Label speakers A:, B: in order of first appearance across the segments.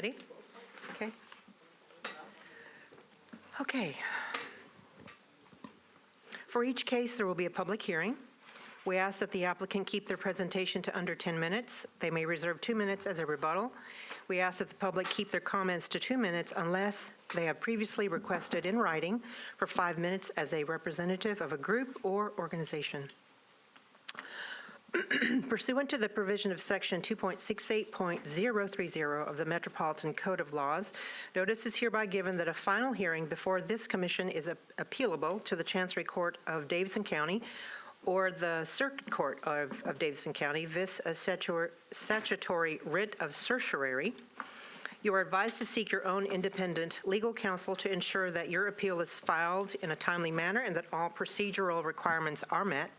A: ready? Okay. Okay. For each case, there will be a public hearing. We ask that the applicant keep their presentation to under 10 minutes. They may reserve 2 minutes as a rebuttal. We ask that the public keep their comments to 2 minutes unless they have previously requested in writing for 5 minutes as a representative of a group or organization. Pursuant to the provision of Section 2.68.030 of the Metropolitan Code of Laws, notice is hereby given that a final hearing before this commission is appealable to the Chancery Court of Davidson County or the Circuit Court of Davidson County, vis a statutory writ of certiorari. You are advised to seek your own independent legal counsel to ensure that your appeal is filed in a timely manner and that all procedural requirements are met.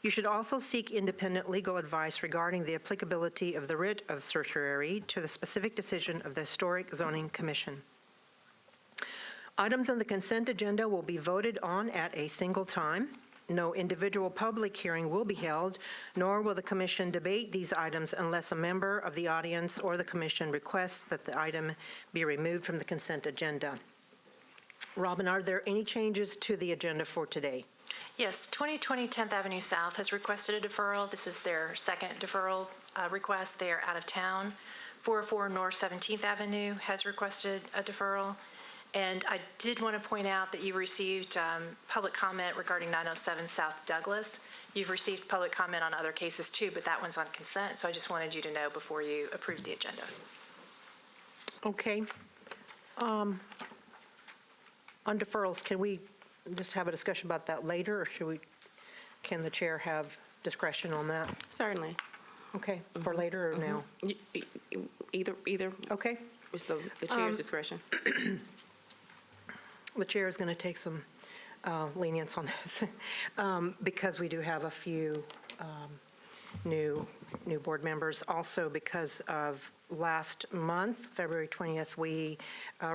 A: You should also seek independent legal advice regarding the applicability of the writ of certiorari to the specific decision of the Historic Zoning Commission. Items on the consent agenda will be voted on at a single time. No individual public hearing will be held, nor will the commission debate these items unless a member of the audience or the commission requests that the item be removed from the consent agenda. Robin, are there any changes to the agenda for today?
B: Yes, 2020 10th Avenue South has requested a deferral. This is their second deferral request. They are out of town. 404 North 17th Avenue has requested a deferral. And I did want to point out that you received public comment regarding 907 South Douglas. You've received public comment on other cases too, but that one's on consent. So I just wanted you to know before you approved the agenda.
A: Okay. On deferrals, can we just have a discussion about that later, or can the chair have discretion on that?
C: Certainly.
A: Okay, for later or now?
C: Either.
A: Okay.
C: It's the chair's discretion.
A: The chair is going to take some lenience on this because we do have a few new board members. Also, because of last month, February 20th, we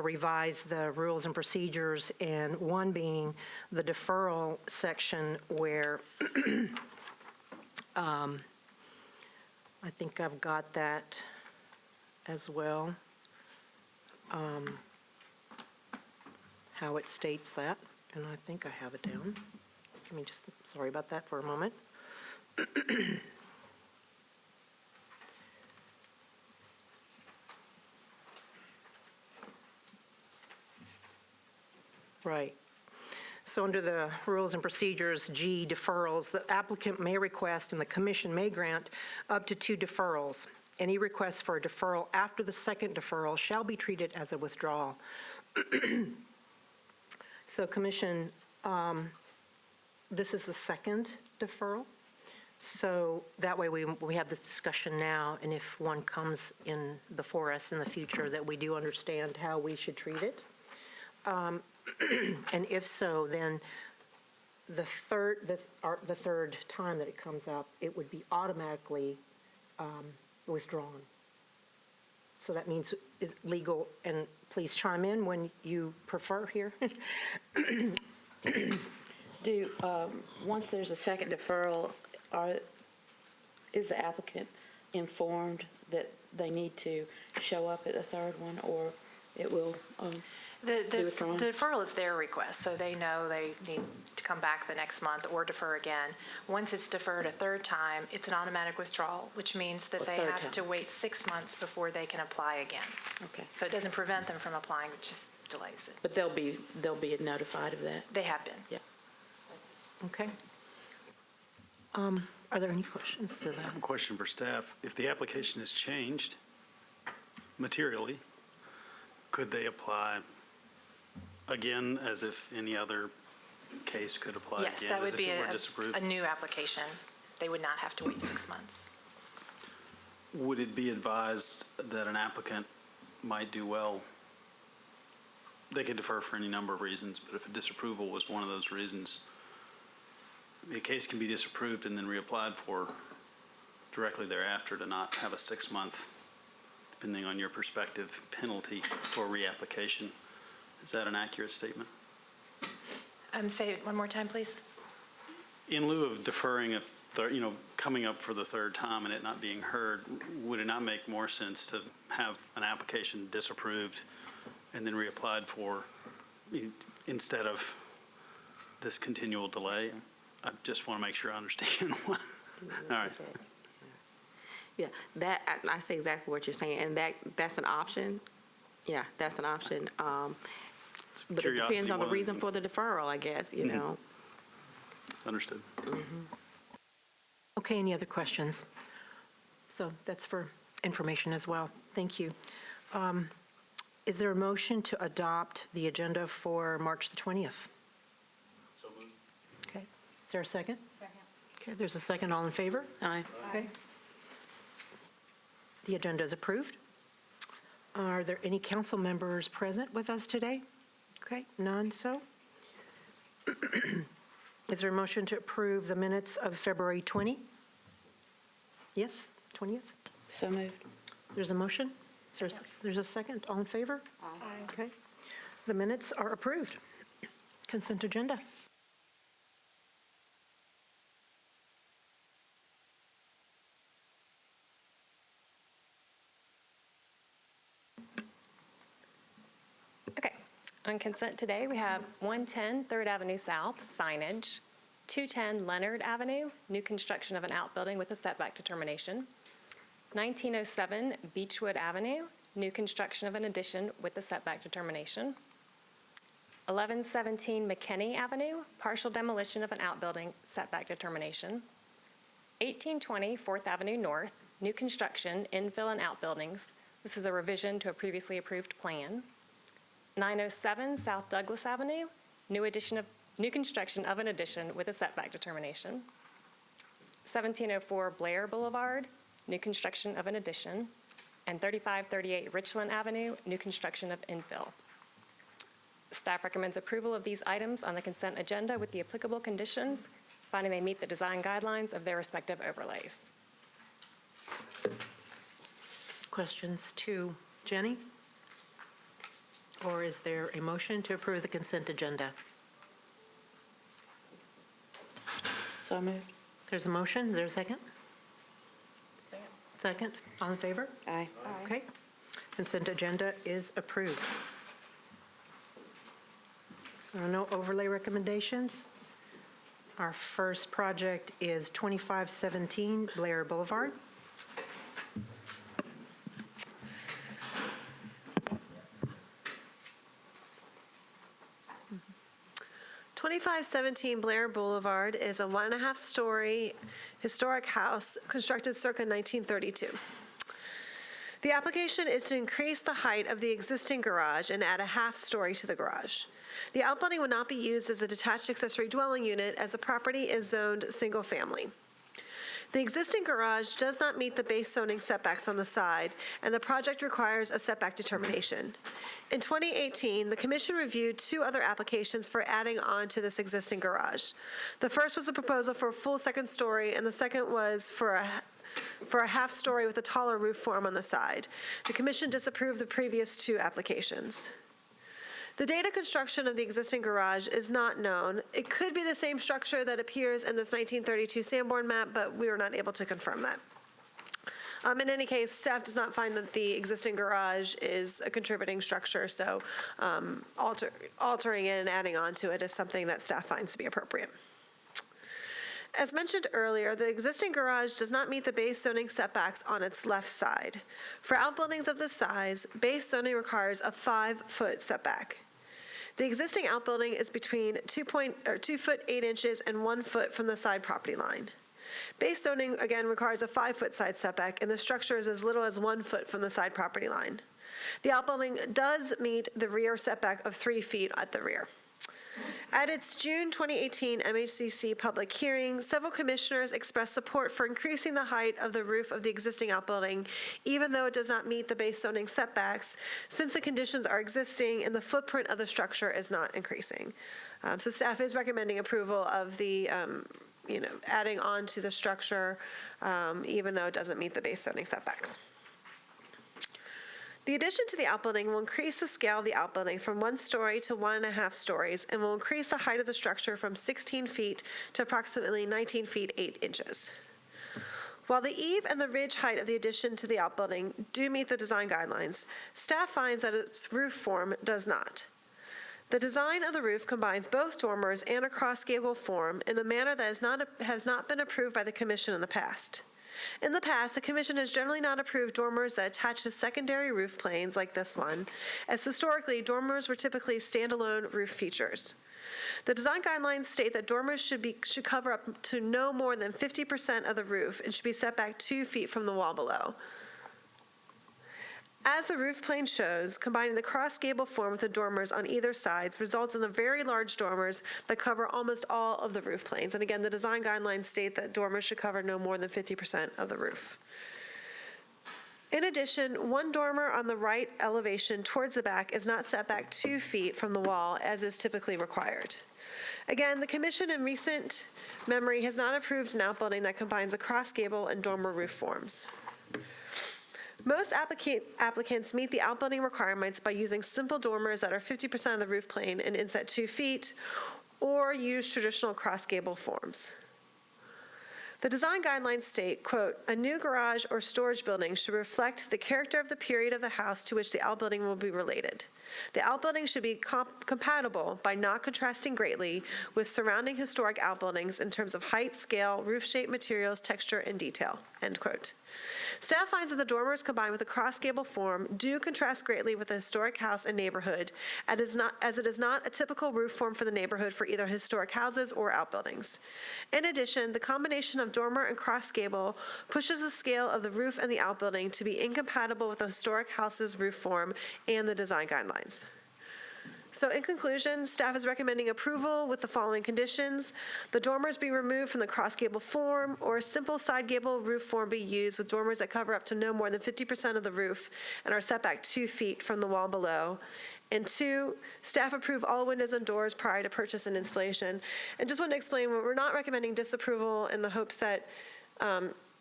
A: revised the rules and procedures, and one being the deferral section where I think I've got that as well. How it states that, and I think I have it down. Give me just, sorry about that for a moment. Right. So under the rules and procedures, G, deferrals, the applicant may request and the commission may grant up to 2 deferrals. Any request for a deferral after the second deferral shall be treated as a withdrawal. So commission, this is the second deferral. So that way we have this discussion now, and if one comes in before us in the future, that we do understand how we should treat it. And if so, then the third time that it comes up, it would be automatically withdrawn. So that means it's legal, and please chime in when you prefer here.
D: Once there's a second deferral, is the applicant informed that they need to show up at the third one, or it will
B: The deferral is their request, so they know they need to come back the next month or defer again. Once it's deferred a third time, it's an automatic withdrawal, which means that they have to wait 6 months before they can apply again.
D: Okay.
B: So it doesn't prevent them from applying, it just delays it.
D: But they'll be notified of that.
B: They have been.
D: Yeah.
A: Okay. Are there any questions to that?
E: Question for staff. If the application has changed materially, could they apply again as if any other case could apply
B: Yes,
E: again
B: that
E: as
B: would
E: if
B: be
E: it were disapproved?
B: a new application. They would not have to wait 6 months.
E: Would it be advised that an applicant might do well? They could defer for any number of reasons, but if a disapproval was one of those reasons, the case can be disapproved and then reapplied for directly thereafter to not have a 6-month, depending on your perspective, penalty for reapplication. Is that an accurate statement?
B: Say it one more time, please.
E: In lieu of deferring, coming up for the third time and it not being heard, would it not make more sense to have an application disapproved and then reapplied for instead of this continual delay? I just want to make sure I understand why. All right.
C: Yeah, I see exactly what you're saying, and that's an option. Yeah, that's an option. But it
E: Curiosity
C: depends on the
E: more
C: reason
E: than-
C: for the deferral, I guess, you know.
E: Understood.
A: Okay, any other questions? So that's for information as well. Thank you. Is there a motion to adopt the agenda for March the 20th?
E: So moved.
A: Okay. Is there a second? Second. Okay, there's a second. All in favor?
D: Aye.
A: Okay. The agenda is approved. Are there any council members present with us today? Okay, none so. Is there a motion to approve the minutes of February 20? Yes, 20th?
D: So moved.
A: There's a motion? There's a second? All in favor? Aye. Okay. The minutes are approved. Consent agenda.
F: Okay, on consent today, we have 110 3rd Avenue South, signage, 210 Leonard Avenue, new construction of an outbuilding with a setback determination, 1907 Beechwood Avenue, new construction of an addition with a setback determination, 1117 McKinney Avenue, partial demolition of an outbuilding, setback determination, 1820 4th Avenue North, new construction, infill and outbuildings. This is a revision to a previously approved plan. 907 South Douglas Avenue, new construction of an addition with a setback determination. 1704 Blair Boulevard, new construction of an addition. And 3538 Richland Avenue, new construction of infill. Staff recommends approval of these items on the consent agenda with the applicable conditions, finding they meet the design guidelines of their respective overlays.
A: Questions to Jenny? Or is there a motion to approve the consent agenda?
D: So moved.
A: There's a motion. Is there a second? Second. All in favor?
D: Aye.
A: Okay. Consent agenda is approved. There are no overlay recommendations. Our first project is 2517 Blair Boulevard.
G: Mm-hmm. 2517 Blair Boulevard is a 1.5-story historic house constructed circa 1932. The application is to increase the height of the existing garage and add a half-story to the garage. The outbuilding will not be used as a detached accessory dwelling unit as the property is zoned single-family. The existing garage does not meet the base zoning setbacks on the side, and the project requires a setback determination. In 2018, the commission reviewed 2 other applications for adding on to this existing garage. The first was a proposal for a full second story, and the second was for a half story with a taller roof form on the side. The commission disapproved the previous 2 applications. The date of construction of the existing garage is not known. It could be the same structure that appears in this 1932 Sanborn map, but we were not able to confirm that. In any case, staff does not find that the existing garage is a contributing structure, so altering it and adding on to it is something that staff finds to be appropriate. As mentioned earlier, the existing garage does not meet the base zoning setbacks on its left side. For outbuildings of this size, base zoning requires a 5-foot setback. The existing outbuilding is between 2 foot 8 inches and 1 foot from the side property line. Base zoning, again, requires a 5-foot side setback, and the structure is as little as 1 foot from the side property line. The outbuilding does meet the rear setback of 3 feet at the rear. At its June 2018 MHCC public hearing, several commissioners expressed support for increasing the height of the roof of the existing outbuilding, even though it does not meet the base zoning setbacks, since the conditions are existing and the footprint of the structure is not increasing. So staff is recommending approval of the, adding on to the structure, even though it doesn't meet the base zoning setbacks. The addition to the outbuilding will increase the scale of the outbuilding from 1 story to 1.5 stories and will increase the height of the structure from 16 feet to approximately 19 feet 8 inches. While the eave and the ridge height of the addition to the outbuilding do meet the design guidelines, staff finds that its roof form does not. The design of the roof combines both dormers and a cross-gable form in a manner that has not been approved by the Commission in the past. In the past, the Commission has generally not approved dormers that attach to secondary roof planes like this one, as historically, dormers were typically standalone roof features. The design guidelines state that dormers should cover up to no more than 50% of the roof and should be set back 2 feet from the wall below. As the roof plane shows, combining the cross-gable form with the dormers on either sides results in the very large dormers that cover almost all of the roof planes. And again, the design guidelines state that dormers should cover no more than 50% of the roof. In addition, one dormer on the right elevation towards the back is not set back 2 feet from the wall, as is typically required. Again, the Commission in recent memory has not approved an outbuilding that combines the cross-gable and dormer roof forms. Most applicants meet the outbuilding requirements by using simple dormers that are 50% of the roof plane and inset 2 feet, or use traditional cross-gable forms. The design guidelines state, quote, "A new garage or storage building should reflect the character of the period of the house to which the outbuilding will be related. The outbuilding should be compatible by not contrasting greatly with surrounding historic outbuildings in terms of height, scale, roof shape, materials, texture, and detail," end quote. Staff finds that the dormers combined with the cross-gable form do contrast greatly with the historic house and neighborhood, as it is not a typical roof form for the neighborhood for either historic houses or outbuildings. In addition, the combination of dormer and cross-gable pushes the scale of the roof and the outbuilding to be incompatible with the historic house's roof form and the design guidelines. So in conclusion, staff is recommending approval with the following conditions: the dormers be removed from the cross-gable form, or a simple side gable roof form be used with dormers that cover up to no more than 50% of the roof and are set back 2 feet from the wall below. And 2, staff approve all windows and doors prior to purchase and installation. And just want to explain, we're not recommending disapproval in the hopes that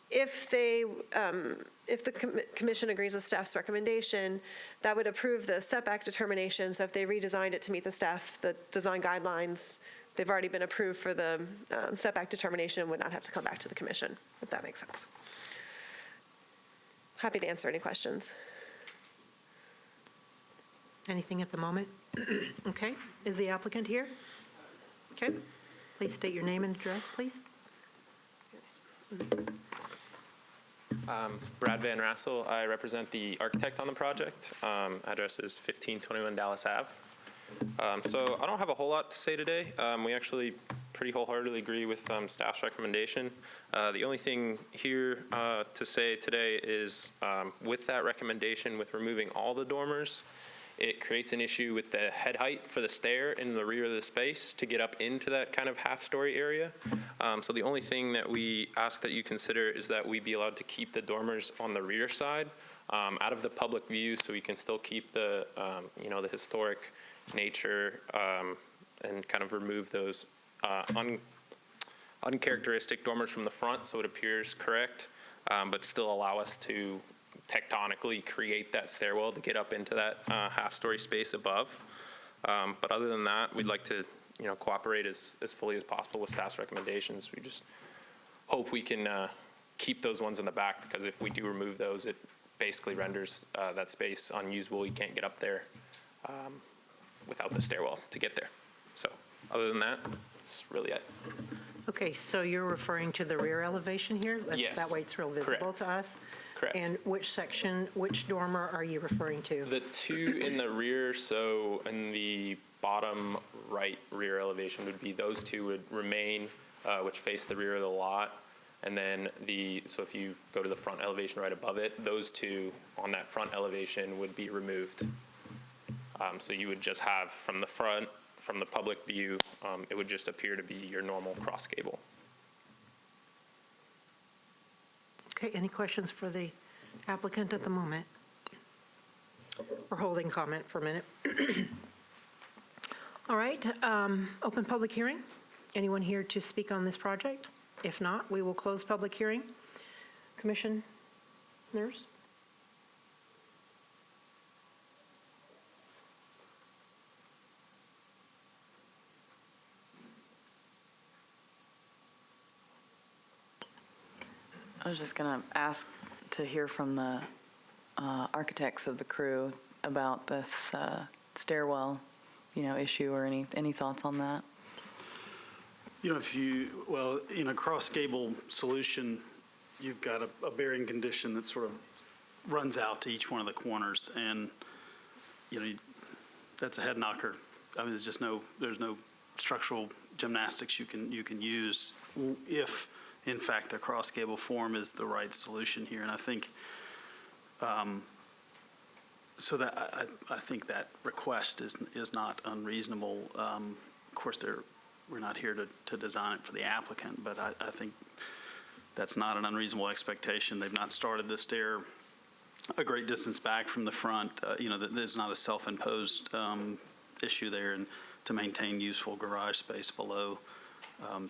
G: if the commission agrees with staff's recommendation, that would approve the setback determination. So if they redesigned it to meet the design guidelines, they've already been approved for the setback determination and would not have to come back to the commission, if that makes sense. Happy to answer any questions.
A: Anything at the moment? Okay. Is the applicant here? Okay. Please state your name and address, please.
H: Brad Van Rassel. I represent the architect on the project. Address is 1521 Dallas Ave. So I don't have a whole lot to say today. We actually pretty wholeheartedly agree with staff's recommendation. The only thing here to say today is with that recommendation, with removing all the dormers, it creates an issue with the head height for the stair in the rear of the space to get up into that kind of half-story area. So the only thing that we ask that you consider is that we be allowed to keep the dormers on the rear side out of the public view, so we can still keep the the historic nature and kind of remove those uncharacteristic dormers from the front, so it appears correct, but still allow us to tectonically create that stairwell to get up into that half-story space above. But other than that, we'd like to cooperate as fully as possible with staff's recommendations. We just hope we can keep those ones in the back, because if we do remove those, it basically renders that space unusable. You can't get up there without the stairwell to get there. So other than that, that's really it.
A: Okay, so you're referring to the rear elevation here?
H: Yes.
A: That way it's real visible
H: Correct.
A: to us?
H: Correct.
A: And which dormer are you referring to?
H: The two in the rear, so in the bottom right rear elevation would be those two would remain, which face the rear of the lot. And then so if you go to the front elevation right above it, those two on that front elevation would be removed. So you would just have from the front, from the public view, it would just appear to be your normal cross gable.
A: Okay, any questions for the applicant at the moment? We're holding comment for a minute. All right, open public hearing. Anyone here to speak on this project? If not, we will close public hearing. Commissioners?
I: I was just going to ask to hear from the architects of the crew about this stairwell, issue or any thoughts on that?
E: In a cross gable solution, you've got a bearing condition that sort of runs out to each one of the corners, and that's a head knocker. I mean, there's no structural gymnastics you can use if, in fact, the cross gable form is the right solution here. And I think so that I think that request is not unreasonable. Of course, we're not here to design it for the applicant, but I think that's not an unreasonable expectation. They've not started the stair a great distance back from the front. There's not a self-imposed issue there, and to maintain useful garage space below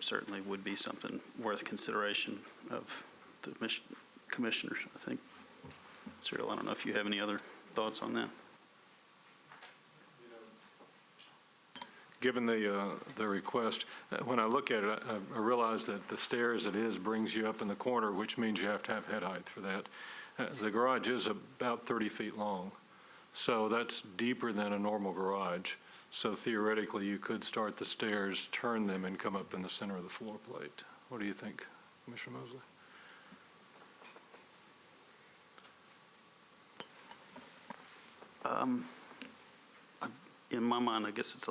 E: certainly would be something worth consideration of the commissioners, I think. Cyril, I don't know if you have any other thoughts on that.
J: Given the request, when I look at it, I realize that the stair as it is brings you up in the corner, which means you have to have head height for that. The garage is about 30 feet long, so that's deeper than a normal garage. So theoretically, you could start the stairs, turn them, and come up in the center of the floor plate. What do you think, Commissioner Mosley?
E: In my mind, I guess it's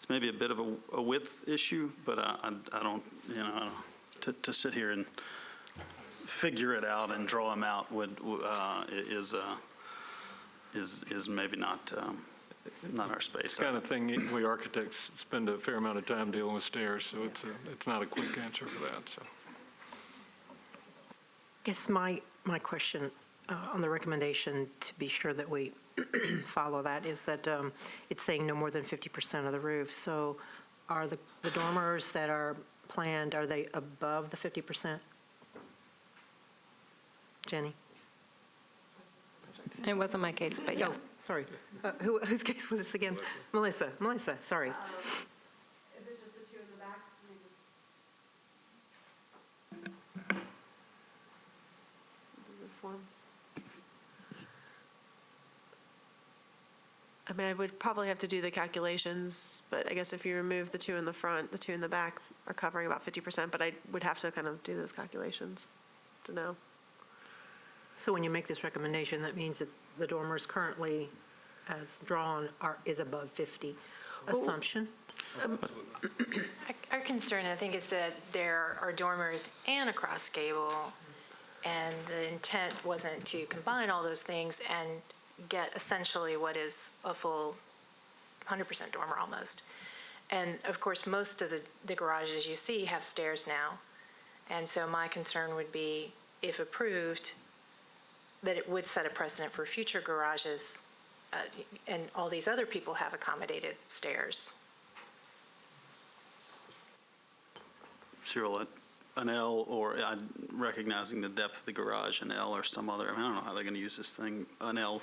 E: maybe a bit of a width issue, but I don't, to sit here and figure it out and draw them out is maybe not our space.
J: It's the kind of thing we architects spend a fair amount of time dealing with stairs, so it's not a quick answer for that. So,
A: I guess my question on the recommendation, to be sure that we follow that, is that it's saying no more than 50% of the roof. So are the dormers that are planned, are they above the 50%? Jenny?
F: It wasn't my case, but yes.
A: Oh, sorry. Whose case was this again? Melissa, sorry.
G: If it's just the two in the back,
K: I mean, I would probably have to do the calculations, but I guess if you remove the two in the front, the two in the back are covering about 50%, but I would have to kind of do those calculations to know.
A: So when you make this recommendation, that means that the dormers currently, as drawn, is above 50 assumption?
B: Our concern, I think, is that there are dormers and a cross gable, and the intent wasn't to combine all those things and get essentially what is a full 100% dormer almost. And of course, most of the garages you see have stairs now. And so my concern would be, if approved, that it would set a precedent for future garages, and all these other people have accommodated stairs.
E: Cyril, an L, or recognizing the depth of the garage, an L or some other, I don't know how they're going to use this thing, an L,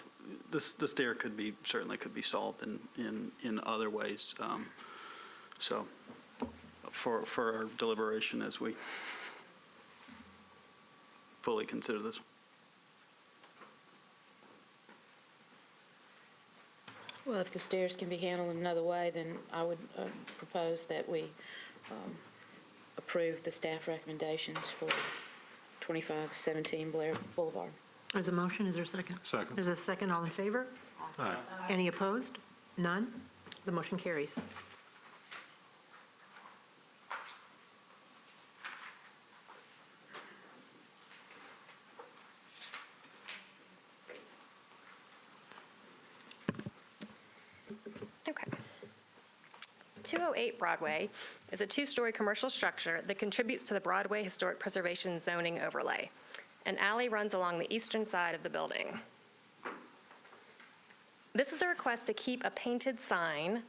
E: the stair certainly could be solved in other ways. So for our deliberation as we fully consider this.
D: Well, if the stairs can be handled another way, then I would propose that we approve the staff recommendations for 2517 Blair Boulevard.
A: There's a motion, is there a second?
J: Second.
A: There's a second, all in favor?
J: Aye.
A: Any opposed? None? The motion carries.
F: Okay. 208 Broadway is a two-story commercial structure that contributes to the Broadway Historic Preservation Zoning Overlay. An alley runs along the eastern side of the building. This is a request to keep a painted sign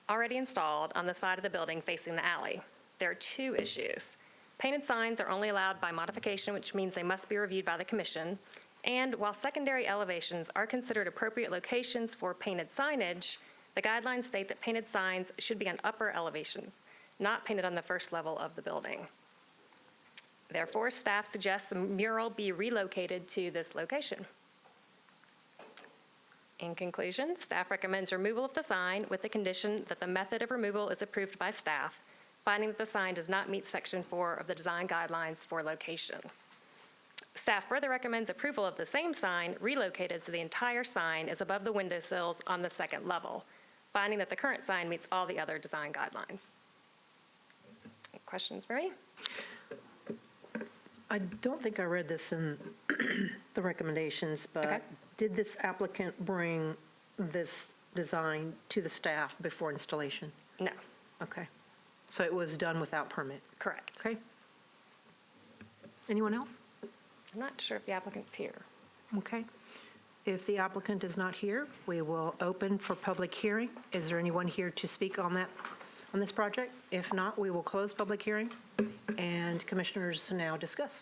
F: already installed on the side of the building facing the alley. There are two issues. Painted signs are only allowed by modification, which means they must be reviewed by the commission. And while secondary elevations are considered appropriate locations for painted signage, the guidelines state that painted signs should be on upper elevations, not painted on the first level of the building. Therefore, staff suggests the mural be relocated to this location. In conclusion, staff recommends removal of the sign with the condition that the method of removal is approved by staff, finding that the sign does not meet Section 4 of the design guidelines for location. Staff further recommends approval of the same sign relocated so the entire sign is above the windowsills on the second level, finding that the current sign meets all the other design guidelines. Any questions for me?
A: I don't think I read this in the recommendations,
F: Okay.
A: but did this applicant bring this design to the staff before installation?
F: No,
A: Okay. So it was done without permit?
F: correct.
A: Okay. Anyone else?
F: I'm not sure if the applicant's here.
A: Okay. If the applicant is not here, we will open for public hearing. Is there anyone here to speak on this project? If not, we will close public hearing, and commissioners now discuss.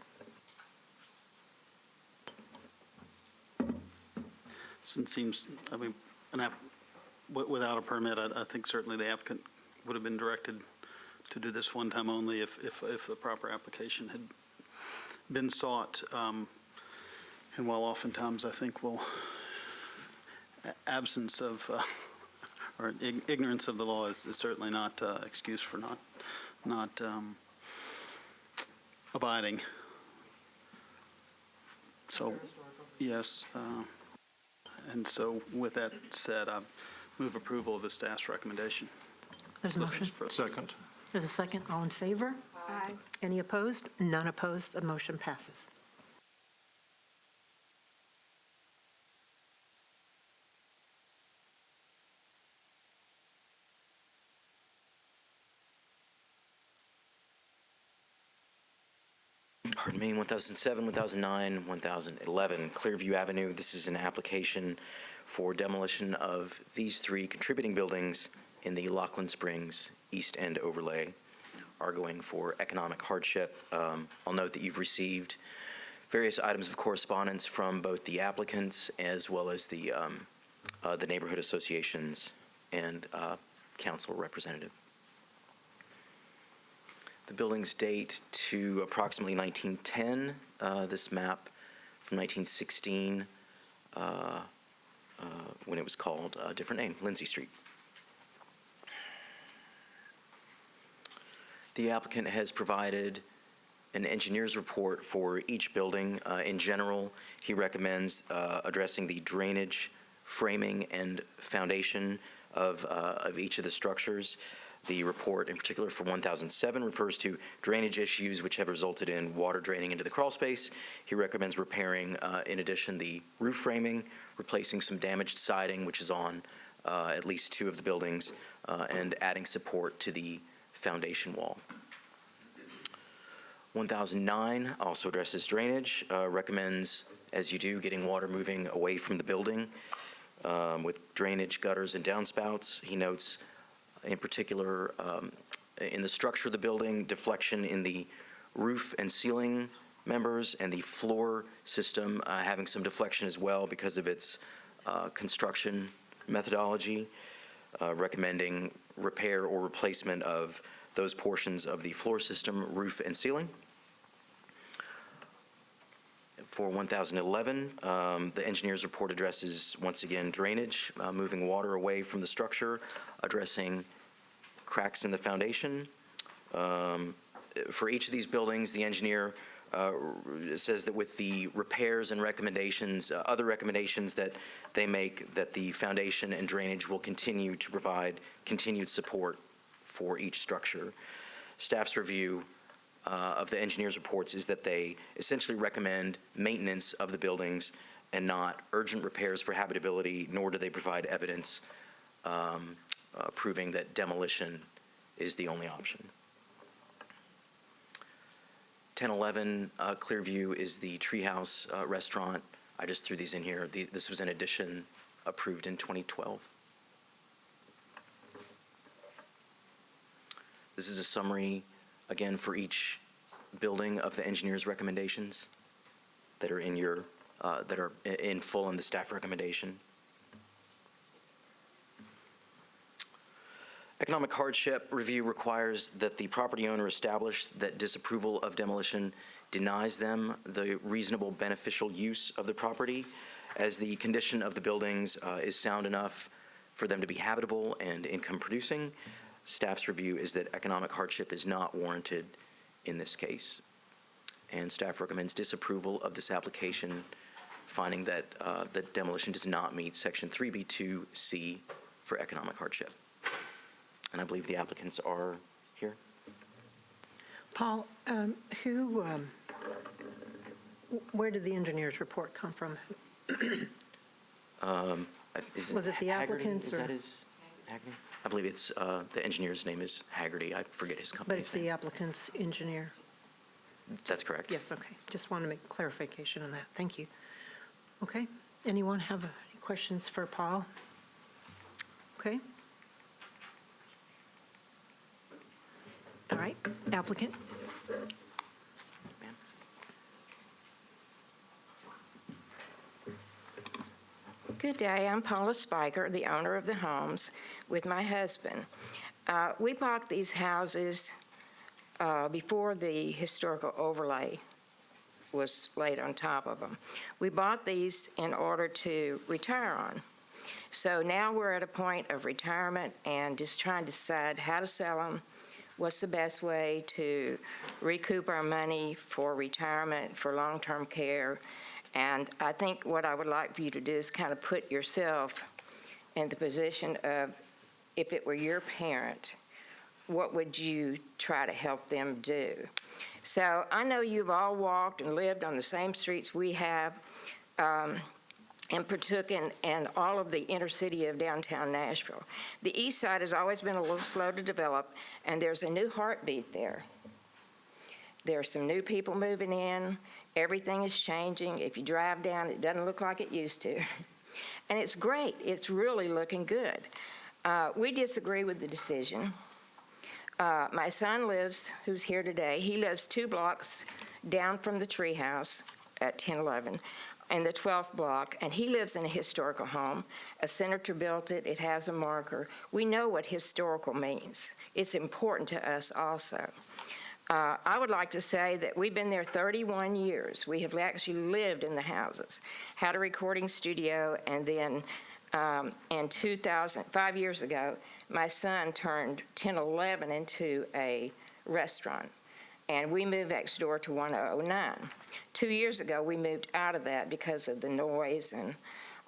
E: So it seems, I mean, without a permit, I think certainly the applicant would have been directed to do this one time only if the proper application had been sought. And while oftentimes I think absence of or ignorance of the law is certainly not excuse for not abiding. So, yes. And so with that said, I move approval of the staff's recommendation.
A: There's a motion.
J: Second.
A: There's a second. All in favor?
K: Aye.
A: Any opposed? None opposed. The motion passes.
L: Pardon me, 1007, 1009, 1011, Clearview Avenue. This is an application for demolition of these three contributing buildings in the Lachlan Springs East End overlay, arguing for economic hardship. I'll note that you've received various items of correspondence from both the applicants as well as the neighborhood associations and council representative. The buildings date to approximately 1910. This map from 1916, when it was called a different name, Lindsay Street. The applicant has provided an engineer's report for each building. In general, he recommends addressing the drainage, framing, and foundation of each of the structures. The report, in particular for 1007, refers to drainage issues which have resulted in water draining into the crawl space. He recommends repairing, in addition, the roof framing, replacing some damaged siding, which is on at least two of the buildings, and adding support to the foundation wall. 1009 also addresses drainage, recommends, as you do, getting water moving away from the building with drainage, gutters, and downspouts. He notes, in particular, in the structure of the building, deflection in the roof and ceiling members and the floor system having some deflection as well because of its construction methodology, recommending repair or replacement of those portions of the floor system, roof, and ceiling. For 1011, the engineer's report addresses, once again, drainage, moving water away from the structure, addressing cracks in the foundation. For each of these buildings, the engineer says that with the repairs and recommendations, other recommendations that they make, that the foundation and drainage will continue to provide continued support for each structure. Staff's review of the engineer's reports is that they essentially recommend maintenance of the buildings and not urgent repairs for habitability, nor do they provide evidence proving that demolition is the only option. 1011 Clearview is the Treehouse restaurant. I just threw these in here. This was an addition approved in 2012. This is a summary, again, for each building of the engineer's recommendations that are in full in the staff recommendation. Economic hardship review requires that the property owner establish that disapproval of demolition denies them the reasonable beneficial use of the property, as the condition of the buildings is sound enough for them to be habitable and income producing. Staff's review is that economic hardship is not warranted in this case. And staff recommends disapproval of this application, finding that the demolition does not meet Section 3B2C for economic hardship. And I believe the applicants are here.
A: Paul, where did the engineer's report come from? Was it the applicants,
L: Is
A: or-
L: that his, Haggerty? I believe it's, the engineer's name is Haggerty. I forget his
A: But
L: company's
A: it's the
L: name.
A: applicant's engineer?
L: That's correct.
A: Yes, okay. Just want to make clarification on that. Thank you. Okay. Anyone have any questions for Paul? Okay. All right. Applicant?
L: Ma'am?
M: Good day. I'm Paula Spiker, the owner of the homes, with my husband. We bought these houses before the historical overlay was laid on top of them. We bought these in order to retire on. So now we're at a point of retirement and just trying to decide how to sell them, what's the best way to recoup our money for retirement, for long-term care. And I think what I would like for you to do is kind of put yourself in the position of, if it were your parent, what would you try to help them do? So I know you've all walked and lived on the same streets we have, and partook in all of the inner city of downtown Nashville. The east side has always been a little slow to develop, and there's a new heartbeat there. There are some new people moving in. Everything is changing. If you drive down, it doesn't look like it used to. And it's great. It's really looking good. We disagree with the decision. My son lives, who's here today, he lives 2 blocks down from the treehouse at 1011 in the 12th block, and he lives in a historical home. A senator built it. It has a marker. We know what historical means. It's important to us also. I would like to say that we've been there 31 years. We have actually lived in the houses, had a recording studio, and then in 5 years ago, my son turned 1011 into a restaurant, and we moved next door to 1009. 2 years ago, we moved out of that because of the noise and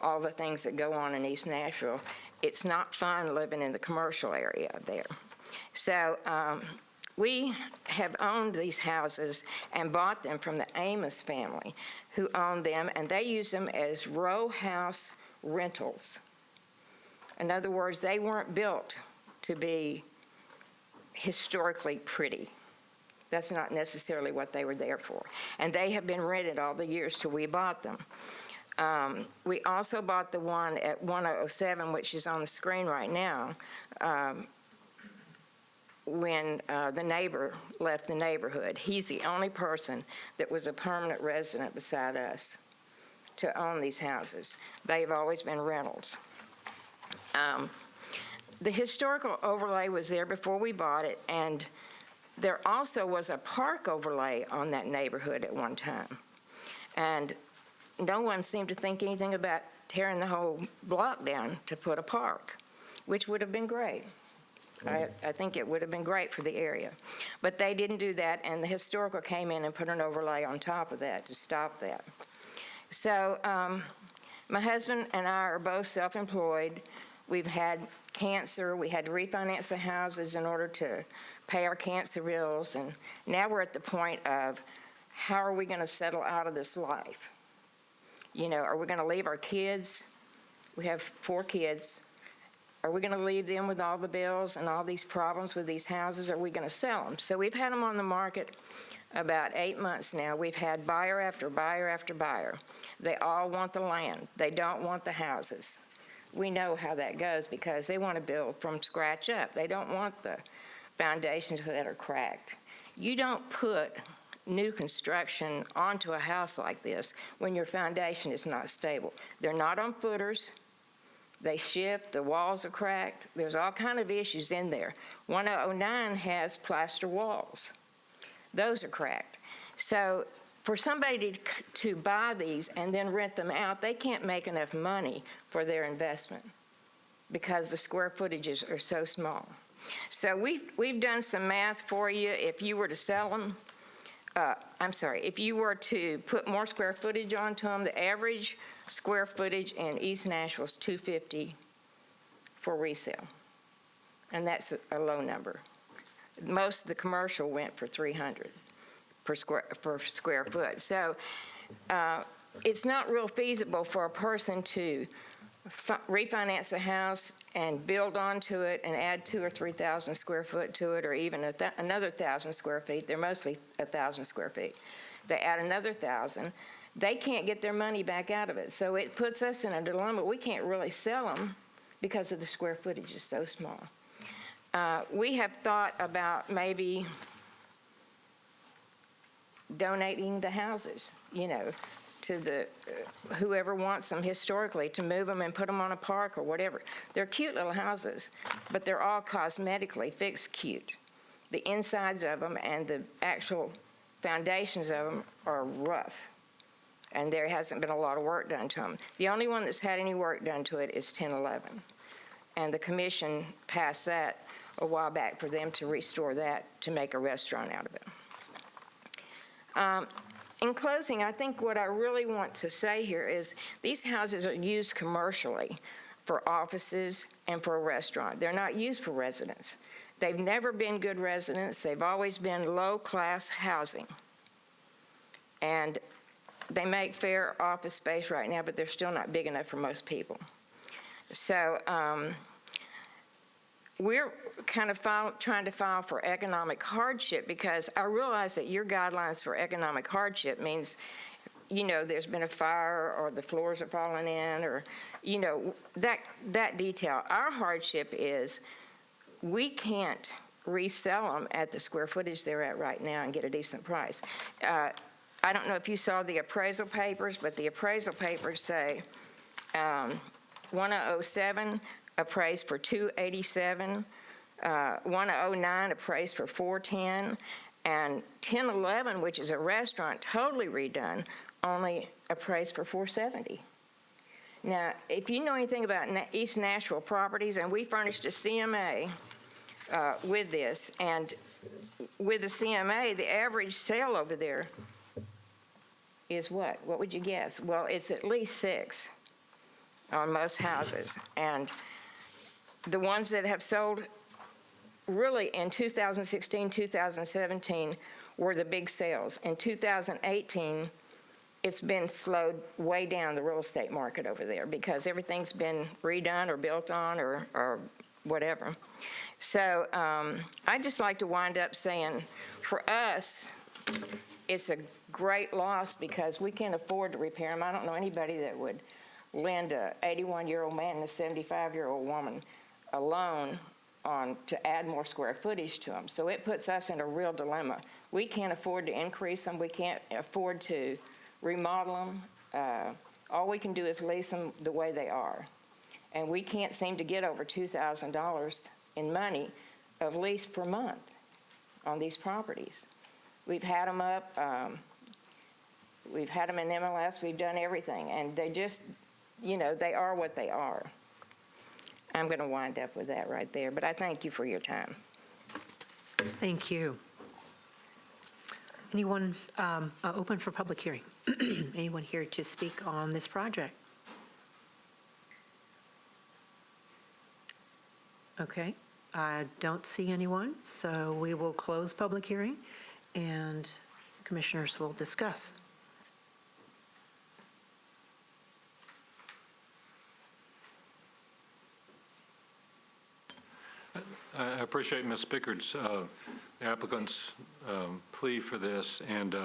M: all the things that go on in East Nashville. It's not fun living in the commercial area there. So we have owned these houses and bought them from the Amos family, who owned them, and they use them as row house rentals. In other words, they weren't built to be historically pretty. That's not necessarily what they were there for. And they have been rented all the years till we bought them. We also bought the one at 1007, which is on the screen right now, when the neighbor left the neighborhood. He's the only person that was a permanent resident beside us to own these houses. They've always been rentals. The historical overlay was there before we bought it, and there also was a park overlay on that neighborhood at one time. And no one seemed to think anything about tearing the whole block down to put a park, which would have been great. I think it would have been great for the area. But they didn't do that, and the historical came in and put an overlay on top of that to stop that. So my husband and I are both self-employed. We've had cancer. We had to refinance the houses in order to pay our cancer bills. And now we're at the point of, how are we going to settle out of this life? You know, are we going to leave our kids? We have 4 kids. Are we going to leave them with all the bills and all these problems with these houses? Are we going to sell them? So we've had them on the market about 8 months now. We've had buyer after buyer after buyer. They all want the land. They don't want the houses. We know how that goes because they want to build from scratch up. They don't want the foundations that are cracked. You don't put new construction onto a house like this when your foundation is not stable. They're not on footers. They shift, the walls are cracked. There's all kind of issues in there. 1009 has plaster walls. Those are cracked. So for somebody to buy these and then rent them out, they can't make enough money for their investment because the square footages are so small. So we've done some math for you. If you were to sell them, if you were to put more square footage onto them, the average square footage in East Nashville is $250 for resale, and that's a low number. Most of the commercial went for $300 per square foot. So it's not real feasible for a person to refinance a house and build onto it and add 2,000 or 3,000 square foot to it, or even another 1,000 square feet. They're mostly 1,000 square feet. They add another 1,000. They can't get their money back out of it. So it puts us in a dilemma. We can't really sell them because of the square footage is so small. We have thought about maybe donating the houses, to the whoever wants them historically, to move them and put them on a park or whatever. They're cute little houses, but they're all cosmetically fixed cute. The insides of them and the actual foundations of them are rough, and there hasn't been a lot of work done to them. The only one that's had any work done to it is 1011, and the commission passed that a while back for them to restore that to make a restaurant out of it. In closing, I think what I really want to say here is these houses are used commercially for offices and for a restaurant. They're not used for residents. They've never been good residents. They've always been low-class housing. And they make fair office space right now, but they're still not big enough for most people. So we're kind of trying to file for economic hardship, because I realize that your guidelines for economic hardship means, there's been a fire or the floors are falling in, or, that detail. Our hardship is we can't resell them at the square footage they're at right now and get a decent price. I don't know if you saw the appraisal papers, but the appraisal papers say 1007 appraised for $287, 1009 appraised for $410, and 1011, which is a restaurant totally redone, only appraised for $470. Now, if you know anything about East Nashville properties, and we furnished a CMA with this, and with the CMA, the average sale over there is what? What would you guess? Well, it's at least 6 on most houses, and the ones that have sold really in 2016, 2017 were the big sales. In 2018, it's been slowed way down, the real estate market over there, because everything's been redone or built on or whatever. So I'd just like to wind up saying, for us, it's a great loss because we can't afford to repair them. I don't know anybody that would lend a 81-year-old man and a 75-year-old woman a loan to add more square footage to them. So it puts us in a real dilemma. We can't afford to increase them. We can't afford to remodel them. All we can do is lease them the way they are. And we can't seem to get over $2,000 in money of lease per month on these properties. We've had them up. We've had them in MLS. We've done everything. And they just, they are what they are. I'm going to wind up with that right there. But I thank you for your time.
A: Thank you. Anyone open for public hearing? Anyone here to speak on this project? Okay, I don't see anyone, so we will close public hearing and commissioners will discuss.
J: I appreciate Ms. Pickard's, the applicant's plea for this, and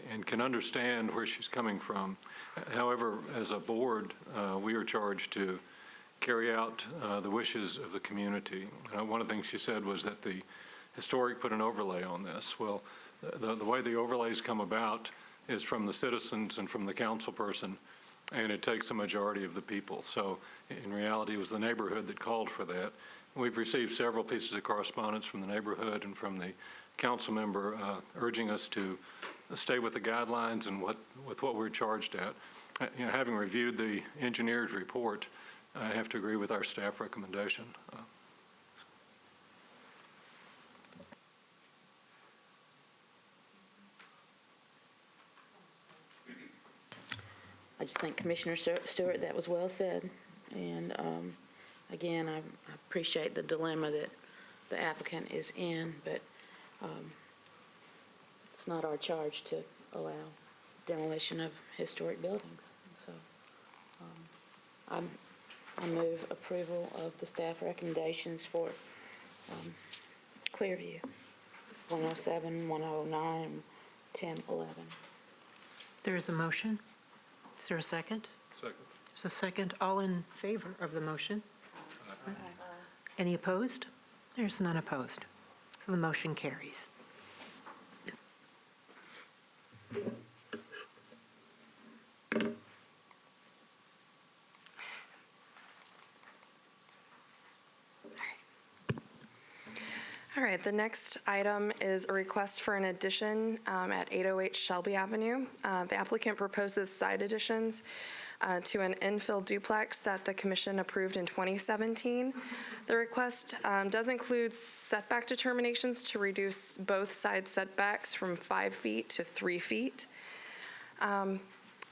J: and can understand where she's coming from. However, as a board, we are charged to carry out the wishes of the community. One of the things she said was that the historic put an overlay on this. Well, the way the overlays come about is from the citizens and from the council person, and it takes a majority of the people. So in reality, it was the neighborhood that called for that. We've received several pieces of correspondence from the neighborhood and from the council member urging us to stay with the guidelines and with what we're charged at. Having reviewed the engineer's report, I have to agree with our staff recommendation.
D: I just think Commissioner Stewart, that was well said. And again, I appreciate the dilemma that the applicant is in, but it's not our charge to allow demolition of historic buildings. So I move approval of the staff recommendations for Clearview, 107, 109, 1011.
A: There is a motion. Is there a second?
J: Second.
A: There's a second. All in favor of the motion? Any opposed? There's none opposed. So the motion carries.
N: All right, the next item is a request for an addition at 808 Shelby Avenue. The applicant proposes side additions to an infill duplex that the commission approved in 2017. The request does include setback determinations to reduce both side setbacks from 5 feet to 3 feet.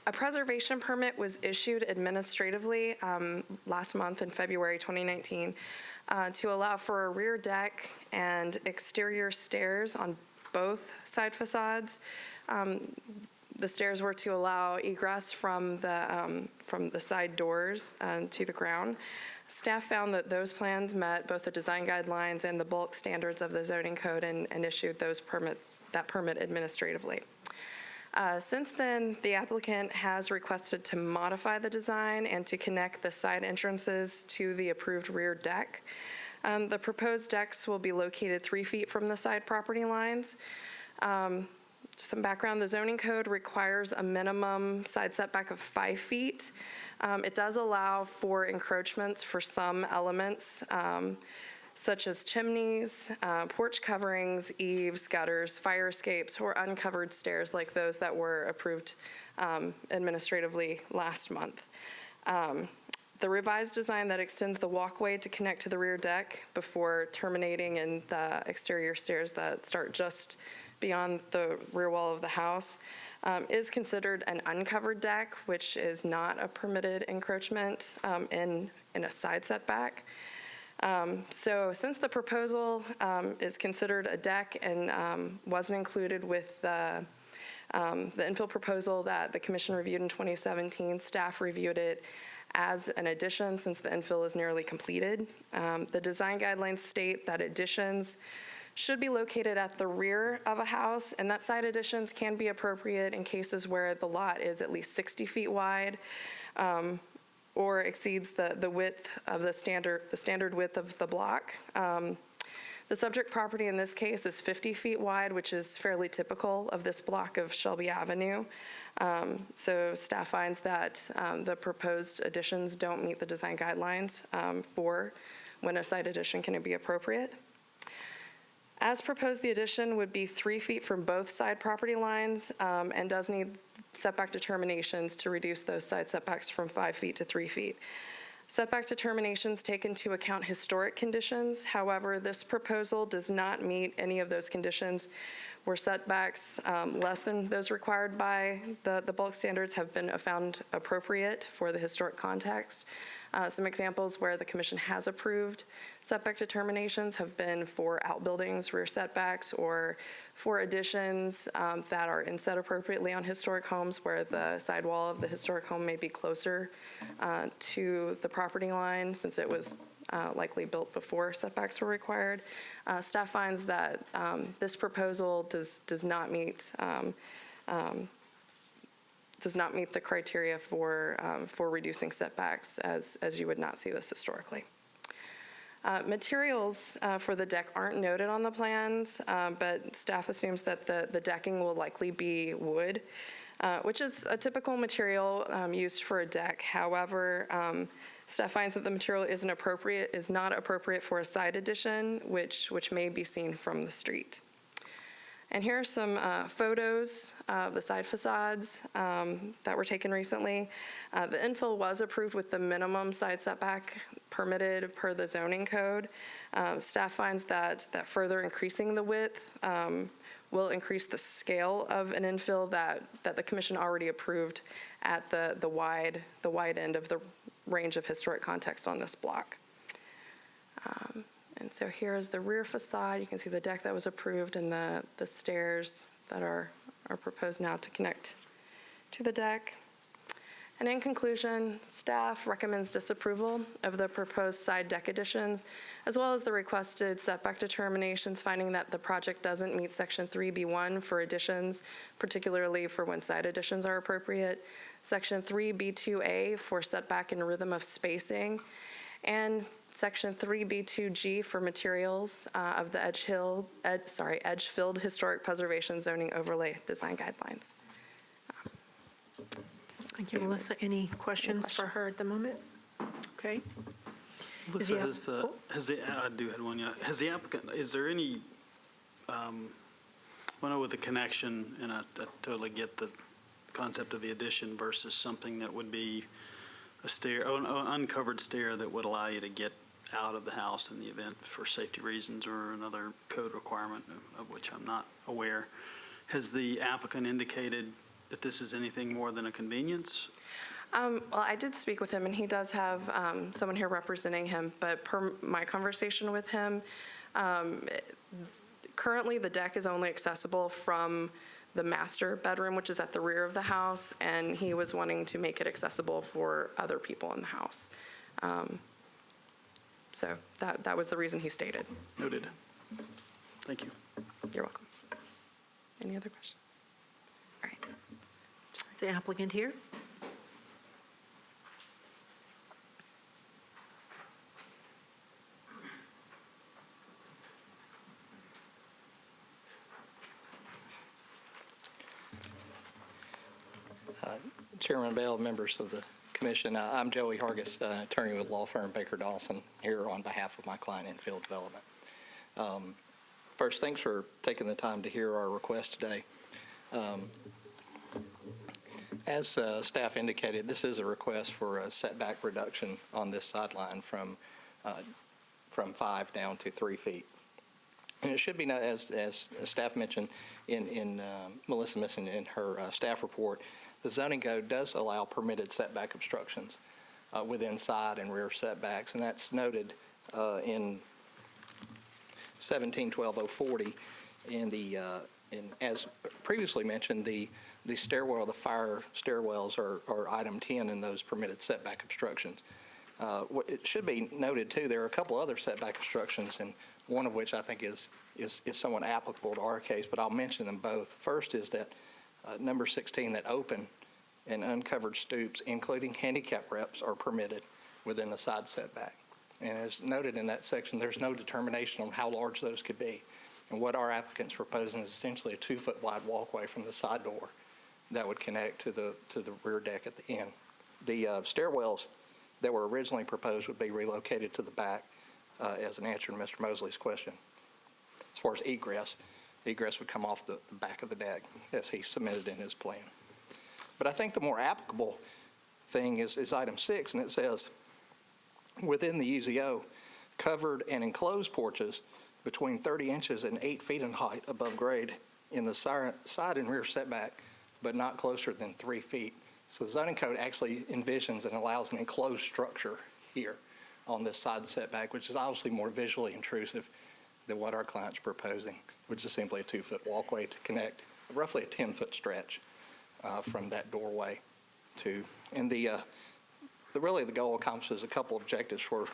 N: A preservation permit was issued administratively last month in February 2019 to allow for a rear deck and exterior stairs on both side facades. The stairs were to allow egress from the side doors to the ground. Staff found that those plans met both the design guidelines and the bulk standards of the zoning code and issued that permit administratively. Since then, the applicant has requested to modify the design and to connect the side entrances to the approved rear deck. The proposed decks will be located 3 feet from the side property lines. Some background, the zoning code requires a minimum side setback of 5 feet. It does allow for encroachments for some elements, such as chimneys, porch coverings, eaves, gutters, fire escapes, or uncovered stairs like those that were approved administratively last month. The revised design that extends the walkway to connect to the rear deck before terminating in the exterior stairs that start just beyond the rear wall of the house is considered an uncovered deck, which is not a permitted encroachment in a side setback. So since the proposal is considered a deck and wasn't included with the infill proposal that the commission reviewed in 2017, staff reviewed it as an addition since the infill is nearly completed. The design guidelines state that additions should be located at the rear of a house, and that side additions can be appropriate in cases where the lot is at least 60 feet wide or exceeds the width of the standard width of the block. The subject property in this case is 50 feet wide, which is fairly typical of this block of Shelby Avenue. So staff finds that the proposed additions don't meet the design guidelines for when a side addition can be appropriate. As proposed, the addition would be 3 feet from both side property lines and does need setback determinations to reduce those side setbacks from 5 feet to 3 feet. Setback determinations take into account historic conditions. However, this proposal does not meet any of those conditions where setbacks less than those required by the bulk standards have been found appropriate for the historic context. Some examples where the commission has approved setback determinations have been for outbuildings, rear setbacks, or for additions that are inset appropriately on historic homes where the sidewall of the historic home may be closer to the property line since it was likely built before setbacks were required. Staff finds that this proposal does not meet the criteria for reducing setbacks as you would not see this historically. Materials for the deck aren't noted on the plans, but staff assumes that the decking will likely be wood, which is a typical material used for a deck. However, staff finds that the material is not appropriate for a side addition, which may be seen from the street. And here are some photos of the side facades that were taken recently. The infill was approved with the minimum side setback permitted per the zoning code. Staff finds that further increasing the width will increase the scale of an infill that the commission already approved at the wide end of the range of historic context on this block. And so here is the rear facade. You can see the deck that was approved and the stairs that are proposed now to connect to the deck. And in conclusion, staff recommends disapproval of the proposed side deck additions, as well as the requested setback determinations, finding that the project doesn't meet Section 3B1 for additions, particularly for when side additions are appropriate, Section 3B2A for setback and rhythm of spacing, and Section 3B2G for materials of the edge-filled historic preservation zoning overlay design guidelines.
A: Thank you, Melissa. Any questions for her at the moment? Okay.
E: Melissa, I do have one, yeah. Has the applicant, is there any, I know with the connection, and I totally get the concept of the addition versus something that would be a stair, an uncovered stair that would allow you to get out of the house in the event for safety reasons or another code requirement of which I'm not aware. Has the applicant indicated that this is anything more than a convenience?
N: Well, I did speak with him, and he does have someone here representing him, but per my conversation with him, currently the deck is only accessible from the master bedroom, which is at the rear of the house, and he was wanting to make it accessible for other people in the house. So that was the reason he stated.
E: Noted. Thank you.
N: You're welcome. Any other questions? All right.
A: Is the applicant here?
O: Chairman Bell, members of the commission, I'm Joey Hargis, attorney with law firm Baker Dawson, here on behalf of my client Infield Development. First, thanks for taking the time to hear our request today. As staff indicated, this is a request for a setback reduction on this sideline from 5 down to 3 feet. And it should be noted, as staff mentioned, Melissa mentioned in her staff report, the zoning code does allow permitted setback obstructions within side and rear setbacks, and that's noted in 17-12-040. And as previously mentioned, the stairwell, the fire stairwells are item 10 in those permitted setback obstructions. It should be noted too, there are a couple other setback obstructions, and one of which I think is somewhat applicable to our case, but I'll mention them both. First is that number 16, that open and uncovered stoops, including handicap reps, are permitted within the side setback. And as noted in that section, there's no determination on how large those could be. And what our applicant's proposing is essentially a 2-foot wide walkway from the side door that would connect to the rear deck at the end. The stairwells that were originally proposed would be relocated to the back as an answer to Mr. Mosley's question. As far as egress would come off the back of the deck as he submitted in his plan. But I think the more applicable thing is item 6, and it says, within the UZO, covered and enclosed porches between 30 inches and 8 feet in height above grade in the side and rear setback, but not closer than 3 feet. So the zoning code actually envisions and allows an enclosed structure here on this side setback, which is obviously more visually intrusive than what our client's proposing, which is simply a 2-foot walkway to connect roughly a 10-foot stretch from that doorway to. And really the goal accomplishes a couple objectives for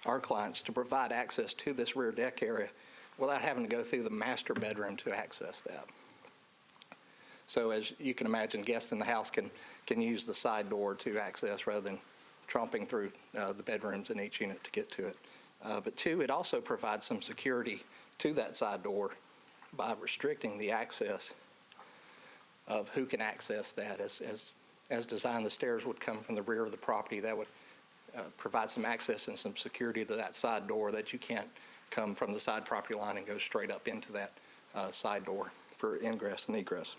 O: our clients: to provide access to this rear deck area without having to go through the master bedroom to access that. So as you can imagine, guests in the house can use the side door to access rather than tromping through the bedrooms in each unit to get to it. But 2, it also provides some security to that side door by restricting the access of who can access that. As designed, the stairs would come from the rear of the property. That would provide some access and some security to that side door, that you can't come from the side property line and go straight up into that side door for ingress and egress.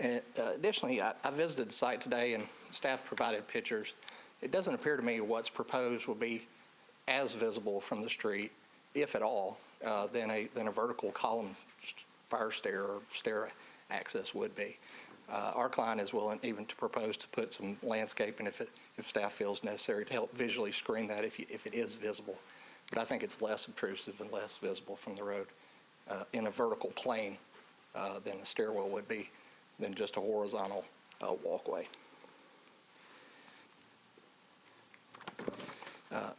O: And additionally, I visited the site today and staff provided pictures. It doesn't appear to me what's proposed will be as visible from the street, if at all, than a vertical column fire stair or stair access would be. Our client is willing even to propose to put some landscaping if staff feels necessary to help visually screen that if it is visible. But I think it's less obtrusive and less visible from the road in a vertical plane than a stairwell would be, than just a horizontal walkway.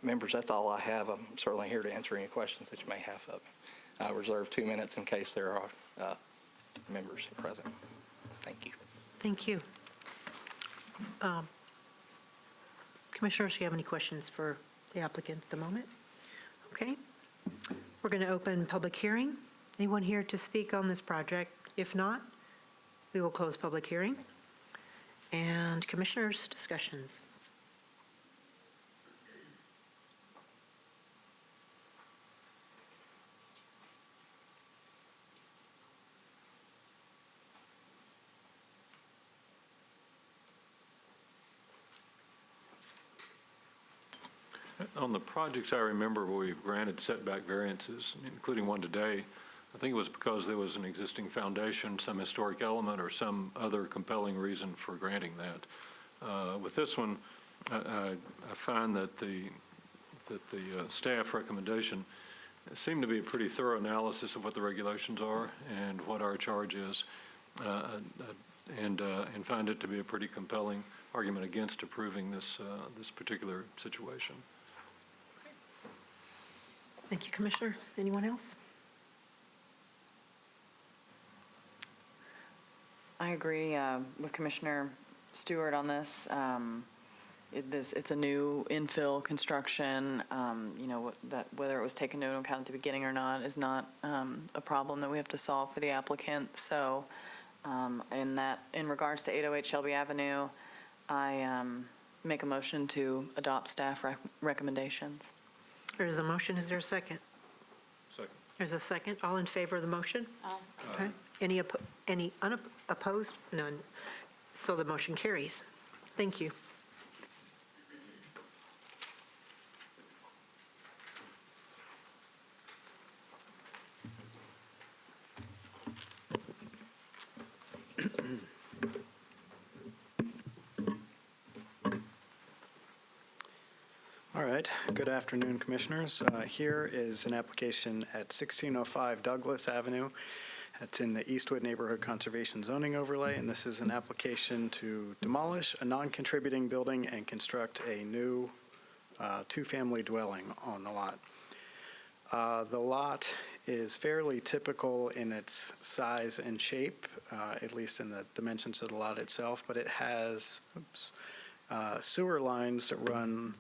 O: Members, that's all I have. I'm certainly here to answer any questions that you may have of me. I reserve 2 minutes in case there are members present. Thank you.
A: Thank you. Commissioners, do you have any questions for the applicant at the moment? Okay. We're going to open public hearing. Anyone here to speak on this project? If not, we will close public hearing. And commissioners' discussions.
J: On the projects I remember where we've granted setback variances, including one today, I think it was because there was an existing foundation, some historic element, or some other compelling reason for granting that. With this one, I find that the staff recommendation seemed to be a pretty thorough analysis of what the regulations are and what our charge is, and find it to be a pretty compelling argument against approving this particular situation.
A: Thank you, Commissioner. Anyone else?
I: I agree with Commissioner Stewart on this. It's a new infill construction. That whether it was taken into account at the beginning or not is not a problem that we have to solve for the applicant. So, in regards to 808 Shelby Avenue, I make a motion to adopt staff recommendations.
A: There's a motion. Is there a second?
J: Second.
A: There's a second. All in favor of the motion? Okay. Any unopposed? None. So the motion carries. Thank you.
P: All right. Good afternoon, Commissioners. Here is an application at 1605 Douglas Avenue. It's in the Eastwood Neighborhood Conservation Zoning Overlay, and this is an application to demolish a non-contributing building and construct a new two-family dwelling on the lot. The lot is fairly typical in its size and shape, at least in the dimensions of the lot itself, but it has sewer lines that run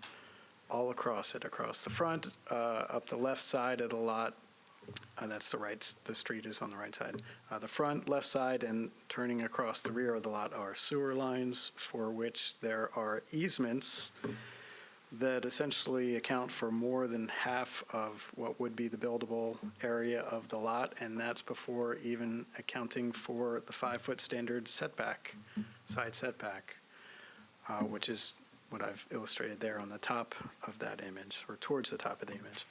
P: all across it, across the front, up the left side of the lot. That's the street is on the right side. The front, left side, and turning across the rear of the lot are sewer lines for which there are easements that essentially account for more than half of what would be the buildable area of the lot, and that's before even accounting for the 5-foot standard setback, side setback, which is what I've illustrated there on the top of that image, or towards the top of the image.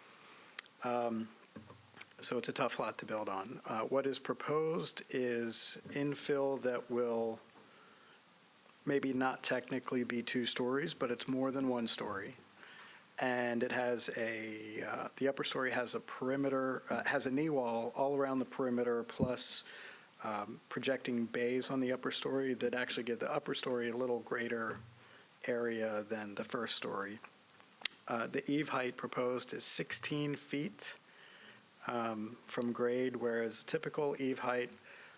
P: So it's a tough lot to build on. What is proposed is infill that will maybe not technically be 2 stories, but it's more than 1 story. And it has the upper story has a perimeter, has a knee wall all around the perimeter, plus projecting bays on the upper story that actually give the upper story a little greater area than the first story. The eave height proposed is 16 feet from grade, whereas typical eave height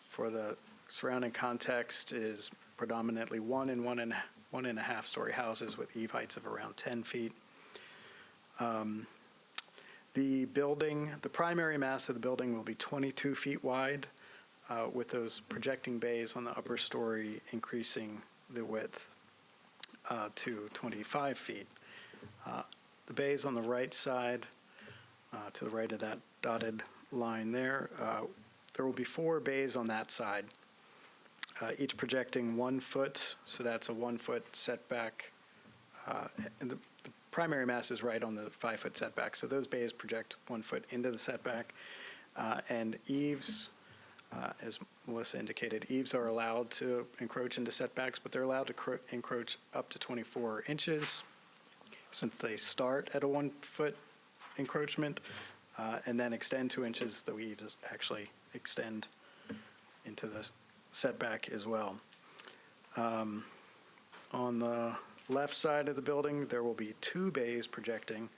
P: for the surrounding context is predominantly 1 and 1.5 story houses with eave heights of around 10 feet. The building, the primary mass of the building will be 22 feet wide, with those projecting bays on the upper story increasing the width to 25 feet. The bays on the right side to the right of that dotted line there. There will be 4 bays on that side, each projecting 1 foot, so that's a 1-foot setback. And the primary mass is right on the 5-foot setback, so those bays project 1 foot into the setback. And eaves, as Melissa indicated, eaves are allowed to encroach into setbacks, but they're allowed to encroach up to 24 inches since they start at a 1-foot encroachment and then extend 2 inches. The eaves actually extend into the setback as well. On the left side of the building, there will be 2 bays projecting.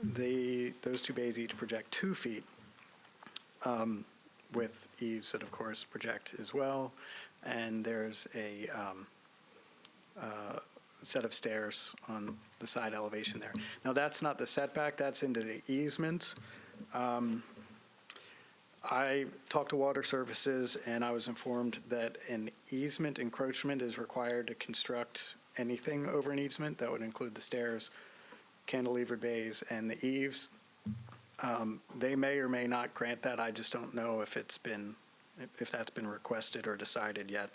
P: Those 2 bays each project 2 feet with eaves that, of course, project as well. And there's a set of stairs on the side elevation there. Now, that's not the setback. That's into the easement. I talked to Water Services, and I was informed that an easement encroachment is required to construct anything over an easement. That would include the stairs, cantilevered bays, and the eaves. They may or may not grant that. I just don't know if that's been requested or decided yet.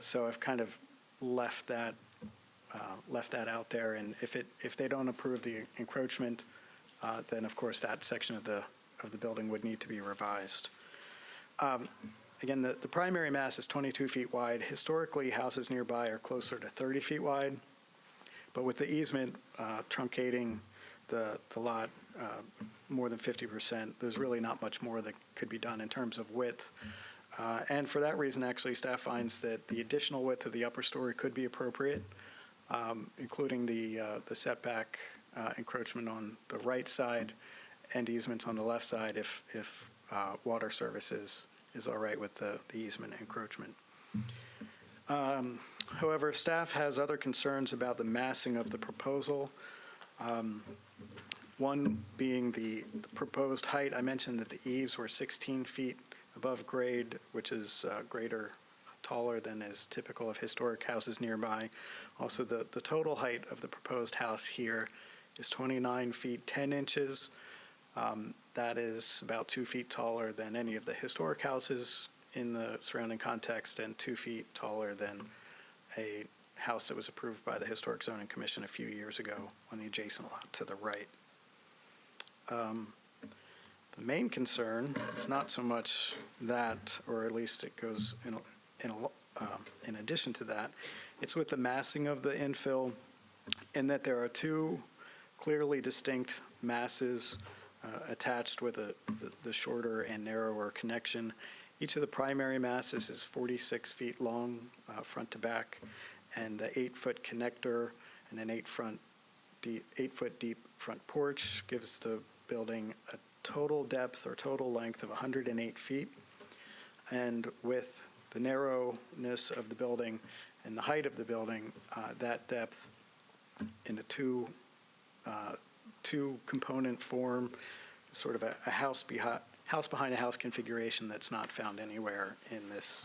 P: So I've kind of left that out there. And if they don't approve the encroachment, then of course that section of the building would need to be revised. Again, the primary mass is 22 feet wide. Historically, houses nearby are closer to 30 feet wide. But with the easement truncating the lot more than 50%, there's really not much more that could be done in terms of width. And for that reason, actually, staff finds that the additional width of the upper story could be appropriate, including the setback encroachment on the right side and easements on the left side if Water Services is all right with the easement encroachment. However, staff has other concerns about the massing of the proposal. One being the proposed height. I mentioned that the eaves were 16 feet above grade, which is taller than is typical of historic houses nearby. Also, the total height of the proposed house here is 29 feet 10 inches. That is about 2 feet taller than any of the historic houses in the surrounding context and 2 feet taller than a house that was approved by the Historic Zoning Commission a few years ago on the adjacent lot to the right. The main concern is not so much that, or at least it goes in addition to that, it's with the massing of the infill, in that there are 2 clearly distinct masses attached with the shorter and narrower connection. Each of the primary masses is 46 feet long, front to back, and the 8-foot connector and an 8-foot deep front porch gives the building a total depth or total length of 108 feet. And with the narrowness of the building and the height of the building, that depth in the two component form, sort of a house behind a house configuration that's not found anywhere in this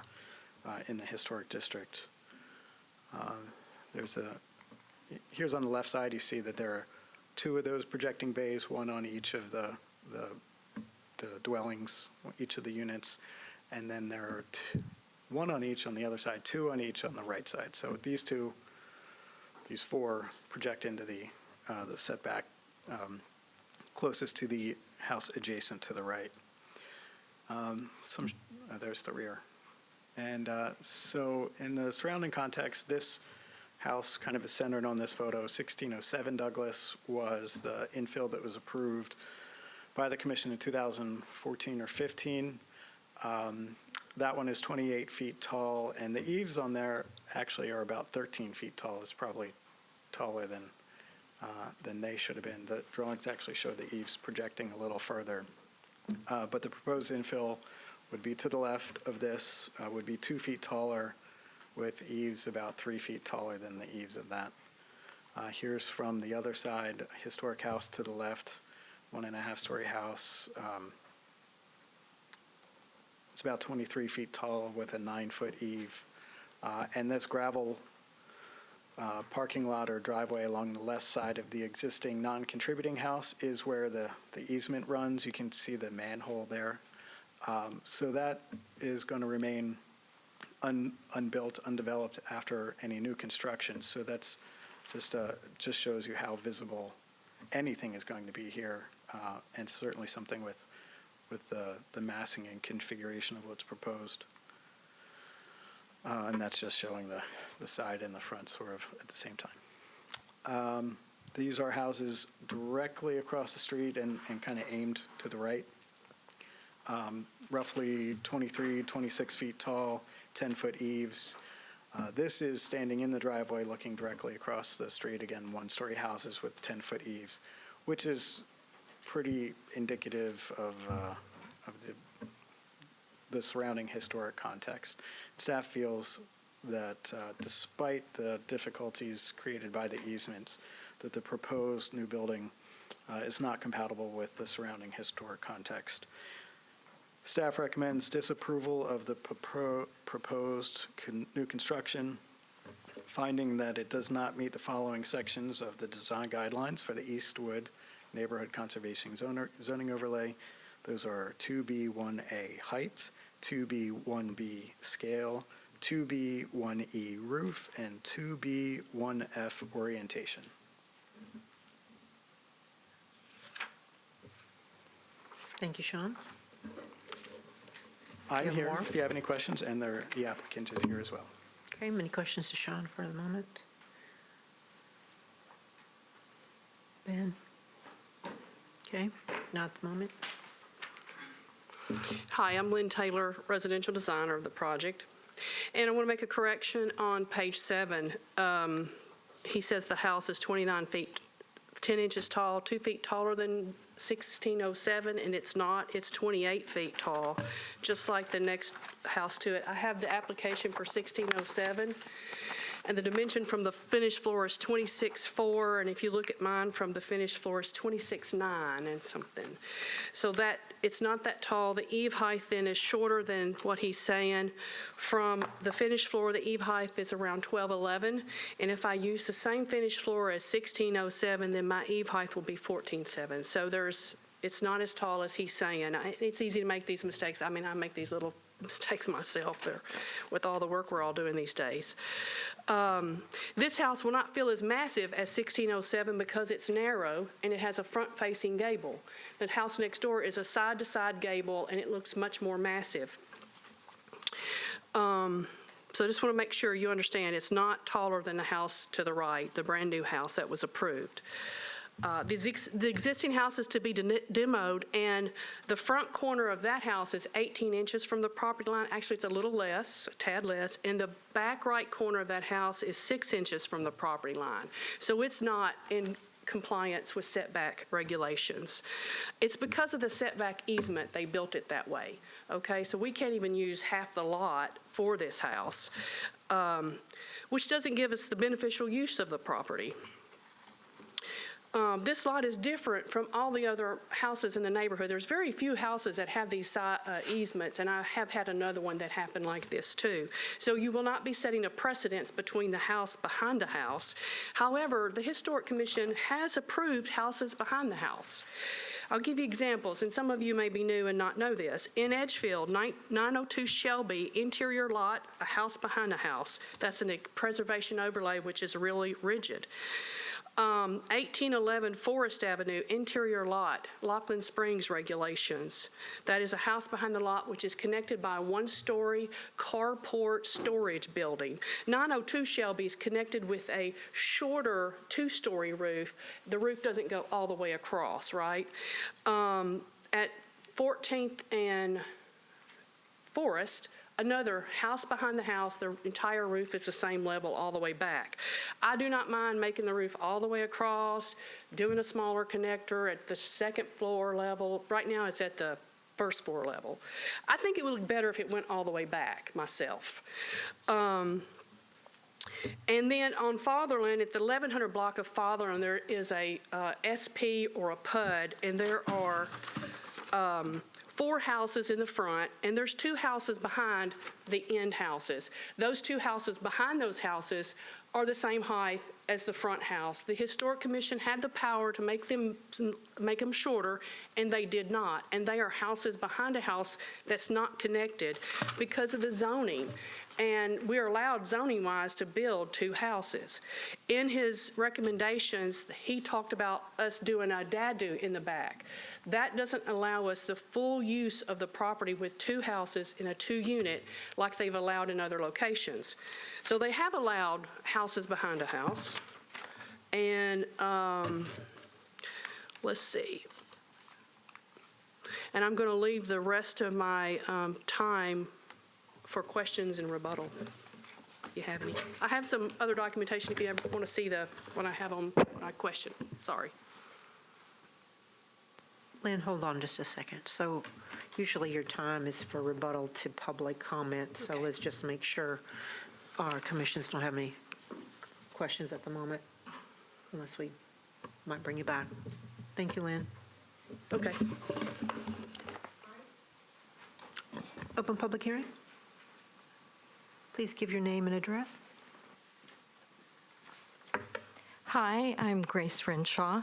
P: in the historic district. Here's on the left side, you see that there are 2 of those projecting bays, 1 on each of the dwellings, each of the units, and then there are 1 on each on the other side, 2 on each on the right side. So these 4 project into the setback closest to the house adjacent to the right. There's the rear. And so in the surrounding context, this house kind of is centered on this photo. 1607 Douglas was the infill that was approved by the commission in 2014 or 15. That one is 28 feet tall, and the eaves on there actually are about 13 feet tall. It's probably taller than they should have been. The drawings actually show the eaves projecting a little further. But the proposed infill would be to the left of this, would be 2 feet taller, with eaves about 3 feet taller than the eaves of that. Here's from the other side, historic house to the left, 1.5-story house. It's about 23 feet tall with a 9-foot eave. And this gravel parking lot or driveway along the left side of the existing non-contributing house is where the easement runs. You can see the manhole there. So that is going to remain unbuilt, undeveloped after any new construction. So that's just shows you how visible anything is going to be here, and certainly something with the massing and configuration of what's proposed. And that's just showing the side and the front sort of at the same time. These are houses directly across the street and kind of aimed to the right. Roughly 23, 26 feet tall, 10-foot eaves. This is standing in the driveway looking directly across the street. Again, one-story houses with 10-foot eaves, which is pretty indicative of the surrounding historic context. Staff feels that despite the difficulties created by the easements, that the proposed new building is not compatible with the surrounding historic context. Staff recommends disapproval of the proposed new construction, finding that it does not meet the following sections of the design guidelines for the Eastwood Neighborhood Conservation Zoning Overlay. Those are 2B1A height, 2B1B scale, 2B1E roof, and 2B1F orientation.
A: Thank you, Sean.
P: I'm
A: have
P: here
A: more?
P: if you have any questions, and the applicant is here as well.
A: Okay, many questions to Sean for the moment? Ben? Okay, not at the moment.
Q: Hi, I'm Lynn Taylor, residential designer of the project. And I want to make a correction on page 7. He says the house is 29 feet, 10 inches tall, 2 feet taller than 1607, and it's not. It's 28 feet tall, just like the next house to it. I have the application for 1607, and the dimension from the finished floor is 26.4, and if you look at mine from the finished floor, it's 26.9 and something. So that it's not that tall. The eave height then is shorter than what he's saying. From the finished floor, the eave height is around 12.11, and if I use the same finished floor as 1607, then my eave height will be 14.7. So it's not as tall as he's saying. It's easy to make these mistakes. I mean, I make these little mistakes myself there with all the work we're all doing these days. This house will not feel as massive as 1607 because it's narrow and it has a front-facing gable. The house next door is a side-to-side gable and it looks much more massive. So I just want to make sure you understand it's not taller than the house to the right, the brand-new house that was approved. The existing house is to be demoed, and the front corner of that house is 18 inches from the property line. Actually, it's a little less, a tad less, and the back right corner of that house is 6 inches from the property line. So it's not in compliance with setback regulations. It's because of the setback easement they built it that way. Okay, so we can't even use half the lot for this house, which doesn't give us the beneficial use of the property. This lot is different from all the other houses in the neighborhood. There's very few houses that have these easements, and I have had another one that happened like this too. So you will not be setting a precedence between the house behind the house. However, the Historic Commission has approved houses behind the house. I'll give you examples, and some of you may be new and not know this. In Edgefield, 902 Shelby, interior lot, a house behind a house. That's a preservation overlay, which is really rigid. 1811 Forest Avenue, interior lot, Laughlin Springs regulations. That is a house behind the lot which is connected by a one-story carport storage building. 902 Shelby is connected with a shorter two-story roof. The roof doesn't go all the way across, right? At 14th and Forest, another house behind the house, the entire roof is the same level all the way back. I do not mind making the roof all the way across, doing a smaller connector at the second floor level. Right now it's at the first floor level. I think it would look better if it went all the way back myself. And then on Fatherland, at the 1100 block of Fatherland, there is a SP or a PUD, and there are 4 houses in the front, and there's 2 houses behind the end houses. Those 2 houses behind those houses are the same height as the front house. The Historic Commission had the power to make them shorter, and they did not. And they are houses behind a house that's not connected because of the zoning. And we're allowed zoning-wise to build 2 houses. In his recommendations, he talked about us doing a dadu in the back. That doesn't allow us the full use of the property with 2 houses in a 2-unit like they've allowed in other locations. So they have allowed houses behind a house. And let's see. And I'm going to leave the rest of my time for questions and rebuttal, if you have any. I have some other documentation if you ever want to see what I have on my question. Sorry.
A: Lynn, hold on just a second. So usually your time is for rebuttal to public comment, so let's just make sure our commissions don't have any questions at the moment, unless we might bring you back. Thank you, Lynn.
Q: Okay.
A: Open public hearing? Please give your name and address.
R: Hi, I'm Grace Renshaw.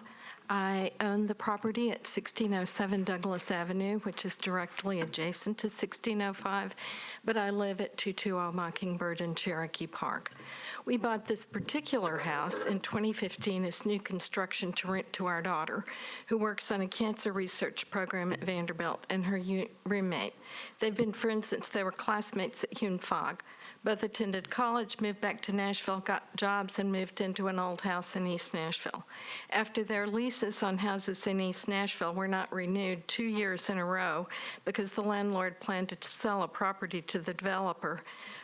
R: I own the property at 1607 Douglas Avenue, which is directly adjacent to 1605, but I live at 220 Mockingbird in Cherokee Park. We bought this particular house in 2015 as new construction to rent to our daughter, who works on a cancer research program at Vanderbilt, and her roommate. They've been friends since they were classmates at Hume Fogg. Both attended college, moved back to Nashville, got jobs, and moved into an old house in East Nashville. After their leases on houses in East Nashville were not renewed 2 years in a row because the landlord planned to sell a property to the developer,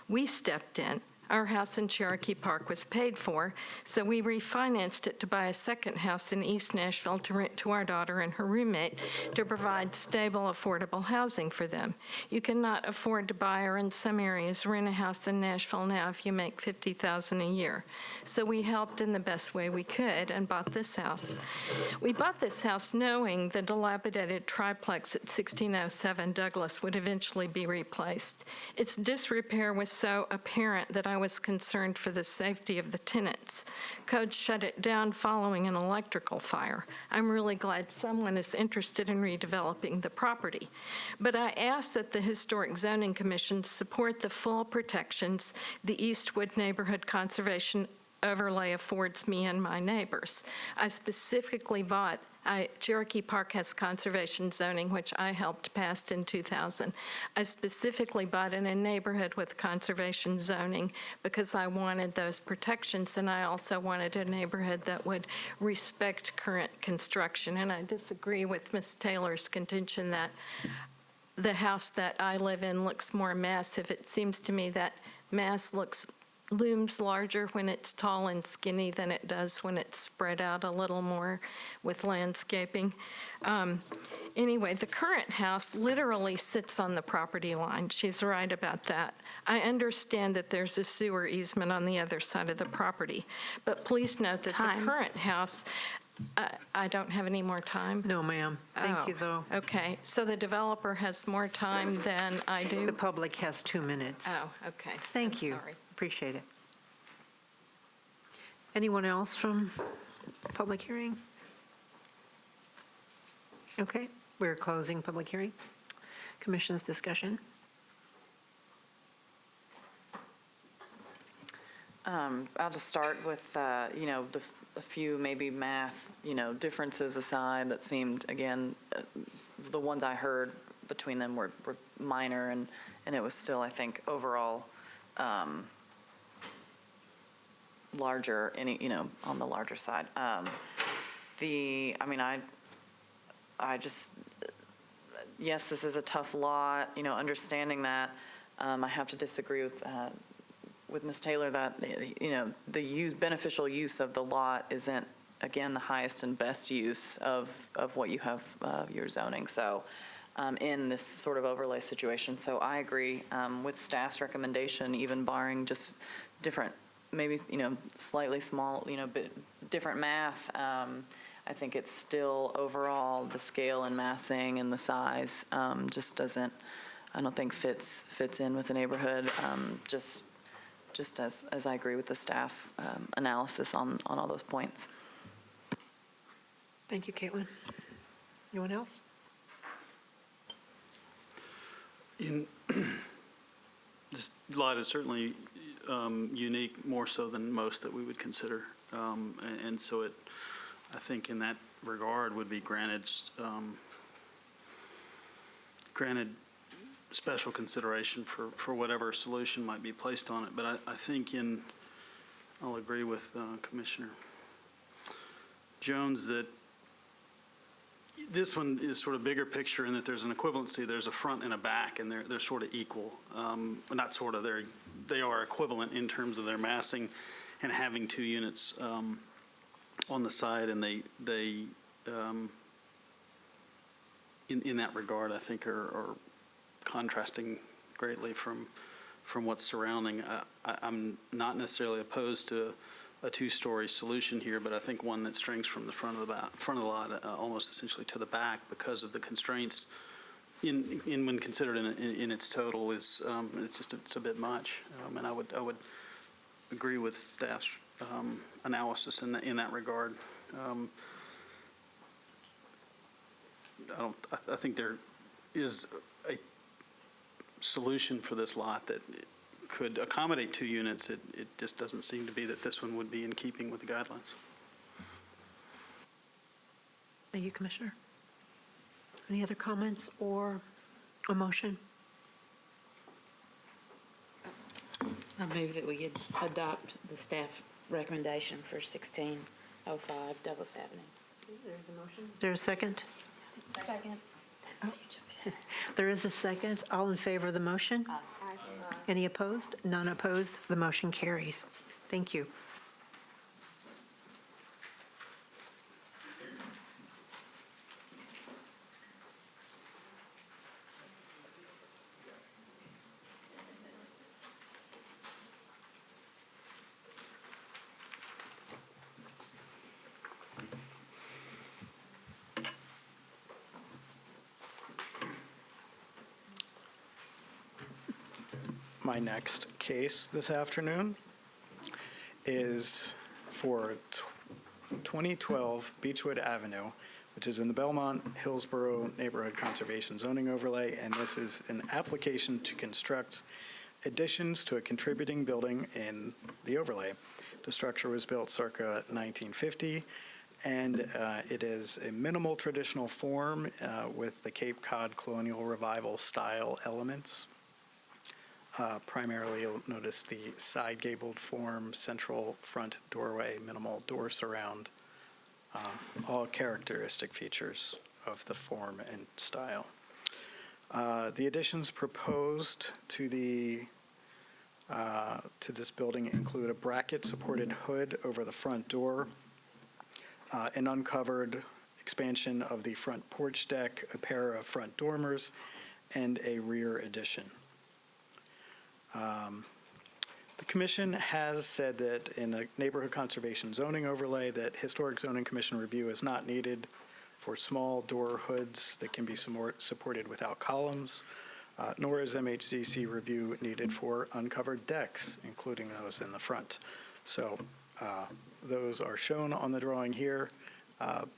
R: we stepped in. Our house in Cherokee Park was paid for, so we refinanced it to buy a second house in East Nashville to rent to our daughter and her roommate to provide stable, affordable housing for them. You cannot afford to buy or in some areas rent a house in Nashville now if you make $50,000 a year. So we helped in the best way we could and bought this house. We bought this house knowing the dilapidated triplex at 1607 Douglas would eventually be replaced. Its disrepair was so apparent that I was concerned for the safety of the tenants. Code shut it down following an electrical fire. I'm really glad someone is interested in redeveloping the property. But I ask that the Historic Zoning Commission support the full protections the Eastwood Neighborhood Conservation Overlay affords me and my neighbors. I specifically bought Cherokee Park has conservation zoning, which I helped pass in 2000. I specifically bought in a neighborhood with conservation zoning because I wanted those protections, and I also wanted a neighborhood that would respect current construction. And I disagree with Ms. Taylor's contention that the house that I live in looks more massive. It seems to me that mass looms larger when it's tall and skinny than it does when it's spread out a little more with landscaping. Anyway, the current house literally sits on the property line. She's right about that. I understand that there's a sewer easement on the other side of the property, but please note that the current house, I don't have any more time?
A: No, ma'am. Thank you, though.
R: Okay, so the developer has more time than I do?
A: The public has 2 minutes.
R: Oh, okay.
A: Thank you.
R: Sorry.
A: Appreciate it. Anyone else from public hearing? Okay, we're closing public hearing. Commission's discussion.
I: I'll just start with, a few maybe math, differences aside that seemed, again, the ones I heard between them were minor, and it was still, I think, overall larger, on the larger side. Yes, this is a tough lot, understanding that. I have to disagree with Ms. Taylor that, the beneficial use of the lot isn't, again, the highest and best use of what you have, your zoning. So in this sort of overlay situation. So I agree with staff's recommendation, even barring just different, maybe, slightly small, bit different math. I think it's still overall, the scale and massing and the size just doesn't, I don't think fits in with the neighborhood, just as I agree with the staff analysis on all those points.
A: Thank you, Caitlin. Anyone else?
E: This lot is certainly unique, more so than most that we would consider. And so it, I think in that regard, would be granted special consideration for whatever solution might be placed on it. But I think I'll agree with Commissioner Jones that this one is sort of bigger picture in that there's an equivalency. There's a front and a back, and they're sort of equal. Not sort of, they are equivalent in terms of their massing and having two units on the side, and they in that regard, I think are contrasting greatly from what's surrounding. I'm not necessarily opposed to a two-story solution here, but I think one that strings from the front of the lot almost essentially to the back because of the constraints in when considered in its total is it's a bit much. And I would agree with staff's analysis in that regard. I think there is a solution for this lot that could accommodate two units. It just doesn't seem to be that this one would be in keeping with the guidelines.
A: Thank you, Commissioner. Any other comments or a motion?
D: I move that we adopt the staff recommendation for 1605 Douglas Avenue.
A: There's a motion. There's a second?
D: Second.
A: There is a second. All in favor of the motion?
D: Aye.
A: Any opposed? None opposed. The motion carries. Thank you.
P: My next case this afternoon is for 2012 Beechwood Avenue, which is in the Belmont-Hillsborough Neighborhood Conservation Zoning Overlay, and this is an application to construct additions to a contributing building in the overlay. The structure was built circa 1950, and it is a minimal traditional form with the Cape Cod Colonial Revival style elements. Primarily, you'll notice the side gabled form, central front doorway, minimal door surround, all characteristic features of the form and style. The additions proposed to this building include a bracket-supported hood over the front door, an uncovered expansion of the front porch deck, a pair of front dormers, and a rear addition. The Commission has said that in a neighborhood conservation zoning overlay that Historic Zoning Commission review is not needed for small door hoods that can be supported without columns, nor is MHZC review needed for uncovered decks, including those in the front. So those are shown on the drawing here,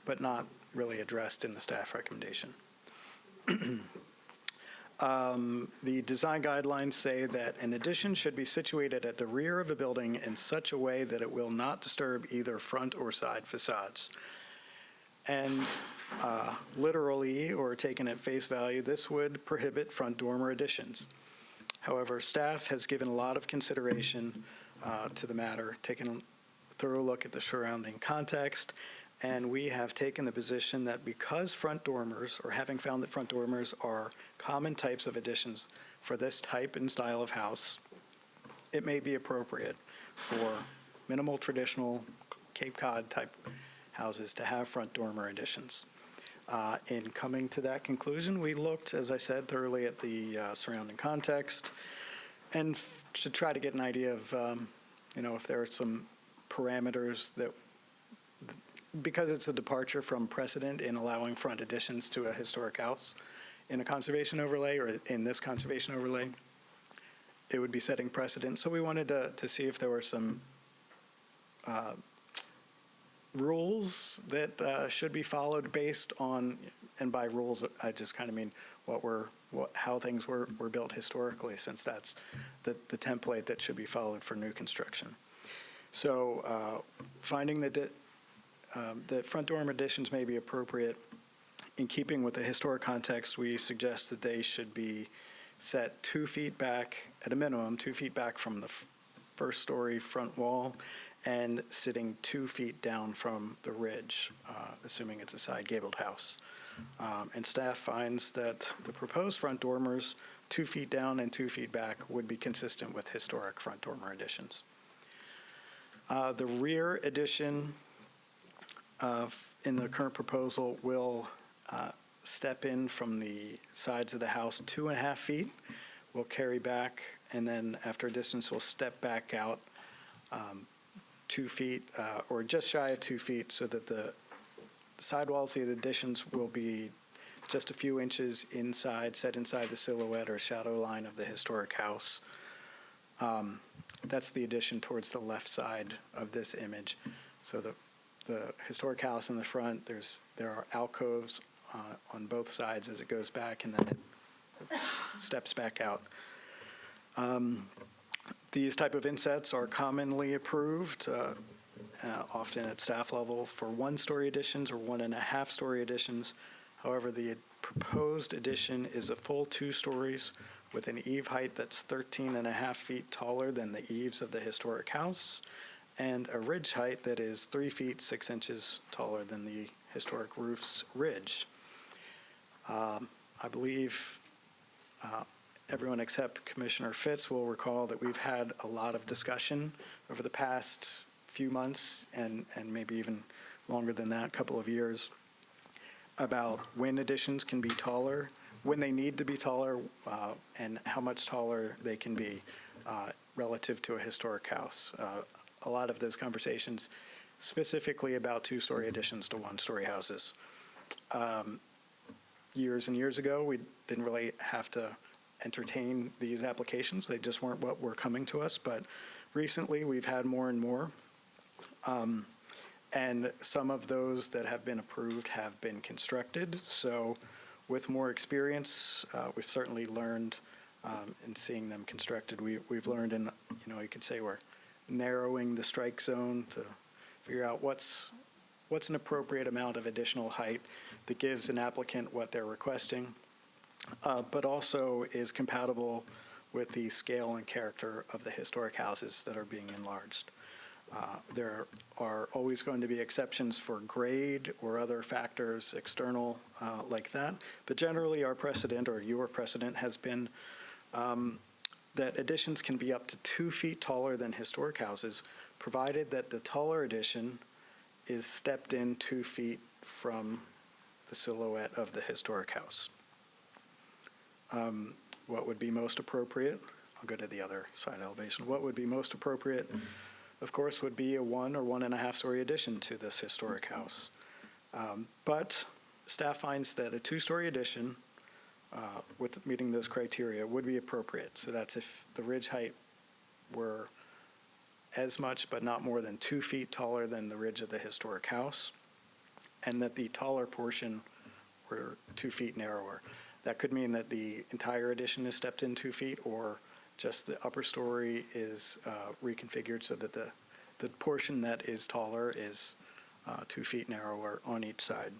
P: but not really addressed in the staff recommendation. The design guidelines say that an addition should be situated at the rear of a building in such a way that it will not disturb either front or side facades. And literally, or taken at face value, this would prohibit front dormer additions. However, staff has given a lot of consideration to the matter, taken a thorough look at the surrounding context, and we have taken the position that because front dormers, or having found that front dormers are common types of additions for this type and style of house, it may be appropriate for minimal traditional Cape Cod type houses to have front dormer additions. In coming to that conclusion, we looked, as I said, thoroughly at the surrounding context and to try to get an idea of, if there are some parameters that because it's a departure from precedent in allowing front additions to a historic house in a conservation overlay or in this conservation overlay, it would be setting precedent. So we wanted to see if there were some rules that should be followed based on, and by rules, I just kind of mean how things were built historically, since that's the template that should be followed for new construction. So finding that front dormer additions may be appropriate in keeping with the historic context, we suggest that they should be set 2 feet back, at a minimum, 2 feet back from the first story front wall and sitting 2 feet down from the ridge, assuming it's a side gabled house. And staff finds that the proposed front dormers, 2 feet down and 2 feet back, would be consistent with historic front dormer additions. The rear addition in the current proposal will step in from the sides of the house 2.5 feet. We'll carry back, and then after a distance, we'll step back out 2 feet, or just shy of 2 feet, so that the sidewalls of the additions will be just a few inches inside, set inside the silhouette or shadow line of the historic house. That's the addition towards the left side of this image. So the historic house in the front, there are alcoves on both sides as it goes back, and then it steps back out. These type of insets are commonly approved, often at staff level, for 1-story additions or 1.5-story additions. However, the proposed addition is a full 2 stories with an eave height that's 13.5 feet taller than the eaves of the historic house, and a ridge height that is 3 feet 6 inches taller than the historic roof's ridge. I believe everyone except Commissioner Fitz will recall that we've had a lot of discussion over the past few months and maybe even longer than that, couple of years, about when additions can be taller, when they need to be taller, and how much taller they can be relative to a historic house. A lot of those conversations specifically about 2-story additions to 1-story houses. Years and years ago, we didn't really have to entertain these applications. They just weren't what were coming to us. But recently, we've had more and more. And some of those that have been approved have been constructed. So with more experience, we've certainly learned in seeing them constructed. We've learned in, you could say we're narrowing the strike zone to figure out what's an appropriate amount of additional height that gives an applicant what they're requesting, but also is compatible with the scale and character of the historic houses that are being enlarged. There are always going to be exceptions for grade or other factors external like that, but generally our precedent, or your precedent, has been that additions can be up to 2 feet taller than historic houses, provided that the taller addition is stepped in 2 feet from the silhouette of the historic house. What would be most appropriate? I'll go to the other side elevation. What would be most appropriate, of course, would be a 1 or 1.5-story addition to this historic house. But staff finds that a 2-story addition with meeting those criteria would be appropriate. So that's if the ridge height were as much but not more than 2 feet taller than the ridge of the historic house, and that the taller portion were 2 feet narrower. That could mean that the entire addition is stepped in 2 feet, or just the upper story is reconfigured so that the portion that is taller is 2 feet narrower on each side.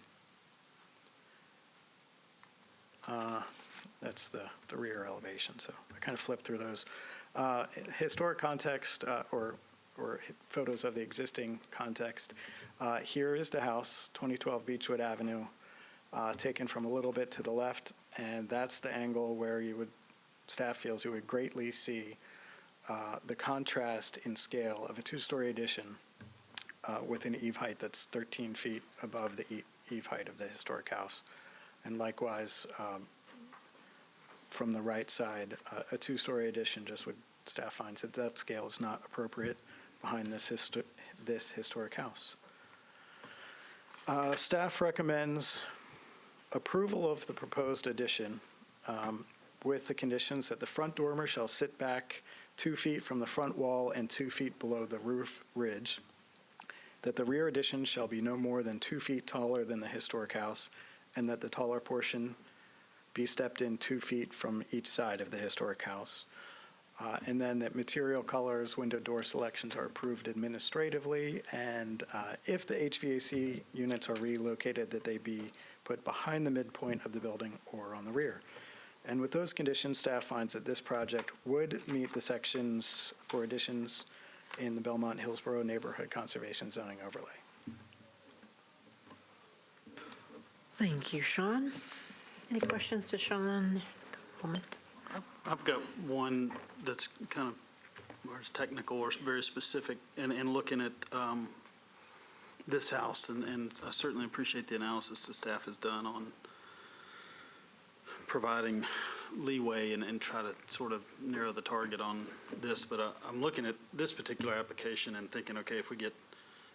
P: That's the rear elevation, so I kind of flipped through those. Historic context, or photos of the existing context. Here is the house, 2012 Beechwood Avenue, taken from a little bit to the left, and that's the angle where staff feels you would greatly see the contrast in scale of a 2-story addition with an eave height that's 13 feet above the eave height of the historic house. And likewise, from the right side, a 2-story addition staff finds that scale is not appropriate behind this historic house. Staff recommends approval of the proposed addition with the conditions that the front dormer shall sit back 2 feet from the front wall and 2 feet below the roof ridge, that the rear addition shall be no more than 2 feet taller than the historic house, and that the taller portion be stepped in 2 feet from each side of the historic house. And then that material colors, window door selections are approved administratively, and if the HVAC units are relocated, that they be put behind the midpoint of the building or on the rear. And with those conditions, staff finds that this project would meet the sections for additions in the Belmont-Hillsborough Neighborhood Conservation Zoning Overlay.
A: Thank you, Sean. Any questions to Sean? Moment.
E: I've got one that's kind of, or it's technical or very specific, and looking at this house, and I certainly appreciate the analysis the staff has done on providing leeway and try to sort of narrow the target on this, but I'm looking at this particular application and thinking, okay, if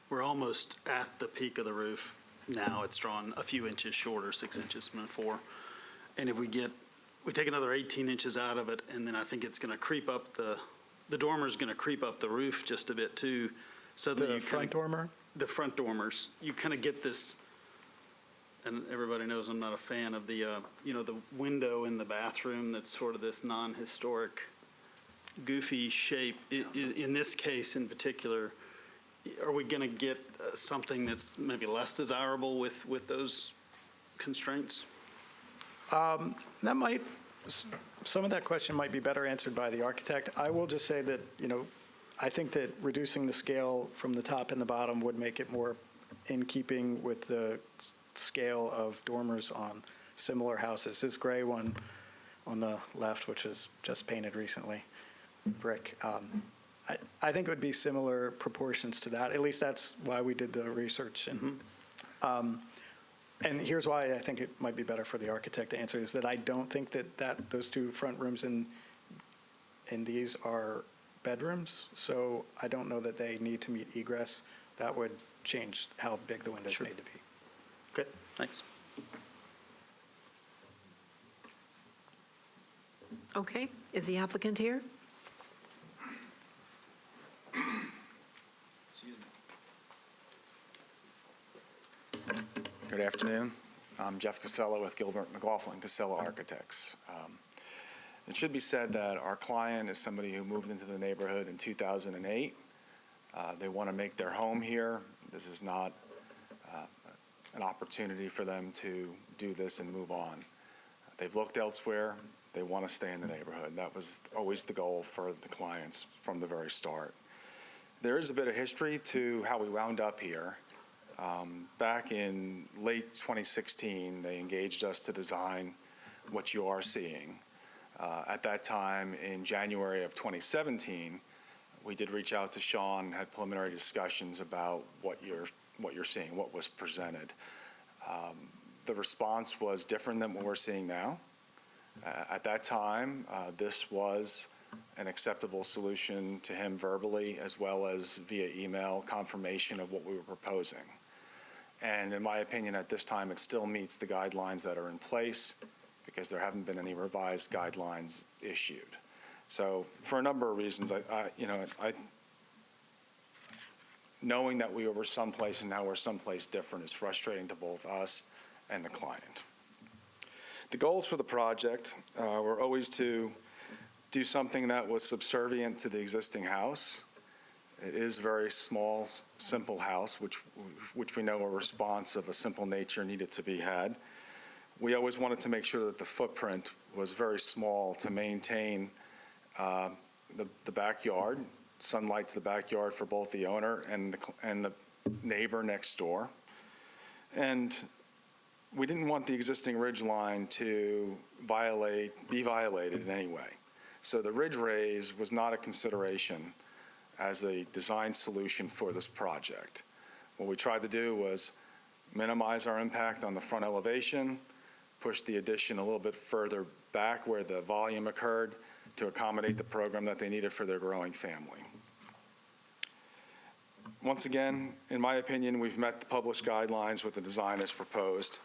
E: we're almost at the peak of the roof now, it's drawn a few inches shorter, 6 inches from 4, and if we take another 18 inches out of it, and then I think it's going to creep up the dormer's going to creep up the roof just a bit too, so that
P: The front dormer?
E: The front dormers, you kind of get this, and everybody knows I'm not a fan of the, the window in the bathroom that's sort of this non-historic, goofy shape. In this case in particular, are we going to get something that's maybe less desirable with those constraints?
P: Some of that question might be better answered by the architect. I will just say that, I think that reducing the scale from the top and the bottom would make it more in keeping with the scale of dormers on similar houses. This gray one on the left, which is just painted recently, brick, I think it would be similar proportions to that. At least that's why we did the research. And here's why I think it might be better for the architect to answer, is that I don't think that those 2 front rooms in these are bedrooms, so I don't know that they need to meet egress. That would change how big the windows need to be.
E: Okay, thanks.
A: Okay, is the applicant here?
S: Good afternoon. I'm Jeff Casella with Gilbert McLaughlin Casella Architects. It should be said that our client is somebody who moved into the neighborhood in 2008. They want to make their home here. This is not an opportunity for them to do this and move on. They've looked elsewhere. They want to stay in the neighborhood. That was always the goal for the clients from the very start. There is a bit of history to how we wound up here. Back in late 2016, they engaged us to design what you are seeing. At that time, in January of 2017, we did reach out to Sean, had preliminary discussions about what you're seeing, what was presented. The response was different than what we're seeing now. At that time, this was an acceptable solution to him verbally, as well as via email confirmation of what we were proposing. And in my opinion, at this time, it still meets the guidelines that are in place, because there haven't been any revised guidelines issued. So for a number of reasons, knowing that we were someplace and now we're someplace different is frustrating to both us and the client. The goals for the project were always to do something that was subservient to the existing house. It is a very small, simple house, which we know a response of a simple nature needed to be had. We always wanted to make sure that the footprint was very small to maintain the backyard, sunlight to the backyard for both the owner and the neighbor next door. And we didn't want the existing ridge line to be violated in any way. So the ridge raise was not a consideration as a design solution for this project. What we tried to do was minimize our impact on the front elevation, push the addition a little bit further back where the volume occurred to accommodate the program that they needed for their growing family. Once again, in my opinion, we've met the published guidelines with the design as proposed.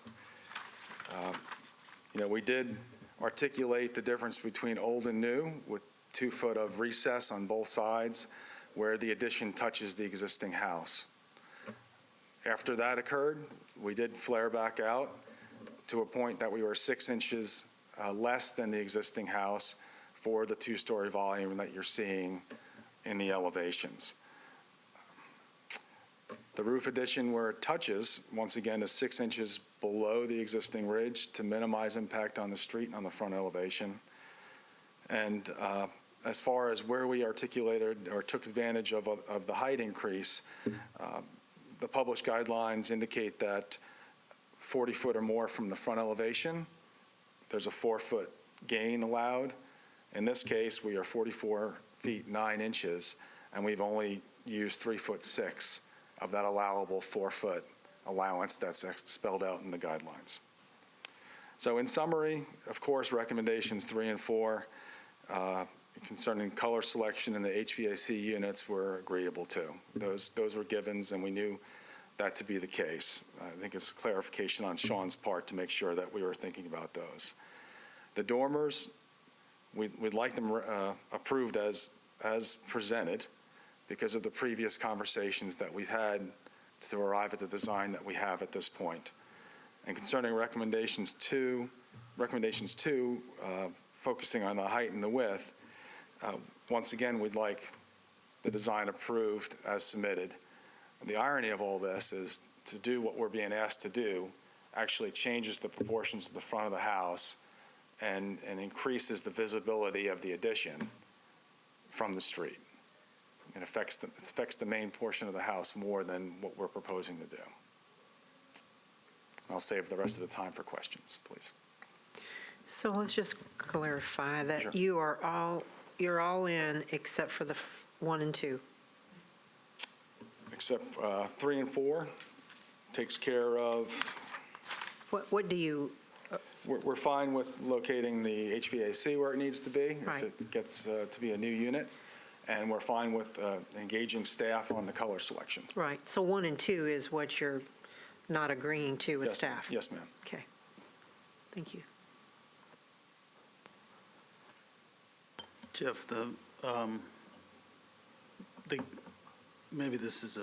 S: We did articulate the difference between old and new with 2 foot of recess on both sides where the addition touches the existing house. After that occurred, we did flare back out to a point that we were 6 inches less than the existing house for the 2-story volume that you're seeing in the elevations. The roof addition where it touches, once again, is 6 inches below the existing ridge to minimize impact on the street and on the front elevation. And as far as where we articulated or took advantage of the height increase, the published guidelines indicate that 40 foot or more from the front elevation, there's a 4-foot gain allowed. In this case, we are 44 feet 9 inches, and we've only used 3 foot 6 of that allowable 4-foot allowance that's spelled out in the guidelines. So in summary, of course, recommendations 3 and 4 concerning color selection in the HVAC units were agreeable to. Those were givens, and we knew that to be the case. I think it's a clarification on Sean's part to make sure that we were thinking about those. The dormers, we'd like them approved as presented because of the previous conversations that we've had to arrive at the design that we have at this point. And concerning recommendations two, focusing on the height and the width, once again, we'd like the design approved as submitted. The irony of all this is to do what we're being asked to do actually changes the proportions of the front of the house and increases the visibility of the addition from the street. It affects the main portion of the house more than what we're proposing to do. I'll save the rest of the time for questions, please.
A: So let's just clarify that
S: Sure.
A: you're all in except for the 1 and 2.
S: Except 3 and 4 takes care of.
A: What do you?
S: We're fine with locating the HVAC where it needs to be
A: Right.
S: if it gets to be a new unit, and we're fine with engaging staff on the color selection.
A: Right. So 1 and 2 is what you're not agreeing to with
S: Yes,
A: staff.
S: yes, ma'am.
A: Okay. Thank you.
E: Jeff, maybe this is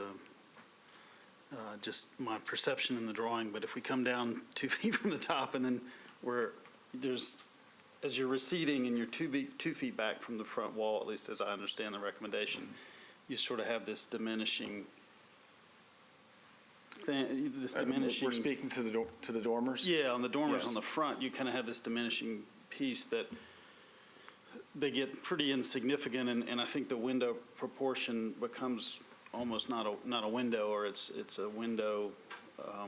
E: just my perception in the drawing, but if we come down 2 feet from the top and then as you're receding and you're 2 feet back from the front wall, at least as I understand the recommendation, you sort of have this diminishing thing,
S: We're speaking to the dormers?
E: Yeah, on the dormers
S: Yes.
E: on the front, you kind of have this diminishing piece that they get pretty insignificant, and I think the window proportion becomes almost not a window, or it's a window. I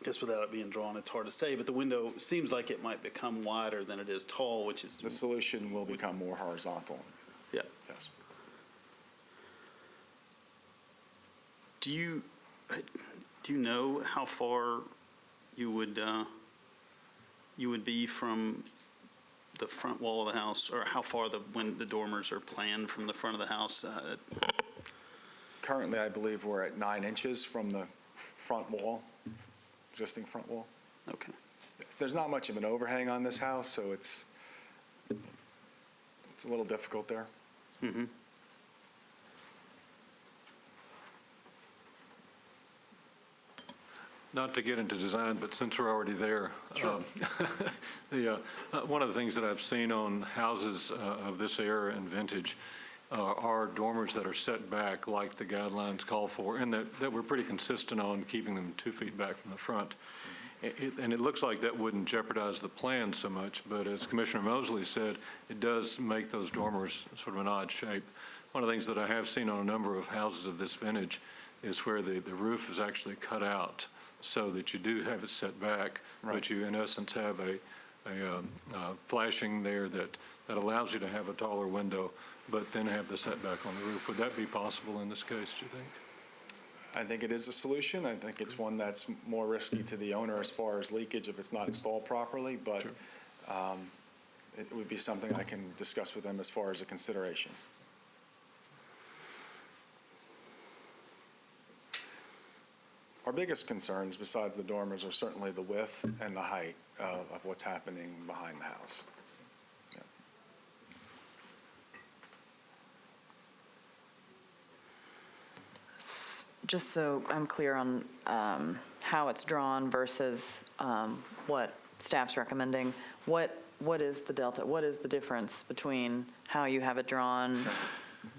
E: guess without it being drawn, it's hard to say, but the window seems like it might become wider than it is tall, which is
S: The solution will become more horizontal.
E: Yeah.
S: Yes.
E: Do you know how far you would be from the front wall of the house, or how far when the dormers are planned from the front of the house?
S: Currently, I believe we're at 9 inches from the front wall, existing front wall.
E: Okay.
S: There's not much of an overhang on this house, so it's a little difficult there.
E: Mm-hmm.
J: Not to get into design, but since we're already there,
E: Sure.
J: one of the things that I've seen on houses of this era and vintage are dormers that are set back like the guidelines call for, and that we're pretty consistent on keeping them 2 feet back from the front. And it looks like that wouldn't jeopardize the plan so much, but as Commissioner Mosley said, it does make those dormers sort of an odd shape. One of the things that I have seen on a number of houses of this vintage is where the roof is actually cut out so that you do have it set back,
S: Right.
J: but you in essence have a flashing there that allows you to have a taller window, but then have the setback on the roof. Would that be possible in this case, do you think?
S: I think it is a solution. I think it's one that's more risky to the owner as far as leakage if it's not installed properly, but it would be something I can discuss with them as far as a consideration. Our biggest concerns, besides the dormers, are certainly the width and the height of what's happening behind the house. Yeah.
I: Just so I'm clear on how it's drawn versus what staff's recommending, what is the delta? What is the difference between how you have it drawn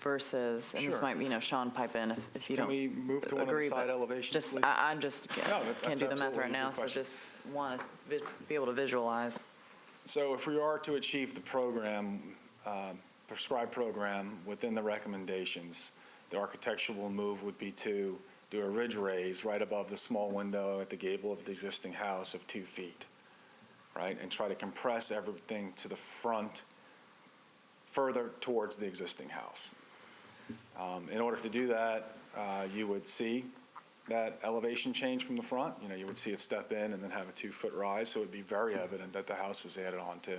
I: versus, and this
S: Sure.
I: might, Sean, pipe in if you
S: Can
I: don't
S: we move to one of the
I: agree,
S: side
I: but
S: elevations,
I: just,
S: please?
I: I'm just,
S: No,
I: can't
S: that's
I: do the math
S: absolutely
I: right
S: a
I: now,
S: good
I: so
S: question.
I: just want to be able to visualize.
S: So if we are to achieve the program, prescribed program within the recommendations, the architectural move would be to do a ridge raise right above the small window at the gable of the existing house of 2 feet, right? And try to compress everything to the front further towards the existing house. In order to do that, you would see that elevation change from the front. You would see it step in and then have a 2-foot rise, so it would be very evident that the house was added on to.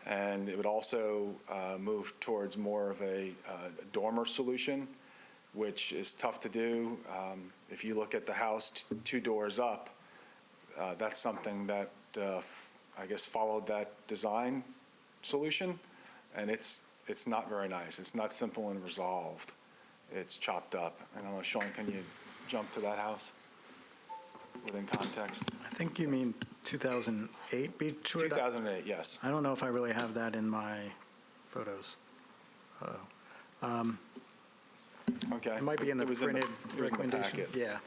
S: And it would also move towards more of a dormer solution, which is tough to do. If you look at the house 2 doors up, that's something that I guess followed that design solution, and it's not very nice. It's not simple and resolved. It's chopped up. I don't know, Sean, can you jump to that house within context?
P: I think you mean 2008 Beechwood?
S: 2008, yes.
P: I don't know if I really have that in my photos.
S: Okay.
P: It might be in the
S: It was
P: printed
S: it was in the
P: recommendation.
S: packet.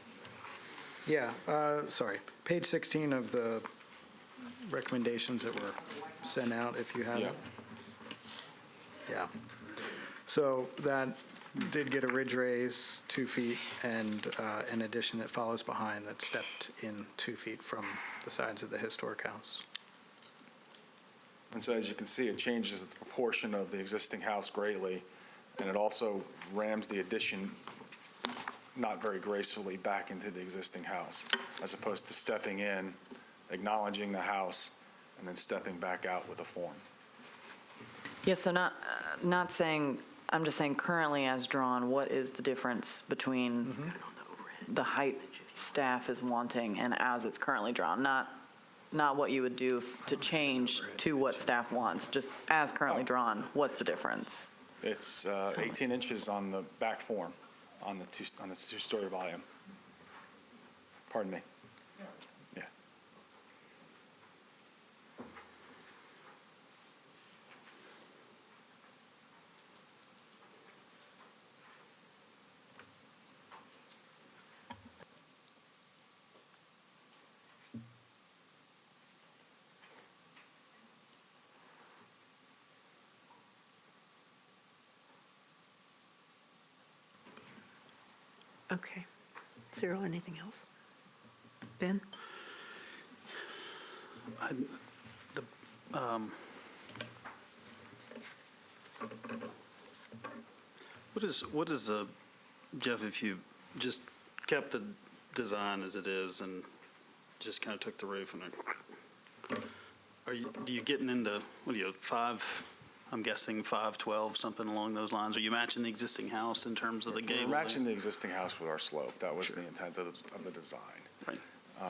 P: Yeah. Sorry. Page 16 of the recommendations that were sent out, if you have
S: Yeah.
P: it. Yeah. So that did get a ridge raise 2 feet and an addition that follows behind that stepped in 2 feet from the sides of the historic house.
S: And so as you can see, it changes the proportion of the existing house greatly, and it also rams the addition not very gracefully back into the existing house, as opposed to stepping in, acknowledging the house, and then stepping back out with a form.
I: Yes, so not saying, I'm just saying currently as drawn, what is the difference between the height staff is wanting and as it's currently drawn? Not what you would do to change to what staff wants, just as currently drawn, what's the difference?
S: It's 18 inches on the back form, on the two-story volume. Pardon me. Yeah.
A: Okay. Cyril, anything else? Ben?
E: What is Jeff, if you just kept the design as it is and just kind of took the roof and do you getting into, what are you, 5, I'm guessing 512, something along those lines? Are you matching the existing house in terms of the
S: We're
E: gable?
S: matching the existing house with our slope. That was the intent of the design.
E: Right.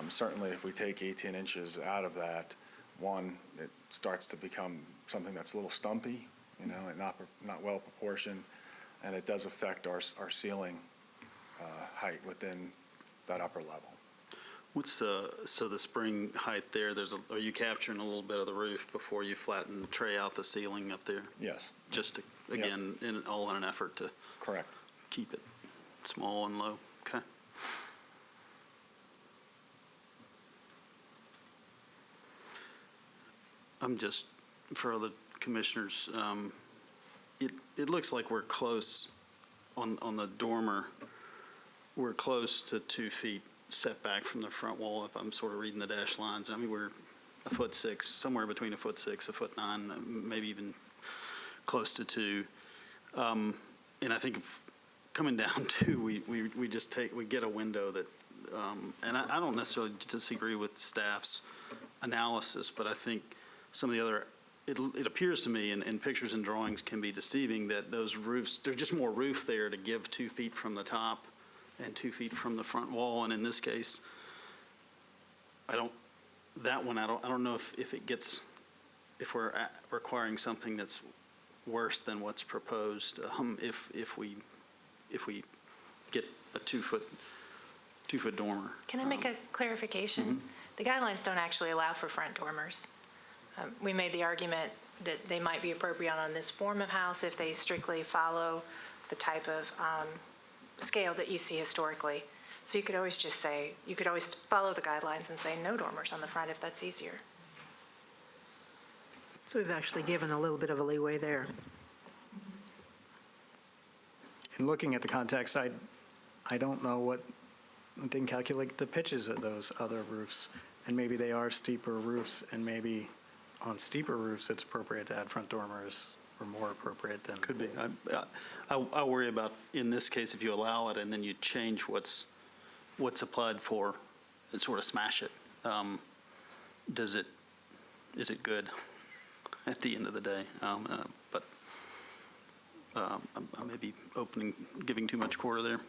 S: Certainly, if we take 18 inches out of that, one, it starts to become something that's a little stumpy, and not well proportioned, and it does affect our ceiling height within that upper level.
E: What's so the spring height there, are you capturing a little bit of the roof before you flatten, tray out the ceiling up there?
S: Yes.
E: Just to, again, all in an effort to
S: Correct.
E: keep it small and low? Okay. I'm just, for other commissioners, it looks like we're close on the dormer. We're close to 2 feet setback from the front wall, if I'm sort of reading the dashed lines. I mean, we're 1'6", somewhere between 1'6", 1'9", maybe even close to 2. And I think coming down to, we get a window that, and I don't necessarily disagree with staff's analysis, but I think some of the other, it appears to me, in pictures and drawings can be deceiving, that those roofs, there's just more roof there to give 2 feet from the top and 2 feet from the front wall. And in this case, I don't know if it gets, if we're requiring something that's worse than what's proposed, if we get a 2-foot dormer.
B: Can I make a clarification? The guidelines don't actually allow for front dormers. We made the argument that they might be appropriate on this form of house if they strictly follow the type of scale that you see historically. So you could always just say, you could always follow the guidelines and say no dormers on the front if that's easier.
A: So we've actually given a little bit of a leeway there.
P: In looking at the context, I don't know what, I didn't calculate the pitches of those other roofs, and maybe they are steeper roofs, and maybe on steeper roofs, it's appropriate to add front dormers, or more appropriate than.
E: Could be. I worry about, in this case, if you allow it and then you change what's applied for and sort of smash it, is it good at the end of the day? But I may be giving too much quarter there.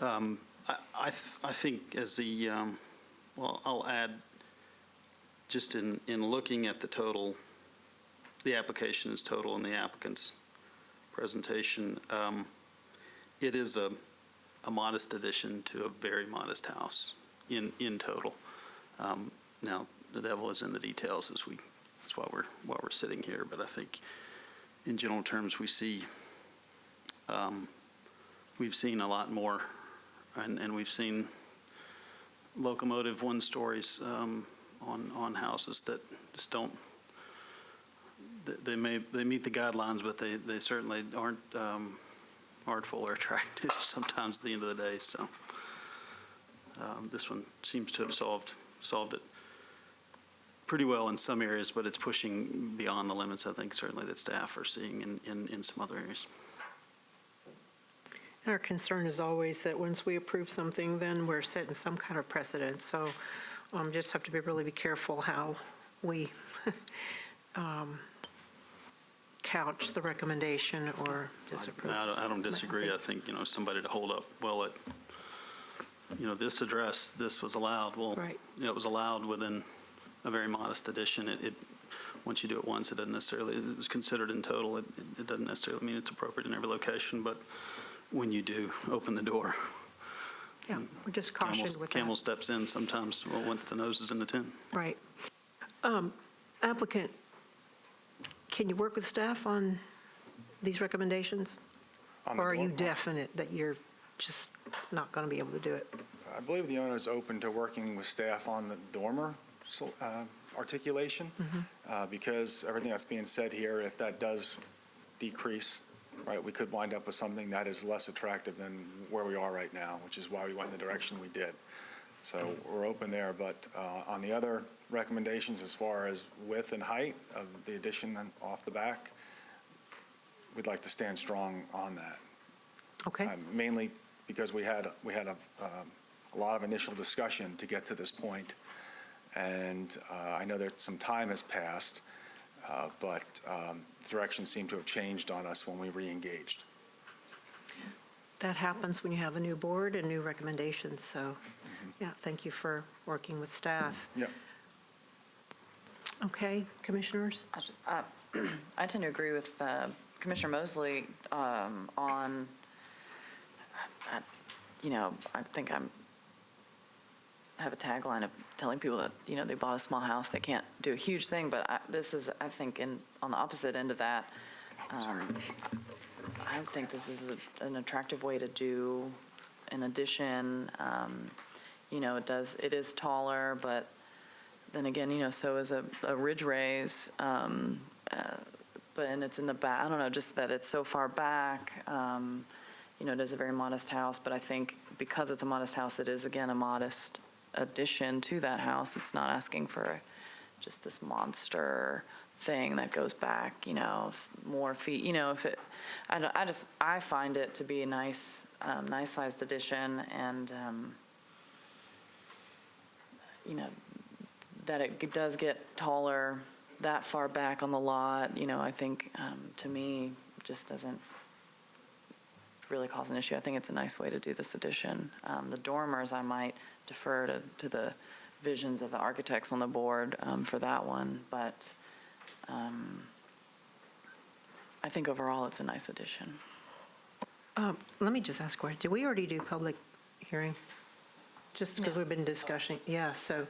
E: I think as the, well, I'll add, just in looking at the total, the application is total in the applicant's presentation, it is a modest addition to a very modest house in total. Now, the devil is in the details that's why we're sitting here, but I think in general terms we've seen a lot more, and we've seen locomotive 1-stories on houses that just don't. They meet the guidelines, but they certainly aren't artful or attractive sometimes at the end of the day. So this one seems to have solved it pretty well in some areas, but it's pushing beyond the limits, I think, certainly that staff are seeing in some other areas.
A: Our concern is always that once we approve something, then we're setting some kind of precedent. So just have to be careful how we couch the recommendation or disapprove.
E: I don't disagree. I think, somebody to hold up, well, this address, this was allowed. Well,
A: right.
E: It was allowed within a very modest addition. Once you do it once, it doesn't necessarily, it was considered in total. It doesn't necessarily mean it's appropriate in every location, but when you do open the door,
A: yeah, we're just cautioned with
E: camel steps in sometimes once the nose is in the tin.
A: Right. Applicant, can you work with staff on these recommendations? Or are you definite that you're just not going to be able to do it?
S: I believe the owner is open to working with staff on the dormer articulation, because everything that's being said here, if that does decrease, right, we could wind up with something that is less attractive than where we are right now, which is why we went in the direction we did. So we're open there, but on the other recommendations as far as width and height of the addition off the back, we'd like to stand strong on that.
A: Okay.
S: Mainly because we had a lot of initial discussion to get to this point, and I know that some time has passed, but direction seemed to have changed on us when we re-engaged.
A: That happens when you have a new board and new recommendations. So, yeah, thank you for working with staff.
S: Yep.
A: Okay, commissioners?
I: I tend to agree with Commissioner Mosley on, I think I have a tagline of telling people that, they bought a small house, they can't do a huge thing, but this is, I think, on the opposite end of that. I think this is an attractive way to do an addition. It is taller, but then again, so is a ridge raise. And it's in the back. I don't know, just that it's so far back. It is a very modest house, but I think because it's a modest house, it is, again, a modest addition to that house. It's not asking for just this monster thing that goes back, more feet. If it, I find it to be a nice sized addition, and that it does get taller that far back on the lot. I think to me just doesn't really cause an issue. I think it's a nice way to do this addition. The dormers, I might defer to the visions of the architects on the board for that one, but I think overall it's a nice addition.
A: Let me just ask a question. Did we already do public hearing? Just because we've been discussing, yeah, so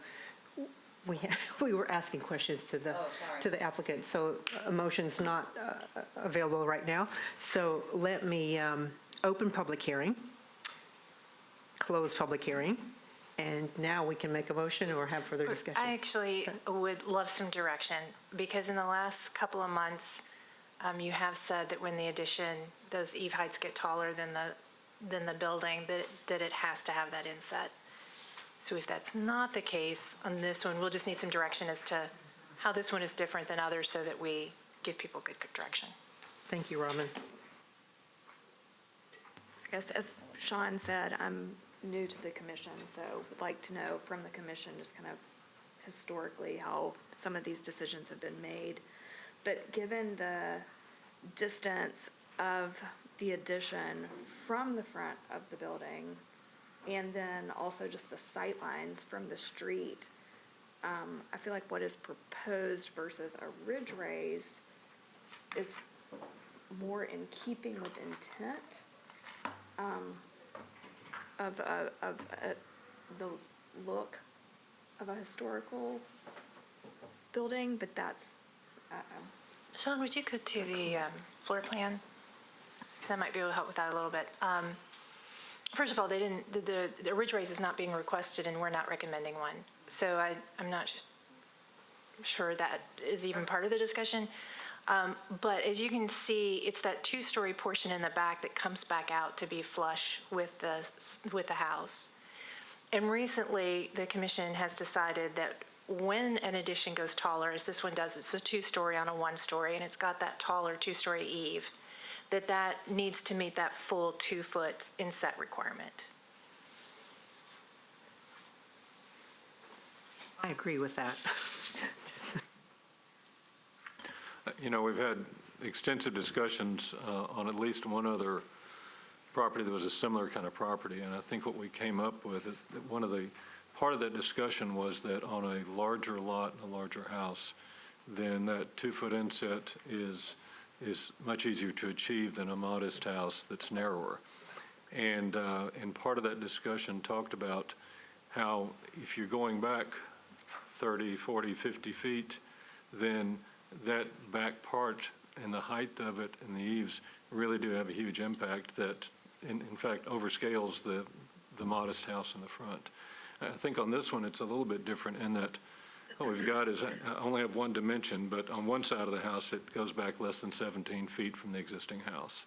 A: we were asking questions to the applicant, so a motion's not available right now. So let me open public hearing, close public hearing, and now we can make a motion or have further discussion.
B: I actually would love some direction, because in the last couple of months, you have said that when the addition, those eave heights get taller than the building, that it has to have that inset. So if that's not the case on this one, we'll just need some direction as to how this one is different than others so that we give people good direction.
A: Thank you, Robin.
N: I guess as Sean said, I'm new to the commission, so would like to know from the commission just kind of historically how some of these decisions have been made. But given the distance of the addition from the front of the building, and then also just the sight lines from the street, I feel like what is proposed versus a ridge raise is more in keeping with intent of the look of a historical building, but that's...
B: Sean, would you go to the floor plan? Because I might be able to help with that a little bit. First of all, they didn't. The ridge raise is not being requested, and we're not recommending one. So I'm not sure that is even part of the discussion. But as you can see, it's that two-story portion in the back that comes back out to be flush with the house. And recently, the commission has decided that when an addition goes taller, as this one does, it's a two-story on a one-story, and it's got that taller two-story eave, that needs to meet that full 2-foot inset requirement.
A: I agree with that.
J: You know, we've had extensive discussions on at least one other property that was a similar kind of property, and I think what we came up with, part of that discussion was that on a larger lot and a larger house, then that 2-foot inset is much easier to achieve than a modest house that's narrower. And part of that discussion talked about how if you're going back 30, 40, 50 feet, then that back part and the height of it and the eaves really do have a huge impact that, in fact, overscales the modest house in the front. I think on this one it's a little bit different in that what we've got is, I only have one dimension, but on one side of the house it goes back less than 17 feet from the existing house.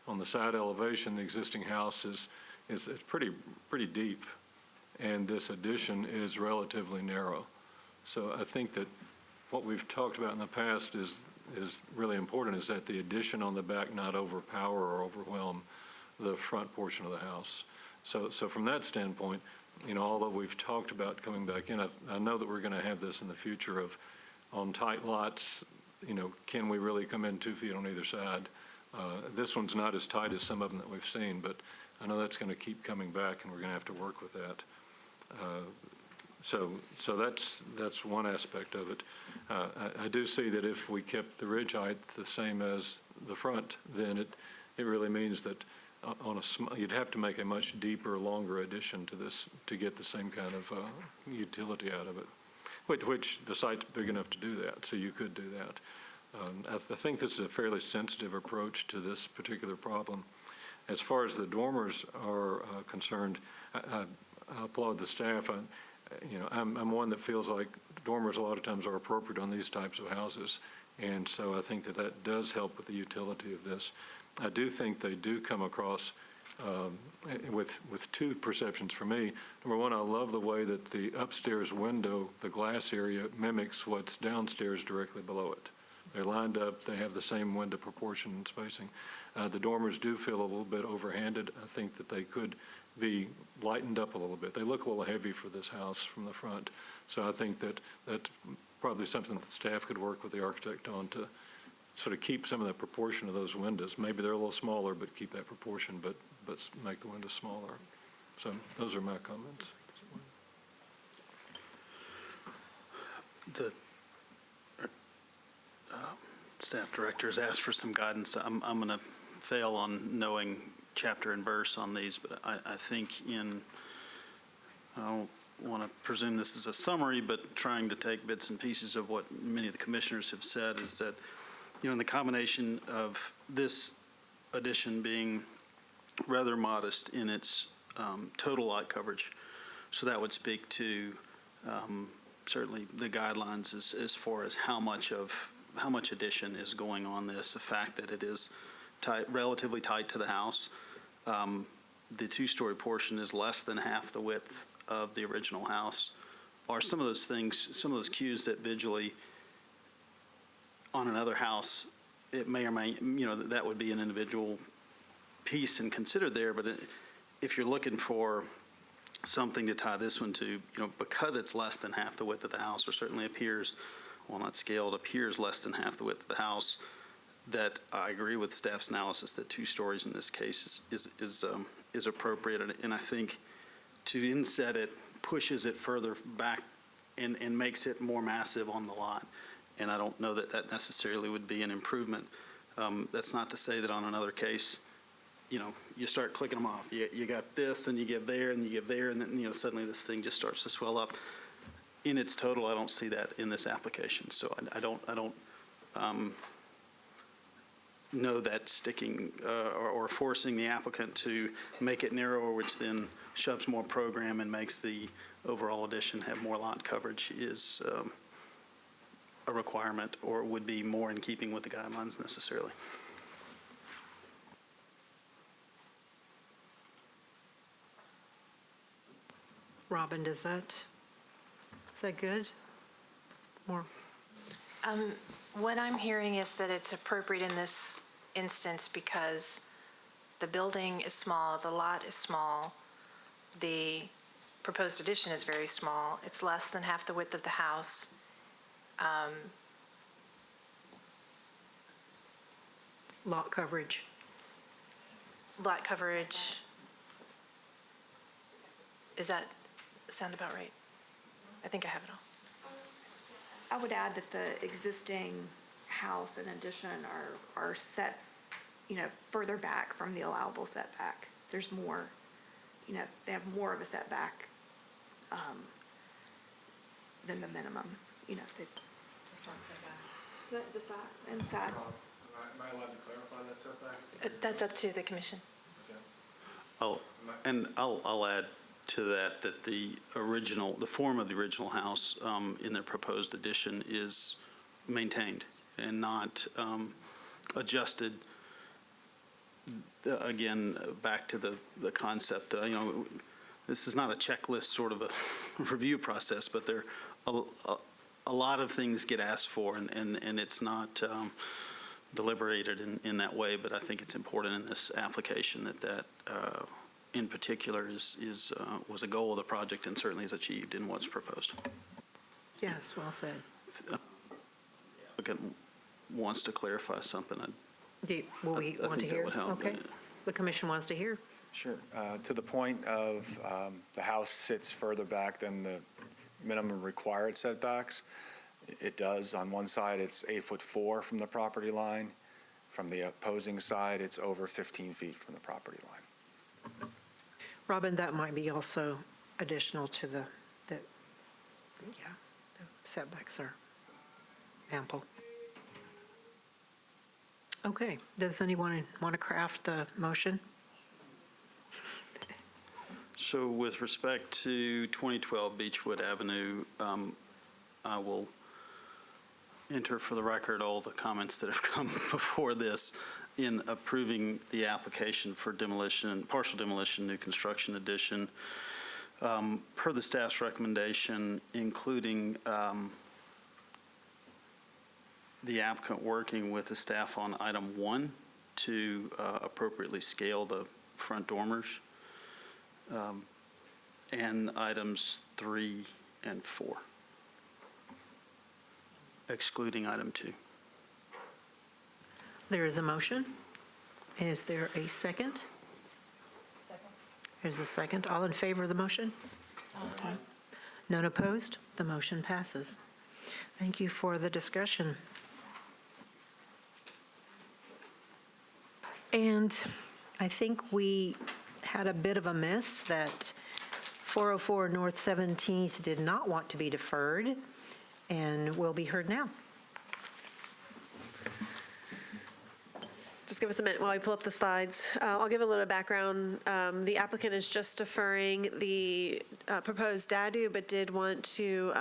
J: On the side elevation, the existing house is pretty deep, and this addition is relatively narrow. So I think that what we've talked about in the past is really important, is that the addition on the back not overpower or overwhelm the front portion of the house. So from that standpoint, you know, although we've talked about coming back in, I know that we're going to have this in the future of, on tight lots, you know, can we really come in 2 feet on either side? This one's not as tight as some of them that we've seen, but I know that's going to keep coming back, and we're going to have to work with that. So that's one aspect of it. I do see that if we kept the ridge height the same as the front, then it really means that you'd have to make a much deeper, longer addition to this to get the same kind of utility out of it, which the site's big enough to do that, so you could do that. I think this is a fairly sensitive approach to this particular problem. As far as the dormers are concerned, I applaud the staff. I'm one that feels like dormers a lot of times are appropriate on these types of houses, and so I think that does help with the utility of this. I do think they do come across with two perceptions for me. Number one, I love the way that the upstairs window, the glass area, mimics what's downstairs directly below it. They're lined up. They have the same window proportion and spacing. The dormers do feel a little bit overhanded. I think that they could be lightened up a little bit. They look a little heavy for this house from the front. So I think that that's probably something that staff could work with the architect on to sort of keep some of the proportion of those windows. Maybe they're a little smaller, but keep that proportion, but make the windows smaller. So those are my comments.
E: The staff director has asked for some guidance. I'm going to fail on knowing chapter and verse on these, but I think I don't want to presume this is a summary, but trying to take bits and pieces of what many of the commissioners have said is that, in the combination of this addition being rather modest in its total lot coverage, so that would speak to certainly the guidelines as far as how much addition is going on this, the fact that it is relatively tight to the house. The two-story portion is less than half the width of the original house. Are some of those things, some of those cues that visually on another house, it may or may, that would be an individual piece and considered there, but if you're looking for something to tie this one to, because it's less than half the width of the house, or certainly appears, well, not scaled, appears less than half the width of the house, that I agree with staff's analysis that 2 stories in this case is appropriate, and I think to inset it pushes it further back and makes it more massive on the lot, and I don't know that necessarily would be an improvement. That's not to say that on another case, you start clicking them off. You got this, and you give there, and you give there, and then suddenly this thing just starts to swell up. In its total, I don't see that in this application, so I don't know that sticking or forcing the applicant to make it narrower, which then shoves more program and makes the overall addition have more lot coverage, is a requirement, or would be more in keeping with the guidelines necessarily.
A: Robin, is that good? More?
B: What I'm hearing is that it's appropriate in this instance because the building is small, the lot is small, the proposed addition is very small, it's less than half the width of the house.
A: Lot coverage.
B: Lot coverage, does that sound about right? I think I have it all.
T: I would add that the existing house and addition are set, further back from the allowable setback. There's more, they have more of a setback than the minimum, the front setback. The side, inside.
S: Am I allowed to clarify that setback?
B: That's up to the commission.
E: I'll add to that the form of the original house in their proposed addition is maintained and not adjusted. Again, back to the concept, this is not a checklist sort of a review process, but there a lot of things get asked for, and it's not deliberated in that way, but I think it's important in this application that in particular was a goal of the project and certainly is achieved in what's proposed.
A: Yes, well said.
E: Applicant wants to clarify something.
A: Will we want to hear?
E: That would help.
A: Okay. The commission wants to hear.
S: Sure. To the point of the house sits further back than the minimum required setbacks, it does. On one side, it's 8'4" from the property line. From the opposing side, it's over 15 feet from the property line.
A: Robin, that might be also additional to the setbacks are ample. Okay, does anyone want to craft the motion?
E: So with respect to 2012 Beechwood Avenue, I will enter for the record all the comments that have come before this in approving the application for demolition, partial demolition, new construction addition, per the staff's recommendation, including the applicant working with the staff on item 1 to appropriately scale the front dormers, and items 3 and 4, excluding item 2.
A: There is a motion. Is there a second? Second. There's a second. All in favor of the motion? Aye. None opposed? The motion passes. Thank you for the discussion. And I think we had a bit of a miss that 404 North 17th did not want to be deferred and will be heard now.
G: Just give us a minute while we pull up the slides. I'll give a little background. The applicant is just deferring the proposed DADU, but did want to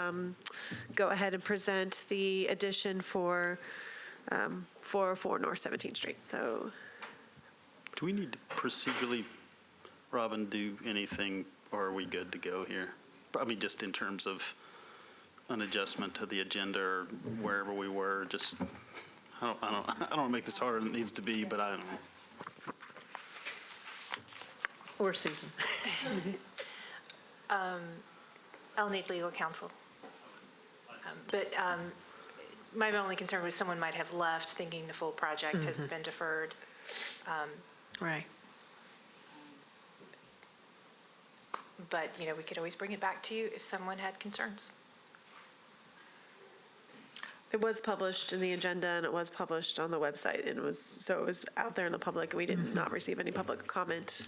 G: go ahead and present the addition for 404 North 17th Street. So,
E: Do we need to procedurally, Robin, do anything, or are we good to go here? I mean, just in terms of an adjustment to the agenda or wherever we were, just, I don't want to make this harder than it needs to be, but I don't know.
A: Or Susan.
B: I'll need legal counsel. But my only concern was someone might have left thinking the full project has been deferred.
A: Right.
B: But, we could always bring it back to you if someone had concerns.
G: it was published in the agenda and it was published on the website, and it was out there in the public, and we did not receive any public comment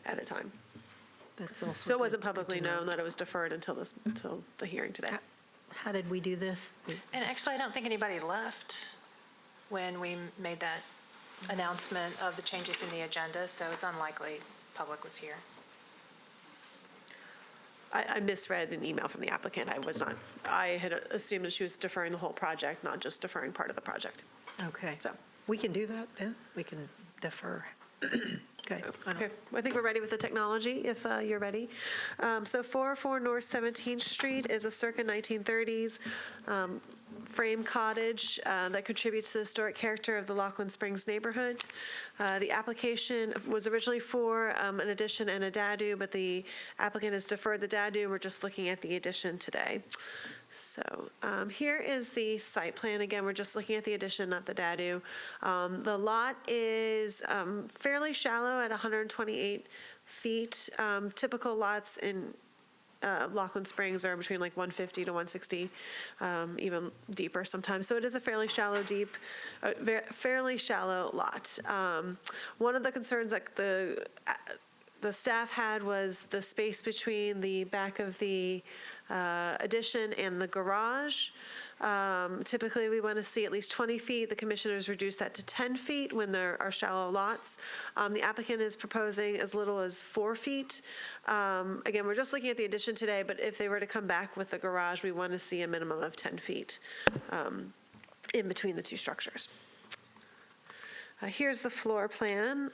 G: at a time.
A: That's also
G: So it wasn't
A: good
G: publicly
A: to know.
G: known that it was deferred until the hearing today.
A: How did we do this?
B: And actually, I don't think anybody left when we made that announcement of the changes in the agenda, so it's unlikely public was here.
G: I misread an email from the applicant. I had assumed that she was deferring the whole project, not just deferring part of the project.
A: Okay.
G: So.
A: We can do that then? We can defer. Okay.
G: Okay, I think we're ready with the technology, if you're ready. So 404 North 17th Street is a circa 1930s frame cottage that contributes to the historic character of the Laughlin Springs neighborhood. The application was originally for an addition and a DADU, but the applicant has deferred the DADU. We're just looking at the addition today. So here is the site plan. Again, we're just looking at the addition, not the DADU. The lot is fairly shallow at 128 feet. Typical lots in Laughlin Springs are between like 150 to 160, even deeper sometimes. So it is a fairly shallow lot. One of the concerns that the staff had was the space between the back of the addition and the garage. Typically, we want to see at least 20 feet. The commissioners reduced that to 10 feet when there are shallow lots. The applicant is proposing as little as 4 feet. Again, we're just looking at the addition today, but if they were to come back with the garage, we want to see a minimum of 10 feet in between the two structures. Here's the floor plan.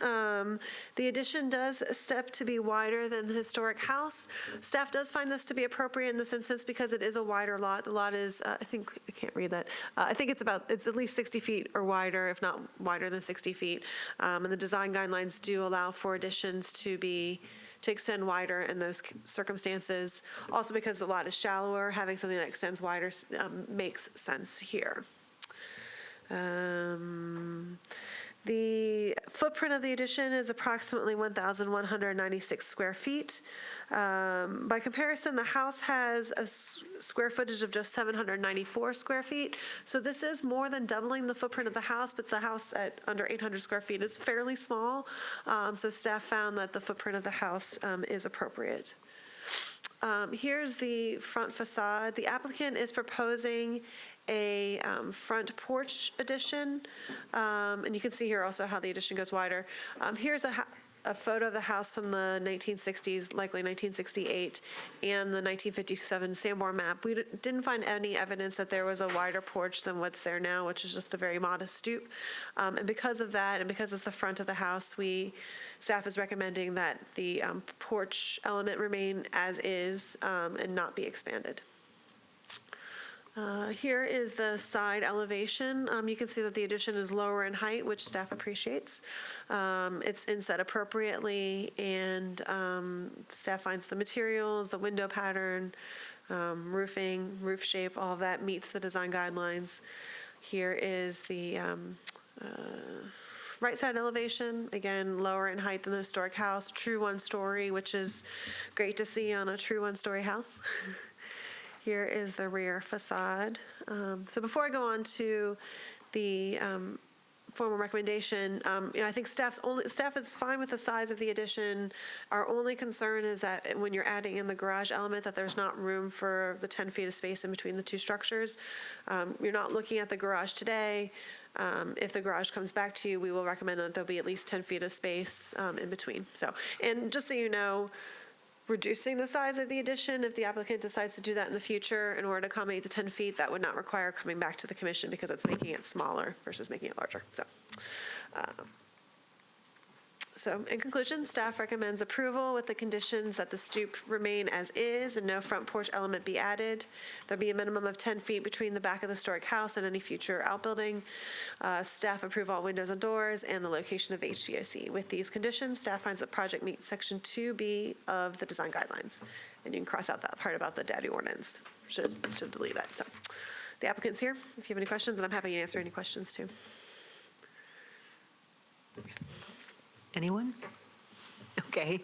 G: The addition does step to be wider than the historic house. Staff does find this to be appropriate in this instance because it is a wider lot. The lot is, I can't read that. I think it's at least 60 feet or wider, if not wider than 60 feet. And the design guidelines do allow for additions to extend wider in those circumstances. Also, because the lot is shallower, having something that extends wider makes sense here. The footprint of the addition is approximately 1,196 square feet. By comparison, the house has a square footage of just 794 square feet. So this is more than doubling the footprint of the house, but the house at under 800 square feet is fairly small. So staff found that the footprint of the house is appropriate. Here's the front facade. The applicant is proposing a front porch addition, and you can see here also how the addition goes wider. Here's a photo of the house from the 1960s, likely 1968, and the 1957 Sanborn map. We didn't find any evidence that there was a wider porch than what's there now, which is just a very modest stoop. And because of that, and because it's the front of the house, staff is recommending that the porch element remain as is and not be expanded. Here is the side elevation. You can see that the addition is lower in height, which staff appreciates. It's inset appropriately, and staff finds the materials, the window pattern, roofing, roof shape, all of that meets the design guidelines. Here is the Right side elevation, again, lower in height than the historic house, true one-story, which is great to see on a true one-story house. Here is the rear facade. So before I go on to the formal recommendation, I think staff is fine with the size of the addition. Our only concern is that when you're adding in the garage element, that there's not room for the 10 feet of space in between the two structures. You're not looking at the garage today. If the garage comes back to you, we will recommend that there'll be at least 10 feet of space in between. So, and just so you know, reducing the size of the addition, if the applicant decides to do that in the future in order to accommodate the 10 feet, that would not require coming back to the commission because it's making it smaller versus making it larger. So in conclusion, staff recommends approval with the conditions that the stoop remain as is and no front porch element be added. There'll be a minimum of 10 feet between the back of the historic house and any future outbuilding. Staff approve all windows and doors and the location of HVAC. With these conditions, staff finds that project meets section 2B of the design guidelines. And you can cross out that part about the daddy ordinance. Should delete that. So, the applicant's here if you have any questions, and I'm happy to answer any questions too.
A: Anyone? Okay.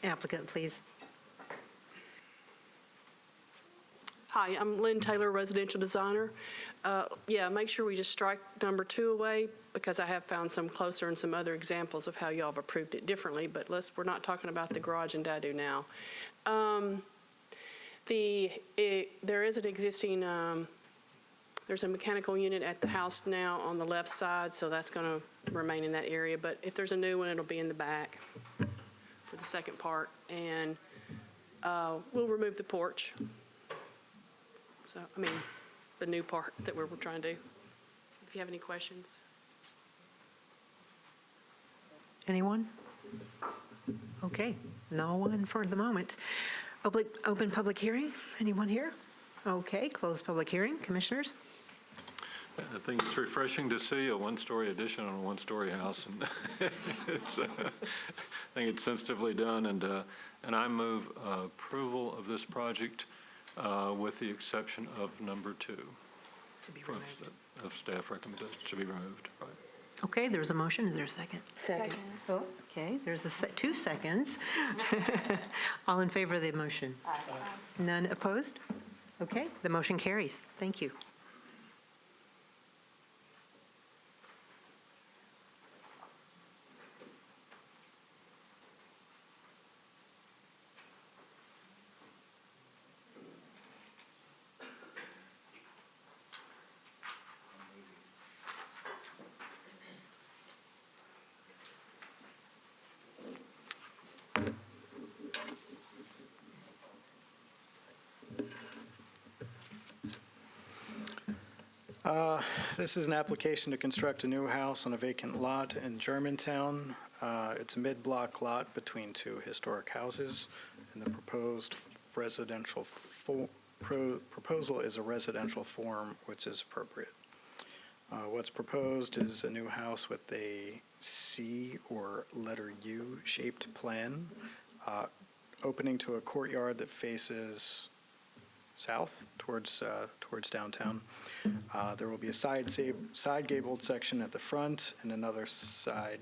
A: Applicant, please.
Q: Hi, I'm Lynn Taylor, residential designer. Yeah, make sure we just strike number 2 away because I have found some closer and some other examples of how y'all have approved it differently, but we're not talking about the garage and dadu now. There is an existing, there's a mechanical unit at the house now on the left side, so that's going to remain in that area. But if there's a new one, it'll be in the back for the second part. And we'll remove the porch. So, I mean, the new part that we're trying to do. If you have any questions.
A: Anyone? Okay, no one for the moment. Open public hearing. Anyone here? Okay, close public hearing. Commissioners?
J: I think it's refreshing to see a one-story addition on a one-story house, and I think it's sensitively done, and I move approval of this project with the exception of number 2.
A: To be removed.
J: Of staff recommendation to be removed. Right.
A: Okay, there's a motion. Is there a second?
D: Second.
A: Oh, okay, there's 2 seconds. All in favor of the motion? Aye. None opposed? Okay, the motion carries. Thank you.
P: This is an application to construct a new house on a vacant lot in Germantown. It's a mid-block lot between 2 historic houses, and the proposed residential proposal is a residential form, which is appropriate. What's proposed is a new house with a C or letter U shaped plan, opening to a courtyard that faces south towards downtown. There will be a side gabled section at the front and another side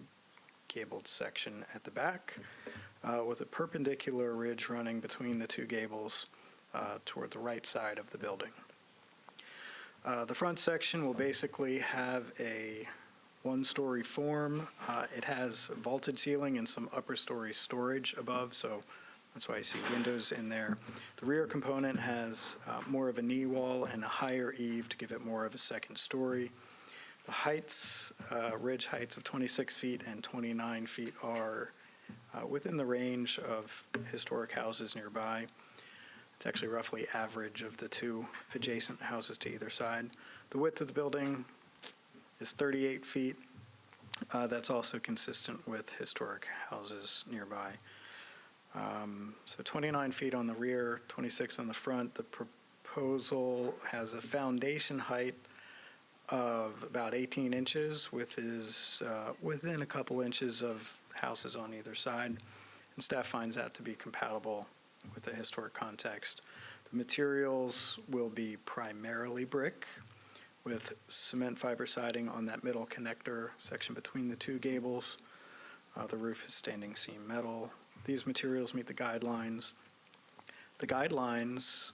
P: gabled section at the back, with a perpendicular ridge running between the 2 gables toward the right side of the building. The front section will basically have a one-story form. It has a vaulted ceiling and some upper story storage above, so that's why you see windows in there. The rear component has more of a knee wall and a higher eave to give it more of a second story. The heights, ridge heights of 26 feet and 29 feet are within the range of historic houses nearby. It's actually roughly average of the 2 adjacent houses to either side. The width of the building is 38 feet. That's also consistent with historic houses nearby. So 29 feet on the rear, 26 on the front. The proposal has a foundation height of about 18 inches, within a couple inches of houses on either side, and staff finds that to be compatible with the historic context. The materials will be primarily brick, with cement fiber siding on that middle connector section between the two gables. The roof is standing seam metal. These materials meet the guidelines. The guidelines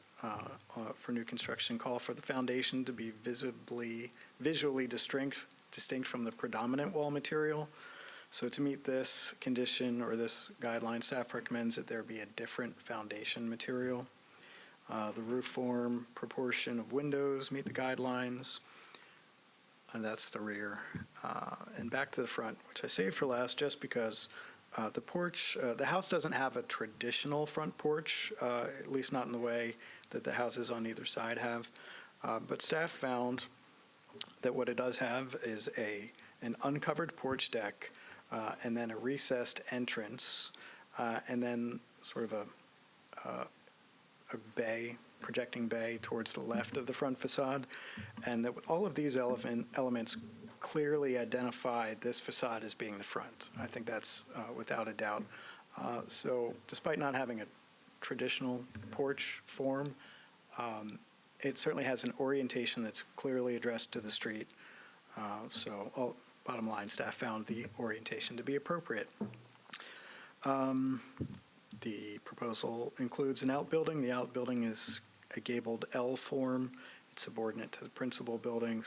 P: for new construction call for the foundation to be visually distinct from the predominant wall material. So to meet this condition or this guideline, staff recommends that there be a different foundation material. The roof form, proportion of windows meet the guidelines, and that's the rear. And back to the front, which I saved for last just because the porch, the house doesn't have a traditional front porch, at least not in the way that the houses on either side have. But staff found that what it does have is an uncovered porch deck, and then a recessed entrance, and then sort of a bay, projecting bay towards the left of the front facade, and that all of these elements clearly identify this facade as being the front. I think that's without a doubt. So despite not having a traditional porch form, it certainly has an orientation that's clearly addressed to the street. So bottom line, staff found the orientation to be appropriate. The proposal includes an outbuilding. The outbuilding is a gabled L form. It's subordinate to the principal building,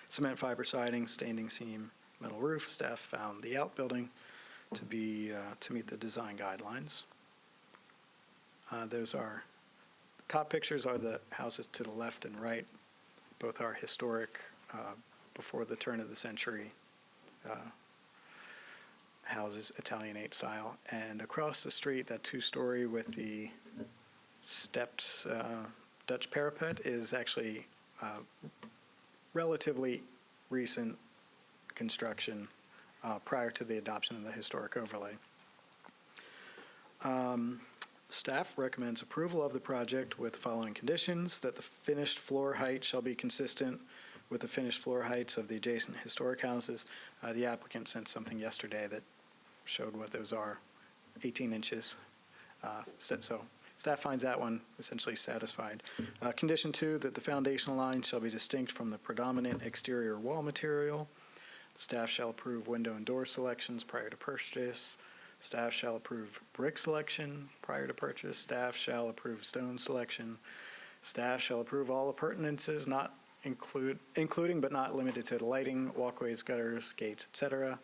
P: cement fiber siding, standing seam, metal roof. Staff found the outbuilding to meet the design guidelines. Those are, the top pictures are the houses to the left and right. Both are historic, before the turn of the century houses, Italianate style. And across the street, that two-story with the stepped Dutch parapet is actually relatively recent construction prior to the adoption of the historic overlay. Staff recommends approval of the project with the following conditions: that the finished floor height shall be consistent with the finished floor heights of the adjacent historic houses. The applicant sent something yesterday that showed what those are, 18 inches. So staff finds that one essentially satisfied. Condition 2, that the foundation line shall be distinct from the predominant exterior wall material. Staff shall approve window and door selections prior to purchase. Staff shall approve brick selection prior to purchase. Staff shall approve stone selection. Staff shall approve all appurtenances including but not limited to lighting, walkways, gutters, gates, etc.,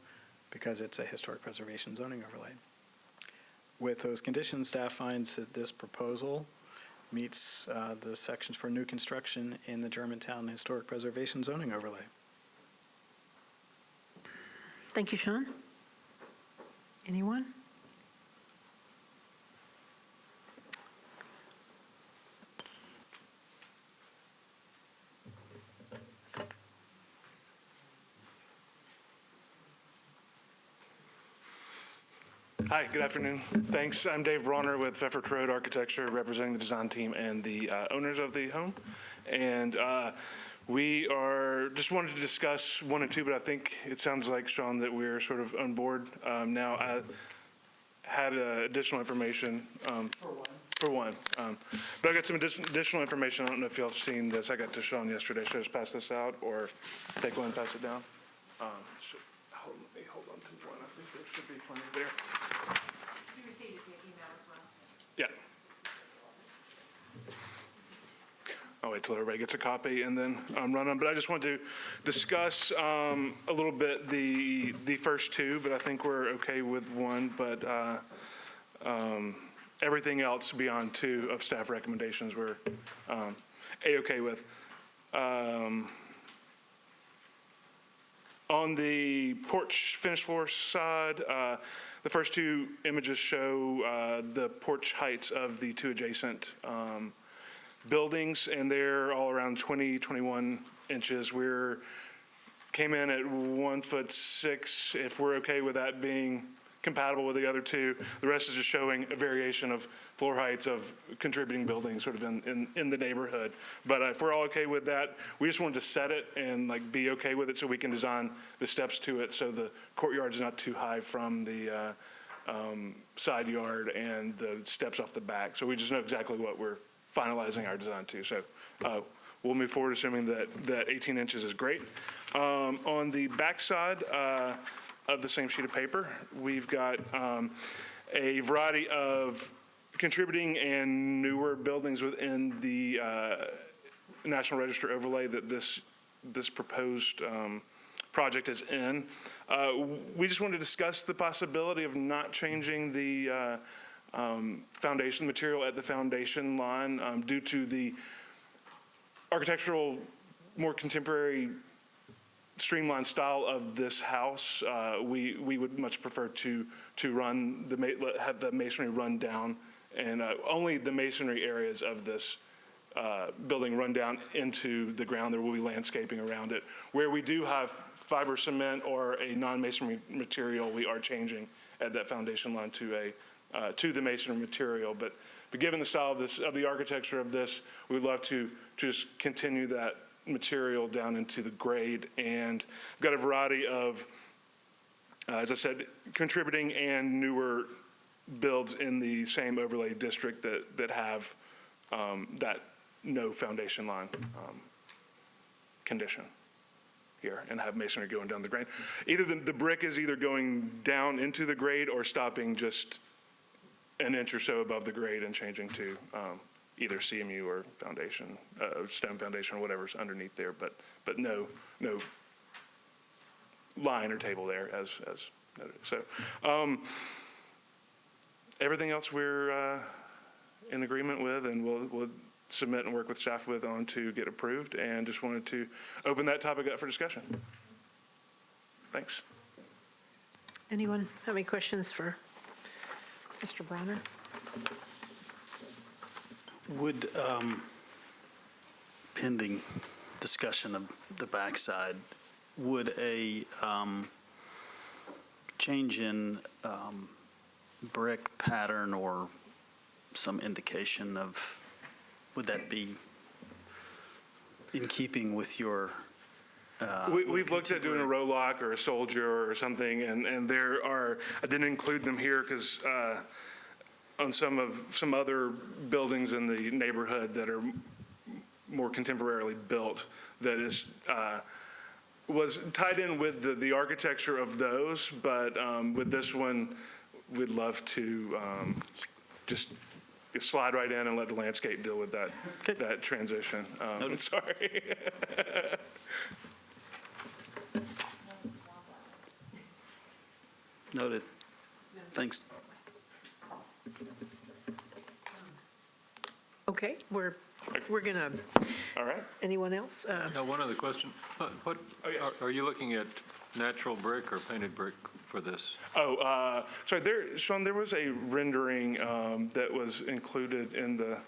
P: because it's a historic preservation zoning overlay. With those conditions, staff finds that this proposal meets the sections for new construction in the Germantown Historic Preservation Zoning Overlay.
A: Thank you, Sean. Anyone?
U: Hi, good afternoon. Thanks. I'm Dave Bronner with Pfeffer Road Architecture, representing the design team and the owners of the home. And we just wanted to discuss 1 and 2, but I think it sounds like, Sean, that we're sort of on board now. I had additional information for one. But I got some additional information. I don't know if y'all have seen this. I got to Sean yesterday. Should I just pass this out or take one and pass it down? Hold on to one. I think there should be plenty there.
B: You received it via email as well.
U: Yeah. I'll wait till everybody gets a copy and then run on. But I just want to discuss a little bit the first 2, but I think we're okay with 1. But everything else beyond 2 of staff recommendations we're A-okay with. On the porch finished floor side, the first 2 images show the porch heights of the 2 adjacent buildings, and they're all around 20, 21 inches. Came in at 1'6". If we're okay with that being compatible with the other 2, the rest is just showing a variation of floor heights of contributing buildings sort of in the neighborhood. But if we're all okay with that, we just wanted to set it and be okay with it so we can design the steps to it so the courtyard's not too high from the side yard and the steps off the back. So we just know exactly what we're finalizing our design to. So we'll move forward assuming that 18 inches is great. On the backside of the same sheet of paper, we've got a variety of contributing and newer buildings within the National Register overlay that this proposed project is in. We just wanted to discuss the possibility of not changing the foundation material at the foundation line due to the architectural, more contemporary, streamlined style of this house. We would much prefer to have the masonry run down, and only the masonry areas of this building run down into the ground. There will be landscaping around it. Where we do have fiber cement or a non-masonry material, we are changing at that foundation line to the masonry material. But given the style of the architecture of this, we'd love to just continue that material down into the grade. And we've got a variety of, as I said, contributing and newer builds in the same overlay district that have that no foundation line condition here and have masonry going down the grade. Either the brick is either going down into the grade or stopping just an inch or so above the grade and changing to either CMU or foundation, stone foundation or whatever's underneath there, but no line or table there as noted. So everything else we're in agreement with, and we'll submit and work with staff with on to get approved, and just wanted to open that topic up for discussion. Thanks.
A: Anyone have any questions for Mr. Bronner?
E: Would, pending discussion of the backside, would a change in brick pattern or some indication of, would that be in keeping with your
U: We've looked at doing a row lock or a soldier or something, and there are, I didn't include them here because on some other buildings in the neighborhood that are more contemporarily built, that is was tied in with the architecture of those, but with this one, we'd love to just slide right in and let the landscape deal with that transition. Sorry.
E: Noted. Thanks.
A: Okay, we're gonna.
U: All right.
A: Anyone else?
J: Now, one other question. What are you looking at, natural brick or painted brick for this?
U: Oh, sorry, Sean, there was a rendering that was included in the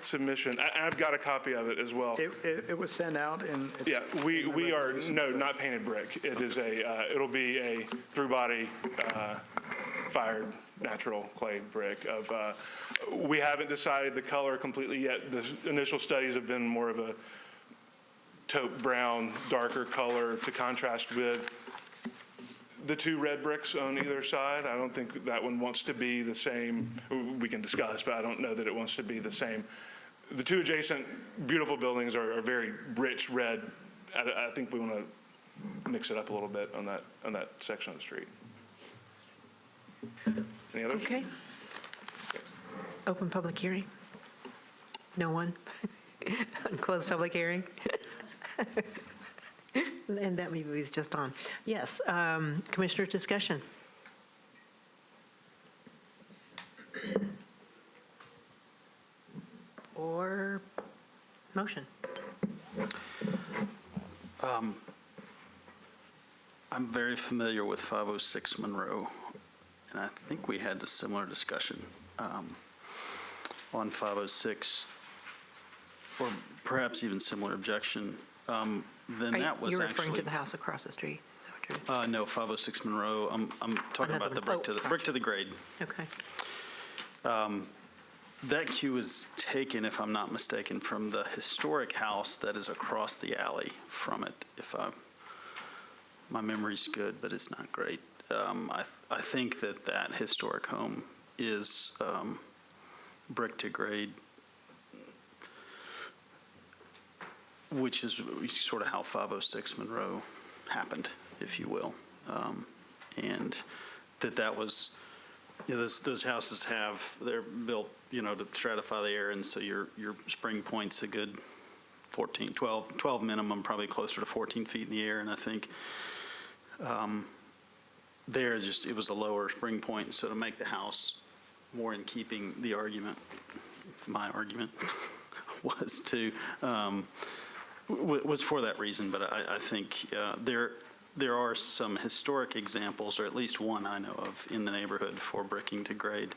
U: submission. I've got a copy of it as well.
P: It was sent out and.
U: Yeah, we are, no, not painted brick. It is it'll be a through-body fired natural clay brick. We haven't decided the color completely yet. The initial studies have been more of a taupe brown, darker color to contrast with the two red bricks on either side. I don't think that one wants to be the same. We can discuss, but I don't know that it wants to be the same. The two adjacent beautiful buildings are very rich red. I think we want to mix it up a little bit on that section of the street. Any others?
A: Okay. Open public hearing? No one? Closed public hearing? And that maybe was just on. Yes, Commissioner discussion. Or motion.
E: I'm very familiar with 506 Monroe, and I think we had a similar discussion on 506, or perhaps even similar objection. Then that was
A: You're referring
E: actually
A: to the house across the street? Is that what you're
E: no, 506 Monroe. I'm talking about the brick to the grade.
A: Okay.
E: That cue is taken, if I'm not mistaken, from the historic house that is across the alley from it. My memory's good, but it's not great. I think that historic home is brick to grade. which is sort of how 506 Monroe happened, if you will. And that was, those houses they're built, to stratify the air, and so your spring point's a good 12 minimum, probably closer to 14 feet in the air, and I think it was a lower spring point, so to make the house more in keeping, my argument was was for that reason, but I think there are some historic examples, or at least one I know of, in the neighborhood for bricking to grade.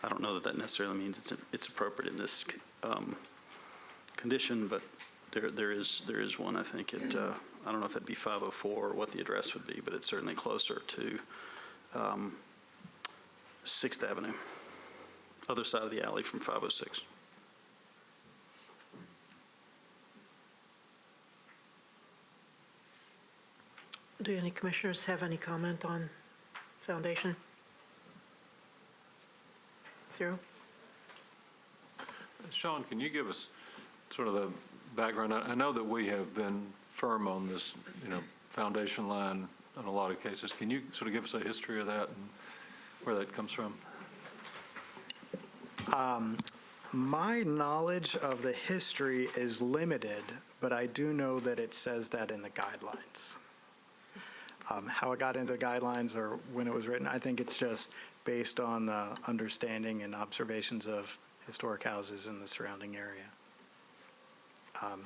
E: I don't know that necessarily means it's appropriate in this condition, but there is one. I think I don't know if it'd be 504 or what the address would be, but it's certainly closer to 6th Avenue, other side of the alley from 506.
A: Do any commissioners have any comment on foundation? Zero?
J: Sean, can you give us sort of the background? I know that we have been firm on this, foundation line in a lot of cases. Can you sort of give us a history of that and where that comes from?
P: My knowledge of the history is limited, but I do know that it says that in the guidelines. How it got into the guidelines or when it was written, I think it's just based on the understanding and observations of historic houses in the surrounding area. I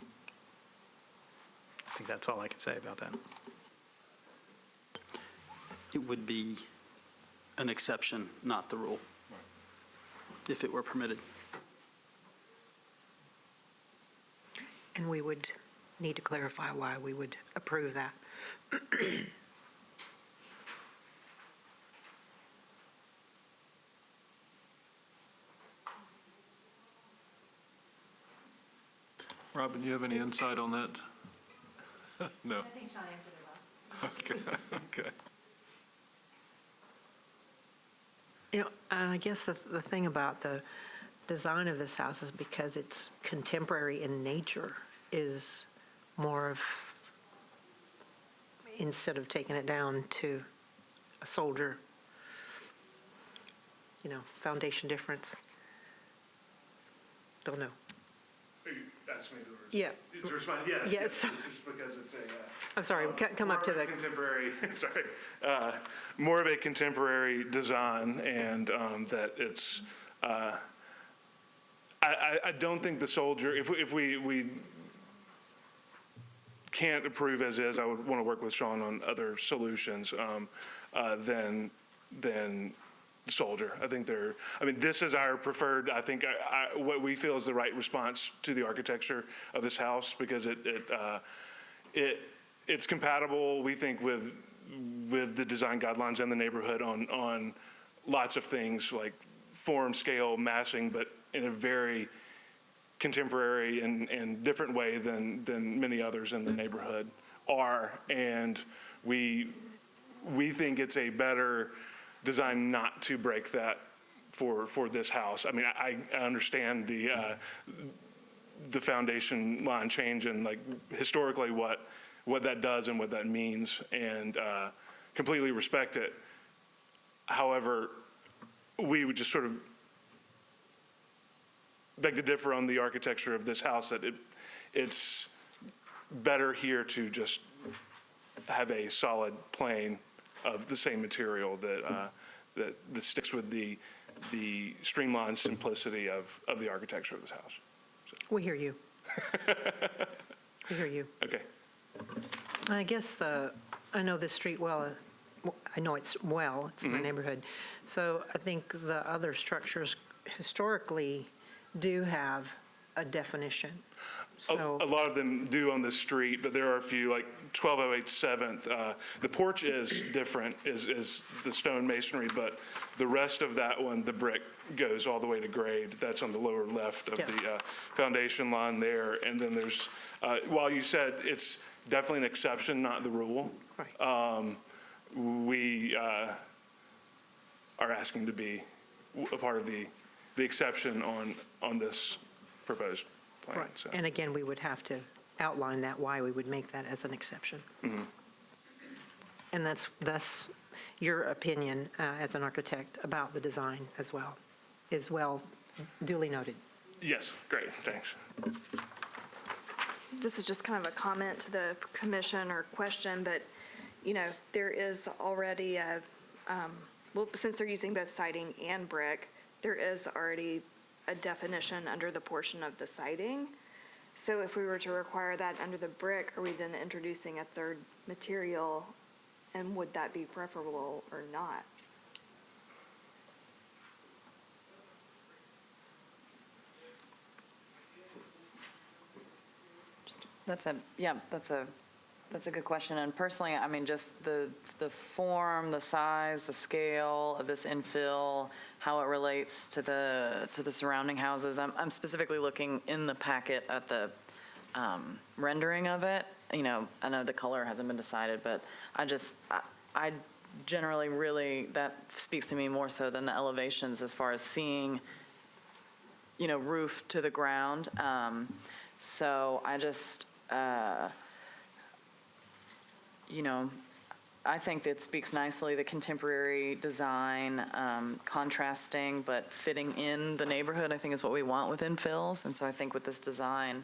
P: think that's all I can say about that.
E: It would be an exception, not the rule, if it were permitted.
A: And we would need to clarify why we would approve that.
J: Robin, do you have any insight on that? No.
B: I think Sean answered it well.
J: Okay.
A: And I guess the thing about the design of this house is because it's contemporary in nature is more of, instead of taking it down to a soldier, foundation difference. Don't know.
U: That's me.
A: Yeah.
U: To respond, yes.
A: Yes.
U: It's just because it's
A: I'm sorry, come up to the
U: contemporary. Sorry, more of a contemporary design, and that it's. I don't think the soldier. If we can't approve as is, I would want to work with Sean on other solutions. Than the soldier. I think this is our preferred, I think what we feel is the right response to the architecture of this house, because it's compatible, we think, with the design guidelines in the neighborhood on lots of things like form, scale, massing, but in a very contemporary and different way than many others in the neighborhood are. And we think it's a better design not to break that for this house. I mean, I understand the foundation line change and historically what that does and what that means, and completely respect it. However, we would just sort of beg to differ on the architecture of this house, that it's better here to just have a solid plane of the same material that sticks with the streamlined simplicity of the architecture of this house. So.
A: We hear you. We hear you.
U: Okay.
A: I guess I know this street well. I know it's well. It's in my neighborhood. So I think the other structures historically do have a definition. So
U: A lot of them do on this street, but there are a few, like 1208 7th. The porch is different, is the stone masonry, but the rest of that one, the brick, goes all the way to grade. That's on the lower left of the foundation line there. And then there's, while you said it's definitely an exception, not the rule, we are asking to be a part of the exception on this proposed plan.
A: right.
U: So.
A: And again, we would have to outline that, why we would make that as an exception. And that's thus your opinion as an architect about the design as well, is well duly noted.
U: Yes, great, thanks.
T: This is just kind of a comment to the commission or question, but, you know, there is already a, well, since they're using both siding and brick, there is already a definition under the portion of the siding. So if we were to require that under the brick, are we then introducing a third material, and would that be preferable or not?
I: That's a good question. And personally, I mean, just the form, the size, the scale of this infill, how it relates to the surrounding houses. I'm specifically looking in the packet at the rendering of it. You know, I know the color hasn't been decided, but I generally really, that speaks to me more so than the elevations as far as seeing, you know, roof to the ground. So I just, you know, I think that speaks nicely, the contemporary design, contrasting but fitting in the neighborhood, I think is what we want with infills. And so I think with this design,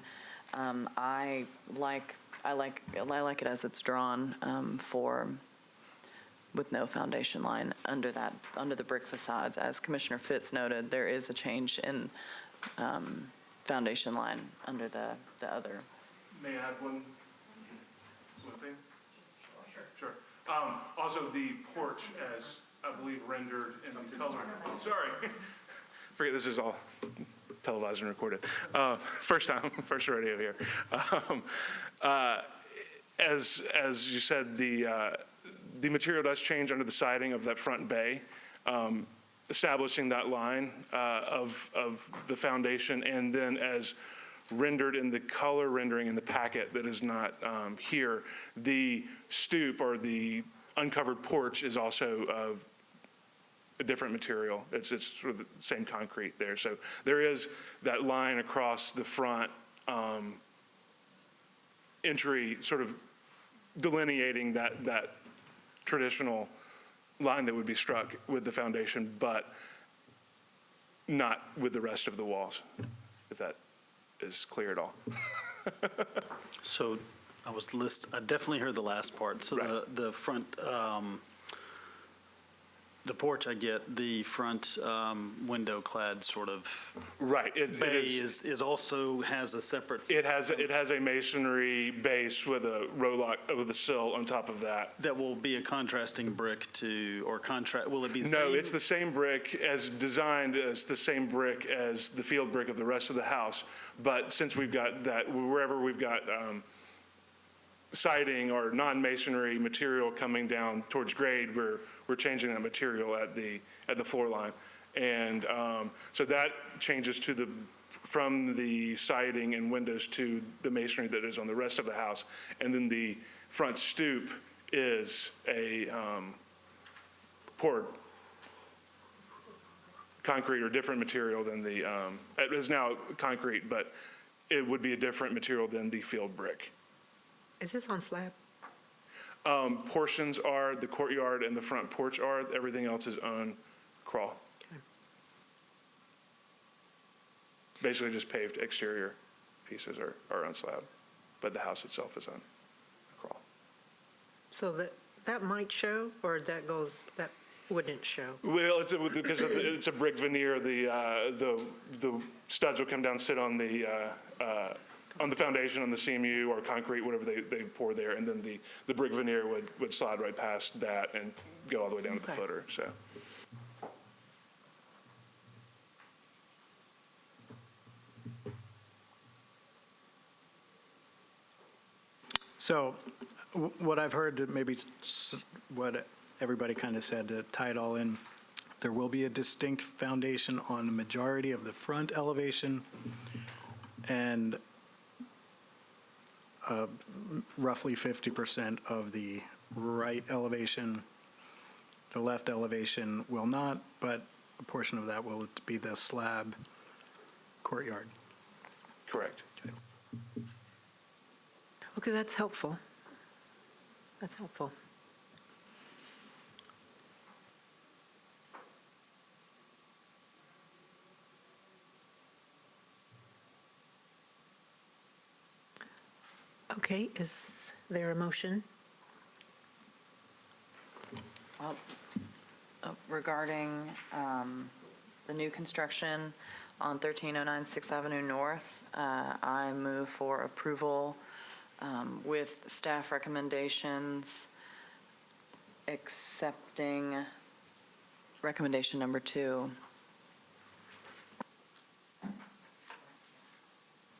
I: I like it as it's drawn, with no foundation line under the brick facades. As Commissioner Fitz noted, there is a change in foundation line under the other.
U: May I have one thing? Sure. Also, the porch, as I believe rendered in the color. Sorry. Forget this is all televised and recorded. First time, first rodeo here. As you said, the material does change under the siding of that front bay, establishing that line of the foundation, and then as rendered in the color rendering in the packet that is not here, the stoop or the uncovered porch is also a different material. It's sort of the same concrete there. So there is that line across the front entry, sort of delineating that traditional line that would be struck with the foundation, but not with the rest of the walls, if that is clear at all.
E: So I definitely heard the last part. So
U: right.
E: the front, the porch, I get. The front window clad sort of
U: right.
E: bay is also has a separate.
U: It has a masonry base with a row lock with a sill on top of that.
E: That will be a contrasting brick to, or contrast. Will it be the
U: no,
E: same?
U: It's the same brick as designed as the same brick as the field brick of the rest of the house. But since we've got that, wherever we've got siding or non-masonry material coming down towards grade, we're changing that material at the floor line, and so that changes from the siding and windows to the masonry that is on the rest of the house, and then the front stoop is a poured concrete or different material than the it is now concrete, but it would be a different material than the field brick.
A: Is this on slab?
U: Portions are, the courtyard and the front porch are, everything else is on crawl.
A: Okay.
U: Basically just paved exterior pieces are on slab, but the house itself is on crawl.
A: So that might show, or that wouldn't show?
U: Well, because it's a brick veneer, the studs will come down, sit on the foundation, on the CMU or concrete, whatever they pour there, and then the brick veneer would slide right past that and go all the way down to the footer.
P: So what I've heard, that maybe what everybody kind of said to tie it all in, there will be a distinct foundation on the majority of the front elevation, and roughly 50% of the right elevation. The left elevation will not, but a portion of that will be the slab courtyard.
U: Correct.
A: Okay, that's helpful. That's helpful. Okay, is there a motion?
I: Well, regarding the new construction on 1309 6th Avenue North, I move for approval with staff recommendations, accepting recommendation number 2.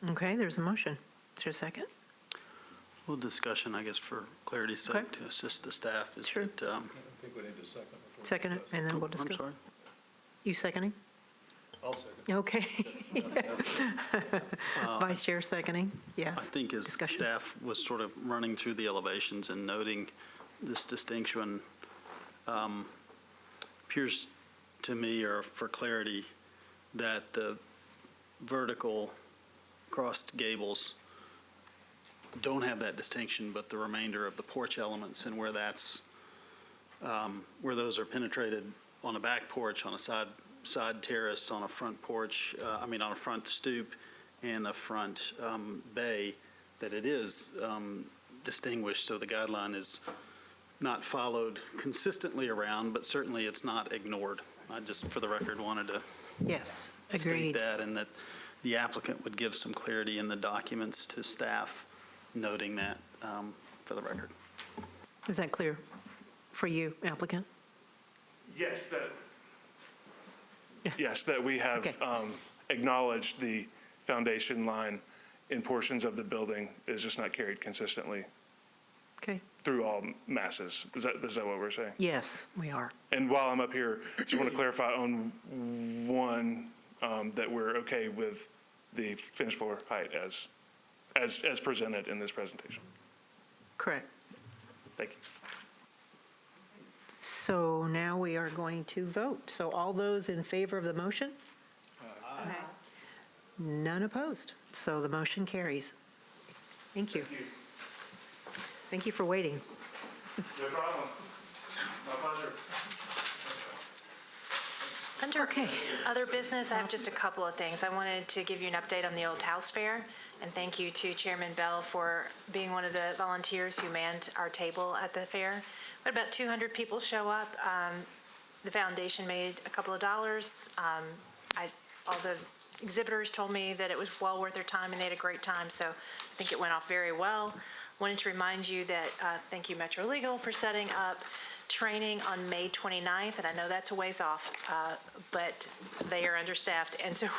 A: Okay, there's a motion. Is there a second?
E: A little discussion, I guess, for clarity's sake,
A: Okay.
E: to assist the staff. Is
A: Sure.
E: that,
J: I think we need a second.
A: Second it, and then we'll
E: I'm
A: discuss.
E: sorry.
A: You seconding?
J: I'll second.
A: Okay. Vice Chair seconding, yes.
E: I think as
A: Discussion.
E: staff was sort of running through the elevations and noting this distinction, appears to me, or for clarity, that the vertical crossed gables don't have that distinction, but the remainder of the porch elements, and where that's, where those are penetrated on a back porch, on a side terrace, on a front porch, on a front stoop, and a front bay, that it is distinguished, so the guideline is not followed consistently around, but certainly it's not ignored. I just, for the record, wanted to
A: Yes,
E: state
A: agreed.
E: that, and that the applicant would give some clarity in the documents to staff, noting that for the record.
A: Is that clear for you, applicant?
U: Yes, that we have
A: Okay.
U: acknowledged the foundation line in portions of the building is just not carried consistently
A: Okay.
U: through all masses. Is that what we're saying?
A: Yes, we are.
U: And while I'm up here, just want to clarify on one, that we're okay with the finished floor height as presented in this presentation.
A: Correct.
U: Thank you.
A: So now we are going to vote. So all those in favor of the motion? Aye. None opposed. So the motion carries. Thank you. Thank you for waiting.
U: No problem. My pleasure.
B: Under other business, I have just a couple of things. I wanted to give you an update on the Old House Fair, and thank you to Chairman Bell for being one of the volunteers who manned our table at the fair. We had about 200 people show up. The foundation made a couple of dollars. All the exhibitors told me that it was well worth their time, and they had a great time, so I think it went off very well. Wanted to remind you that, thank you Metro Legal for setting up training on May 29th, and I know that's a ways off, but they are understaffed, and so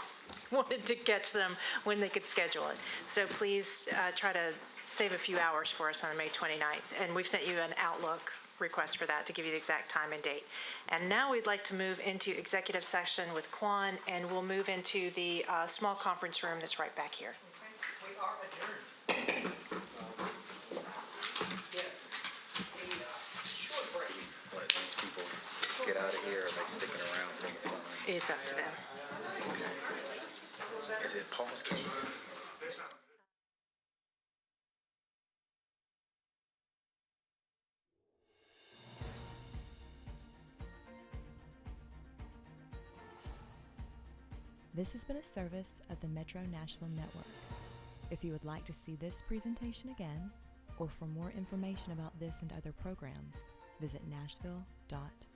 B: wanted to catch them when they could schedule it. So please try to save a few hours for us on May 29th, and we've sent you an Outlook request for that to give you the exact time and date. And now we'd like to move into executive session with Quan, and we'll move into the small conference room that's right back here.
C: We are adjourned.
L: Let these people get out of here, or are they sticking around for the fun?
B: It's up to them.
L: Is it Paul's case?
V: This has been a service of the Metro Nashville Network. If you would like to see this presentation again, or for more information about this and other programs, visit nashville.org.